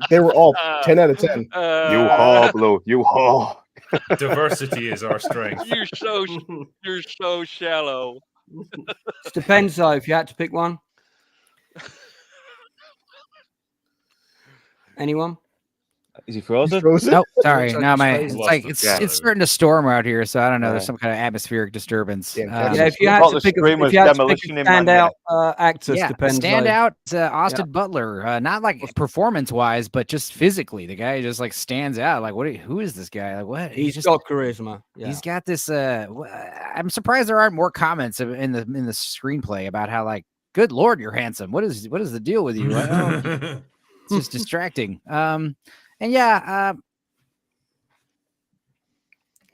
They were all 10 out of 10. You haul, Blue. You haul. Diversity is our strength. You're so shallow. Stupenzo, if you had to pick one. Anyone? Is he frozen? Nope, sorry. No, it's it's starting to storm out here, so I don't know. There's some kind of atmospheric disturbance. If you had to pick a standout actor, standout Austin Butler. Not like performance-wise, but just physically, the guy just like stands out. Like, who is this guy? Like, what? He's got charisma. He's got this. I'm surprised there aren't more comments in the screenplay about how like, good Lord, you're handsome. What is the deal with you? It's just distracting.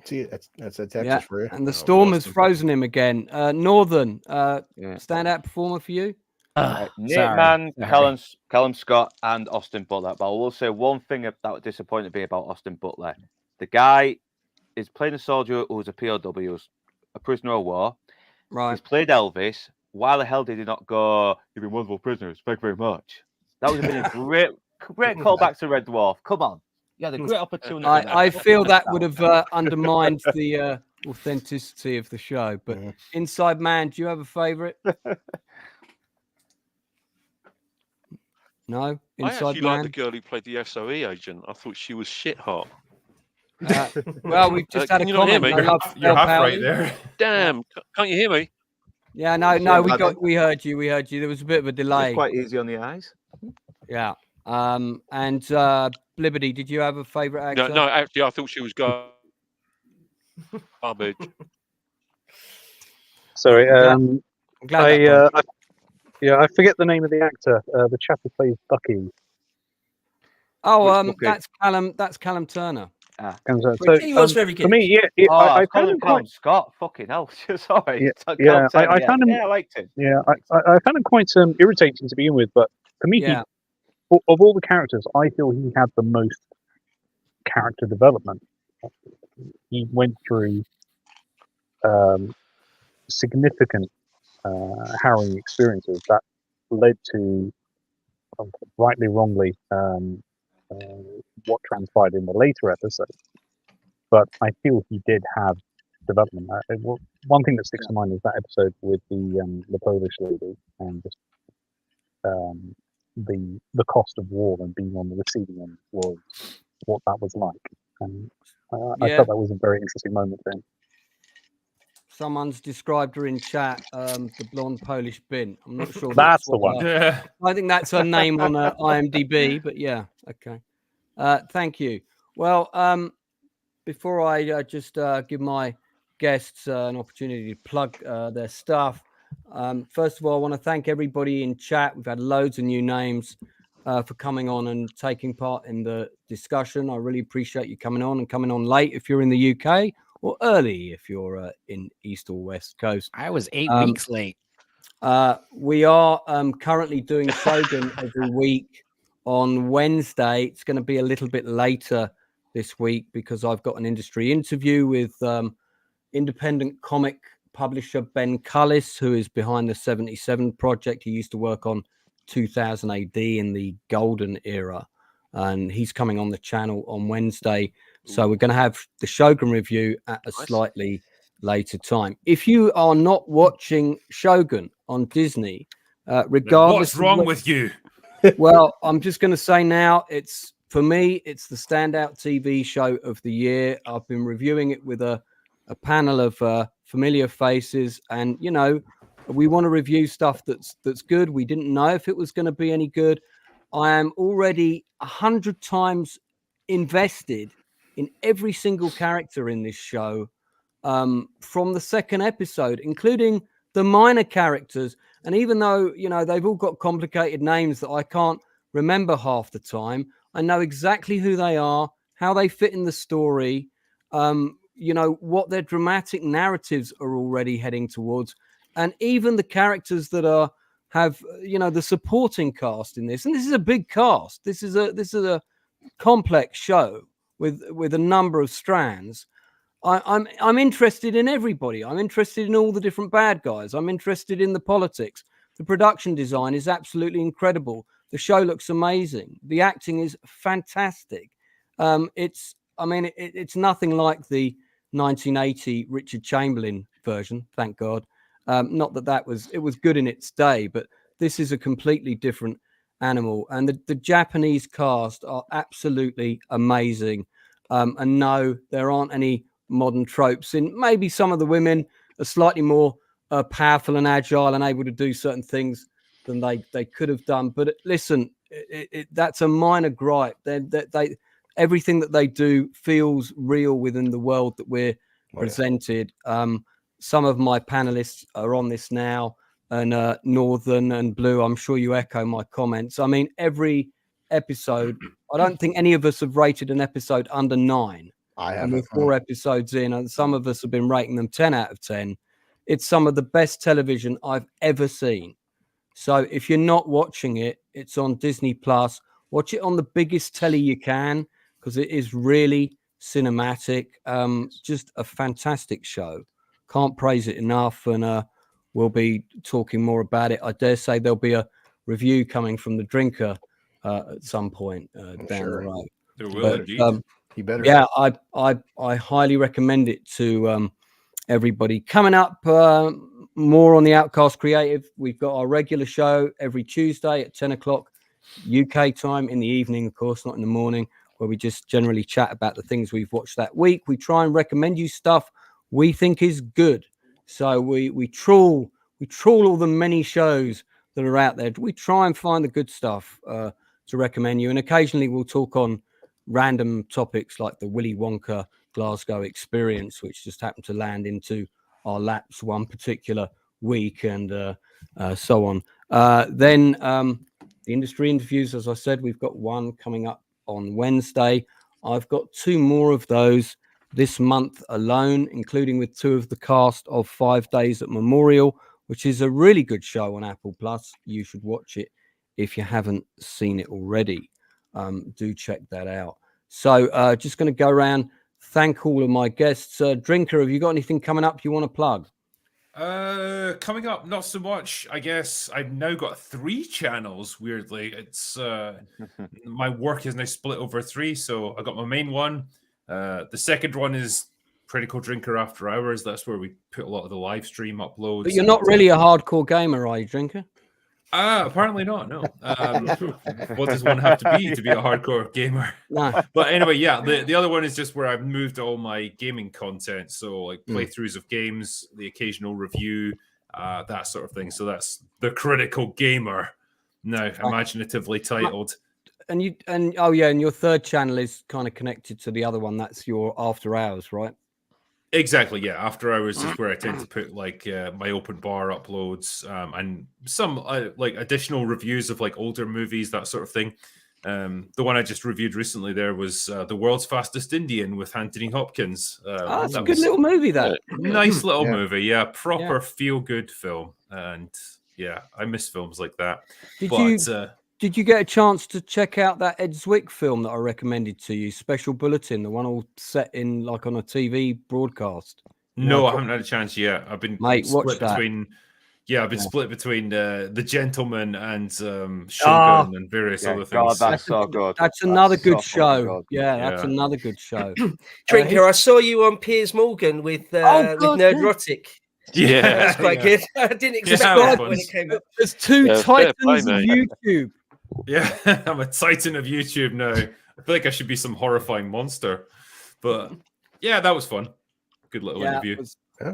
See, that's a Texas for you. And the storm has frozen him again. Northern, standout performer for you? Nate Mann, Callum Scott, and Austin Butler. But I will say one thing that disappointed me about Austin Butler. The guy is playing a soldier who was a POW, a prisoner of war. Right. He's played Elvis. Why the hell did he not go, you've been wonderful prisoners, thank you very much? That would have been a great callback to Red Dwarf. Come on. You had a great opportunity. I feel that would have undermined the authenticity of the show. But Inside Man, do you have a favorite? No? Inside I actually Man? like the girl who played the SOE agent. I thought she was shit hot. Well, we've just had a you not hear comment. me? You're half right there. Damn, can't you hear me? Yeah, no, we heard you. There was a bit of a delay. It's quite easy on the eyes. Yeah. And Blippedy, did you have a favorite actor? No, actually, I thought she was garbage. Sorry, I'm glad I forget the name of the actor. The chap who plays Bucky. Oh, that's Callum Turner. So he was very good. For me, I found him quite. Scott, fucking hell, sorry. I found him. Yeah, I liked him. Yeah, I found him quite irritating to begin with, but for me, of all the characters, I feel he had the most character development. He went through significant harrowing experiences that led to, rightly, wrongly, what transpired in the later episode. But I feel he did have development. One thing that sticks to mind is that episode with the Polish lady and just the cost of war and being on the receiving end was what that was like. And I Yeah. felt that was a very interesting moment for him. Someone's described her in chat, the blonde Polish bin. I'm not sure That's the what, one. Yeah. I think that's her name on IMDb, but yeah, okay. Thank you. Well, before I just give my guests an opportunity to plug their stuff, first of all, I want to thank everybody in chat. We've had loads of new names for coming on and taking part in the discussion. I really appreciate you coming on and coming on late if you're in the UK, or early if you're in East or West Coast. I was 8 weeks late. We are currently doing Shogun every week on Wednesday. It's going to be a little bit later this week because I've got an industry interview with independent comic publisher Ben Cullis, who is behind the 77 project. He used to work on 2000 AD in the golden era, and he's coming on the channel on Wednesday. So we're going to have the Shogun review at a slightly later time. If you are not watching Shogun on Disney, regardless, What's wrong with you? Well, I'm just going to say now, for me, it's the standout TV show of the year. I've been reviewing it with a panel of familiar faces, and you know, we want to review stuff that's good. We didn't know if it was going to be any good. I am already 100 times invested in every single character in this show from the second episode, including the minor characters. And even though, you know, they've all got complicated names that I can't remember half the time, I know exactly who they are, how they fit in the story, you know, what their dramatic narratives are already heading towards. And even the characters that have, you know, the supporting cast in this. And this is a big cast. This is a complex show with a number of strands. I'm interested in everybody. I'm interested in all the different bad guys. I'm interested in the politics. The production design is absolutely incredible. The show looks amazing. The acting is fantastic. It's nothing like the 1980 Richard Chamberlain version, thank God. Not that it was good in its day, but this is a completely different animal. And the Japanese cast are absolutely amazing. And no, there aren't any modern tropes in. Maybe some of the women are slightly more powerful and agile and able to do certain things than they could have done. But listen, that's a minor gripe. They everything that they do feels real within the world that we're presented. Some of my panelists are on this now, and Northern and Blue, I'm sure you echo my comments. I mean, every episode, I don't think any of us have rated an episode under 9. And we're 4 episodes in, and some of us have been rating them 10 out of 10. It's some of the best television I've ever seen. So if you're not watching it, it's on Disney Plus. Watch it on the biggest telly you can, because it is really cinematic. Just a fantastic show. Can't praise it enough, and we'll be talking more about it. I dare say there'll be a review coming from the Drinker at some point down the road. There will indeed. You better. Yeah, I highly recommend it to everybody. Coming up, more on the Outcast Creative. We've got our regular show every Tuesday at 10 o'clock UK time, in the evening, of course, not in the morning, where we just generally chat about the things we've watched that week. We try and recommend you stuff we think is good. So we trawl all the many shows that are out there. We try and find the good stuff to recommend you, and occasionally we'll talk on random topics like the Willy Wonka Glasgow experience, which just happened to land into our laps one particular week, and so on. Then the industry interviews, as I said, we've got one coming up on Wednesday. I've got 2 more of those this month alone, including with 2 of the cast of 5 Days at Memorial, which is a really good show on Apple Plus. You should watch it if you haven't seen it already. Do check that out. So just going to go around thank all of my guests. Drinker, have you got anything coming up you want to plug? Coming up, not so much. I guess I've now got 3 channels. Weirdly, it's my work is now split over 3. So I got my main one. The second one is Critical Drinker After Hours. That's where we put a lot of the live stream uploads. But you're not really a hardcore gamer, are you, Drinker? Apparently not. No. What does one have to be a hardcore gamer? No. But anyway, yeah. The other one is just where I've moved all my gaming content. So like playthroughs of games, the occasional review, that sort of thing. So that's the Critical Gamer, now imaginatively titled. And your third channel is kind of connected to the other one. That's your After Hours, right? Exactly, yeah. After Hours is where I tend to put like my open bar uploads and some like additional reviews of like older movies, that sort of thing. The one I just reviewed recently there was The World's Fastest Indian with Anthony Hopkins. That's a good little movie, that. Nice little movie, yeah. Proper feel-good film. And yeah, I miss films like that. Did you get a chance to check out that Ed Zwick film that I recommended to you, Special Bulletin, the one all set in like on a TV broadcast? No, I haven't had a chance yet. I've been split between split between The Gentleman and Shogun and various other things. God, that's so good. That's another good show. That's another good show. Drinker, I saw you on Piers Morgan with Nerdrotic. Yeah, that's quite good. I didn't expect that when it came up. There's 2 titans of YouTube. Yeah, I'm a titan of YouTube now. I feel like I should be some horrifying monster. But yeah, that was fun. Good little interview.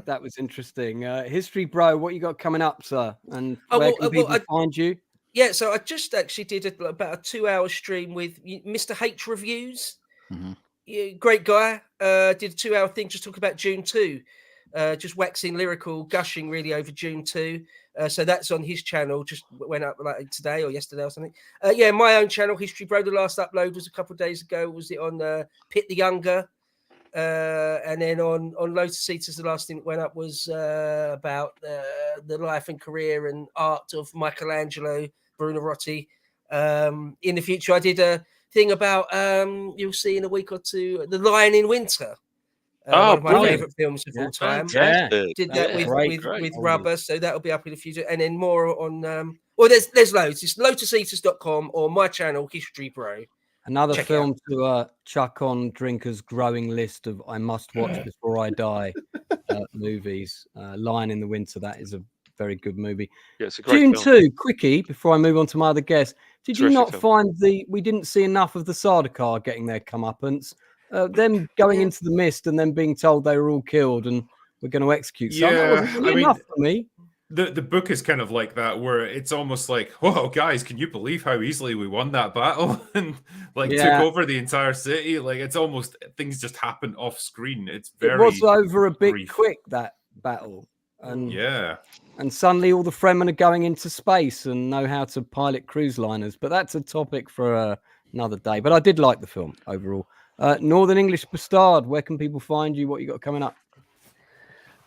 That was interesting. History Bro, what you got coming up, sir? And where can people find you? Yeah, so I just actually did about a 2-hour stream with Mr. H Reviews. Mm-hmm. Yeah, great guy. Did a 2-hour thing just talk about June 2. Just waxing lyrical, gushing really over June 2. So that's on his channel, just went up like today or yesterday or something. My own channel, History Bro. The last upload was a couple of days ago. Was it on Pitt the Younger? And then on Lotus Eaters, the last thing that went up was about the life and career and art of Michelangelo Buonarroti. In the future, I did a thing about, you'll see in a week or two, The Lion in Winter. One of my favorite films of all time. Did that with Rubber, so that'll be up in the future. And then more on there's loads. It's lotuseaters.com or my channel, History Bro. Another film to chuck on Drinker's growing list of I must watch before I die movies. Lion in the Winter, that is a very good movie. Yeah, it's a great June film. 2, quickie, before I move on to my other guest. Did you not find we didn't see enough of the Sardaukar getting their comeuppance? Them going into the mist and then being told they were all killed and we're going to execute some. That wasn't really enough for me. The book is kind of like that, where it's almost like, whoa, guys, can you believe how easily we won that battle and took over the entire city? Like, it's almost things just happen off screen. It was over a bit quick, that battle. And and suddenly all the Fremen are going into space and know how to pilot cruise liners. But that's a topic for another day. But I did like the film overall. Northern English B'Stard, where can people find you? What you got coming up?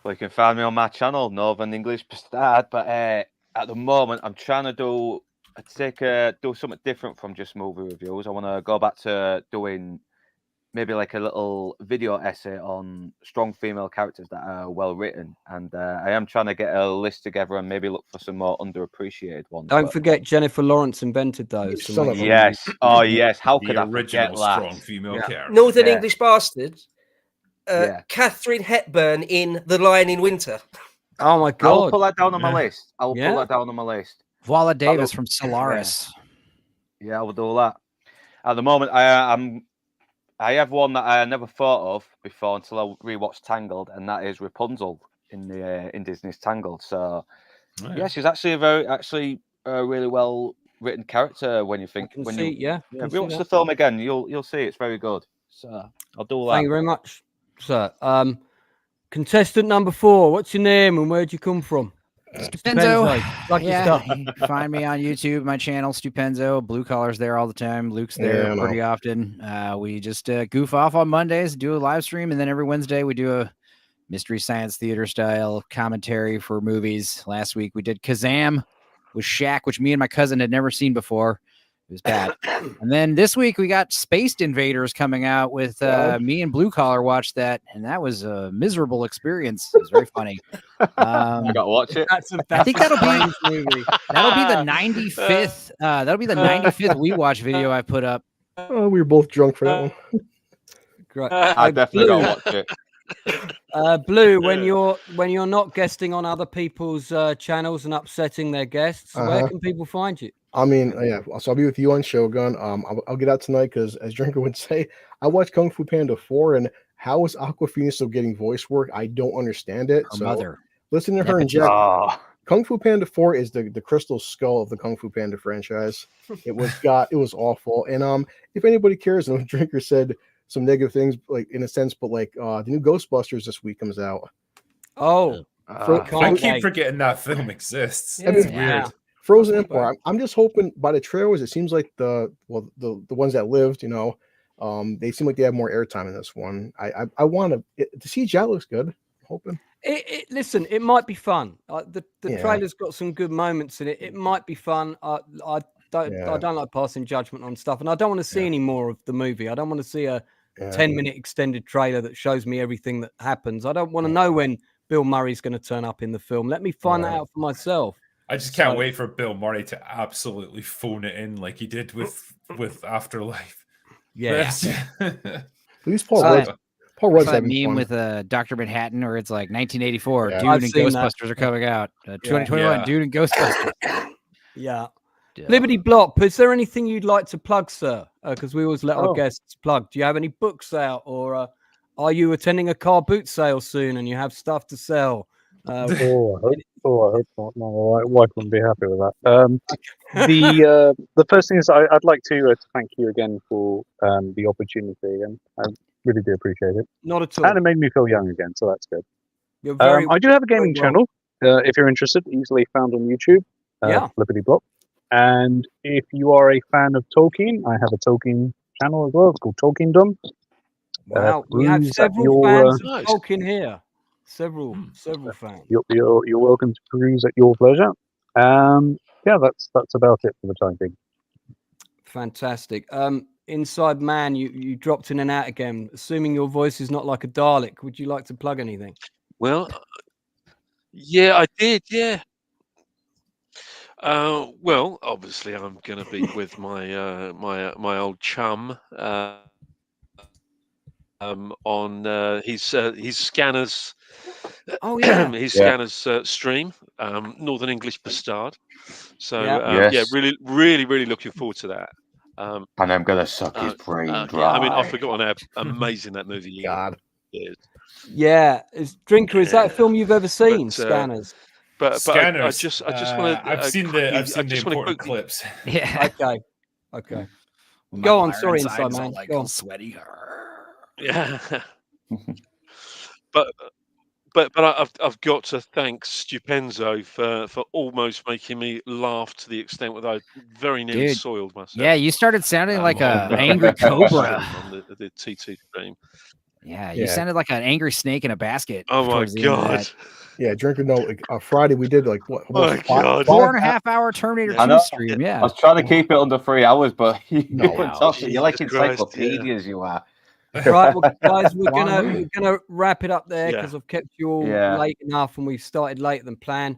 Well, you can find me on my channel, Northern English B'Stard. But at the moment, I'm trying to do something different from just movie reviews. I want to go back to doing maybe like a little video essay on strong female characters that are well written. And I am trying to get a list together and maybe look for some more underappreciated ones. Don't forget Jennifer Lawrence invented those. Yes. Oh, yes. How could I forget that? Strong female character. Northern English Bastard. Catherine Hepburn in The Lion in Winter. Oh my God! I'll pull that down on my list. Pull that down on my list. Viola Davis from Solaris. Yeah, I will do that. At the moment, I have one that I never thought of before until I rewatched Tangled, and that is Rapunzel in Disney's Tangled. So, she's actually a really well written character when you think you watch the film again, you'll see it's very good. So I'll do that. Thank you very much, sir. Contestant number 4, what's your name and where'd you come from? Stupenzo. You can find me on YouTube, my channel, Stupenzo. Blue Collar's there all the time. Luke's there pretty often. We just goof off on Mondays, do a live stream, and then every Wednesday we do a Mystery Science Theater style commentary for movies. Last week we did Kazam with Shaq, which me and my cousin had never seen before. It was bad. And then this week we got Spaced Invaders coming out with me and Blue Collar watched that, and that was a miserable experience. It was very funny. I got to watch it. I think that'll be the 95th. That'll be the 95th We Watch video I put up. Oh, we were both drunk for that one. Great. I definitely got to watch it. Blue, when you're not guesting on other people's channels and upsetting their guests, where can people find you? I mean, yeah. So I'll be with you on Shogun. I'll get out tonight because, as Drinker would say, I watched Kung Fu Panda 4, and how is Aquafina still getting voice work? I don't understand it. Her mother. Listen to her and Jack. Kung Fu Panda 4 is the crystal skull of the Kung Fu Panda franchise. It was awful. And if anybody cares, and Drinker said some negative things, like in a sense, but like the new Ghostbusters this week comes out. Oh, I keep forgetting that film exists. Yeah. It's weird. Frozen Empire. I'm just hoping by the trailers, it seems like the ones that lived, they seem like they have more airtime in this one. I want to. The CGI looks good. I'm hoping. Listen, it might be fun. The trailer's got some good moments in it. It might be fun. I don't like passing judgment on stuff, and I don't want to see any more of the movie. I don't want to see a 10-minute extended trailer that shows me everything that happens. I don't want to know when Bill Murray's going to turn up in the film. Let me find that out for myself. I just can't wait for Bill Murray to absolutely phone it in like he did with Afterlife. Yeah. At least Paul Rudd's that having meme fun. with Dr. Manhattan, where it's like 1984, Yeah. Dune I've and seen Ghostbusters are coming out. 2021, Dune and Ghostbusters. Yeah. Blippedy Blop, is there anything you'd like to plug, sir? Because we always let our guests plug. Do you have any books out, or are you attending a car boot sale soon and you have stuff to sell? I hope not. No, my wife wouldn't be happy with that. The first thing is I'd like to thank you again for the opportunity, and I really do appreciate it. Not at all. And it made me feel young again, so that's good. You're very, I do have a gaming channel. If you're interested, easily found on YouTube. Blippity Blop. And if you are a fan of Tolkien, I have a Tolkien channel as well. It's called Tolkiendom. Wow, we have several fans of Tolkien here. Several fans. You're welcome to peruse at your pleasure. That's about it for the time being. Fantastic. Inside Man, you dropped in and out again. Assuming your voice is not like a Dalek, would you like to plug anything? Well, yeah, I did. Yeah. Well, obviously, I'm going to be with my my old chum on his Scanners. Oh yeah, his Scanners stream, Northern English B'Stard. So really looking forward to that. And I'm gonna suck his brain dry. Yeah, I mean, I've forgotten how amazing that movie is. Yeah, Drinker, is that a film you've ever seen? Scanners. But Scanners. I just want to. I've seen the important clips. Yeah. Okay. Go on. Sorry, Inside Man. Like Go on. Sweaty. Yeah. But I've got to thank Stupenzo for almost making me laugh to the extent where I very nearly soiled myself. Yeah, you started sounding like an angry cobra on the T2 stream. Yeah, you sounded like an angry snake in a basket. Oh my god! Yeah, Drinker. No, Friday we did like what? Oh my god! 4.5 hour Terminator 2 stream. Yeah, I was trying to keep it under 3 hours, but you're like Christ, encyclopedias. You are. Right, well, guys, we're gonna wrap it up there because I've kept you all late enough, and we started later than planned.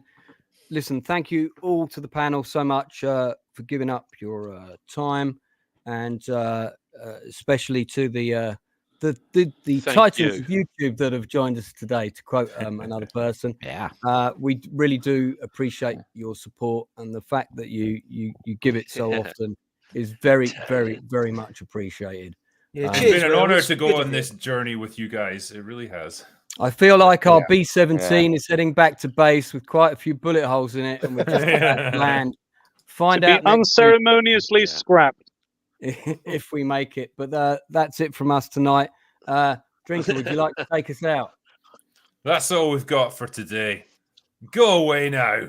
Listen, thank you all to the panel so much for giving up your time, and especially to the titans of YouTube that have joined us today. To quote another person, we really do appreciate your support, and the fact that you give it so often is very, very, very much appreciated. Yeah, it's been an honor to go on this journey with you guys. It really has. I feel like our B-17 is heading back to base with quite a few bullet holes in it, and we're just about to land. Find out unceremoniously scrapped if we make it. But that's it from us tonight. Drinker, would you like to take us out? That's all we've got for today. Go away now.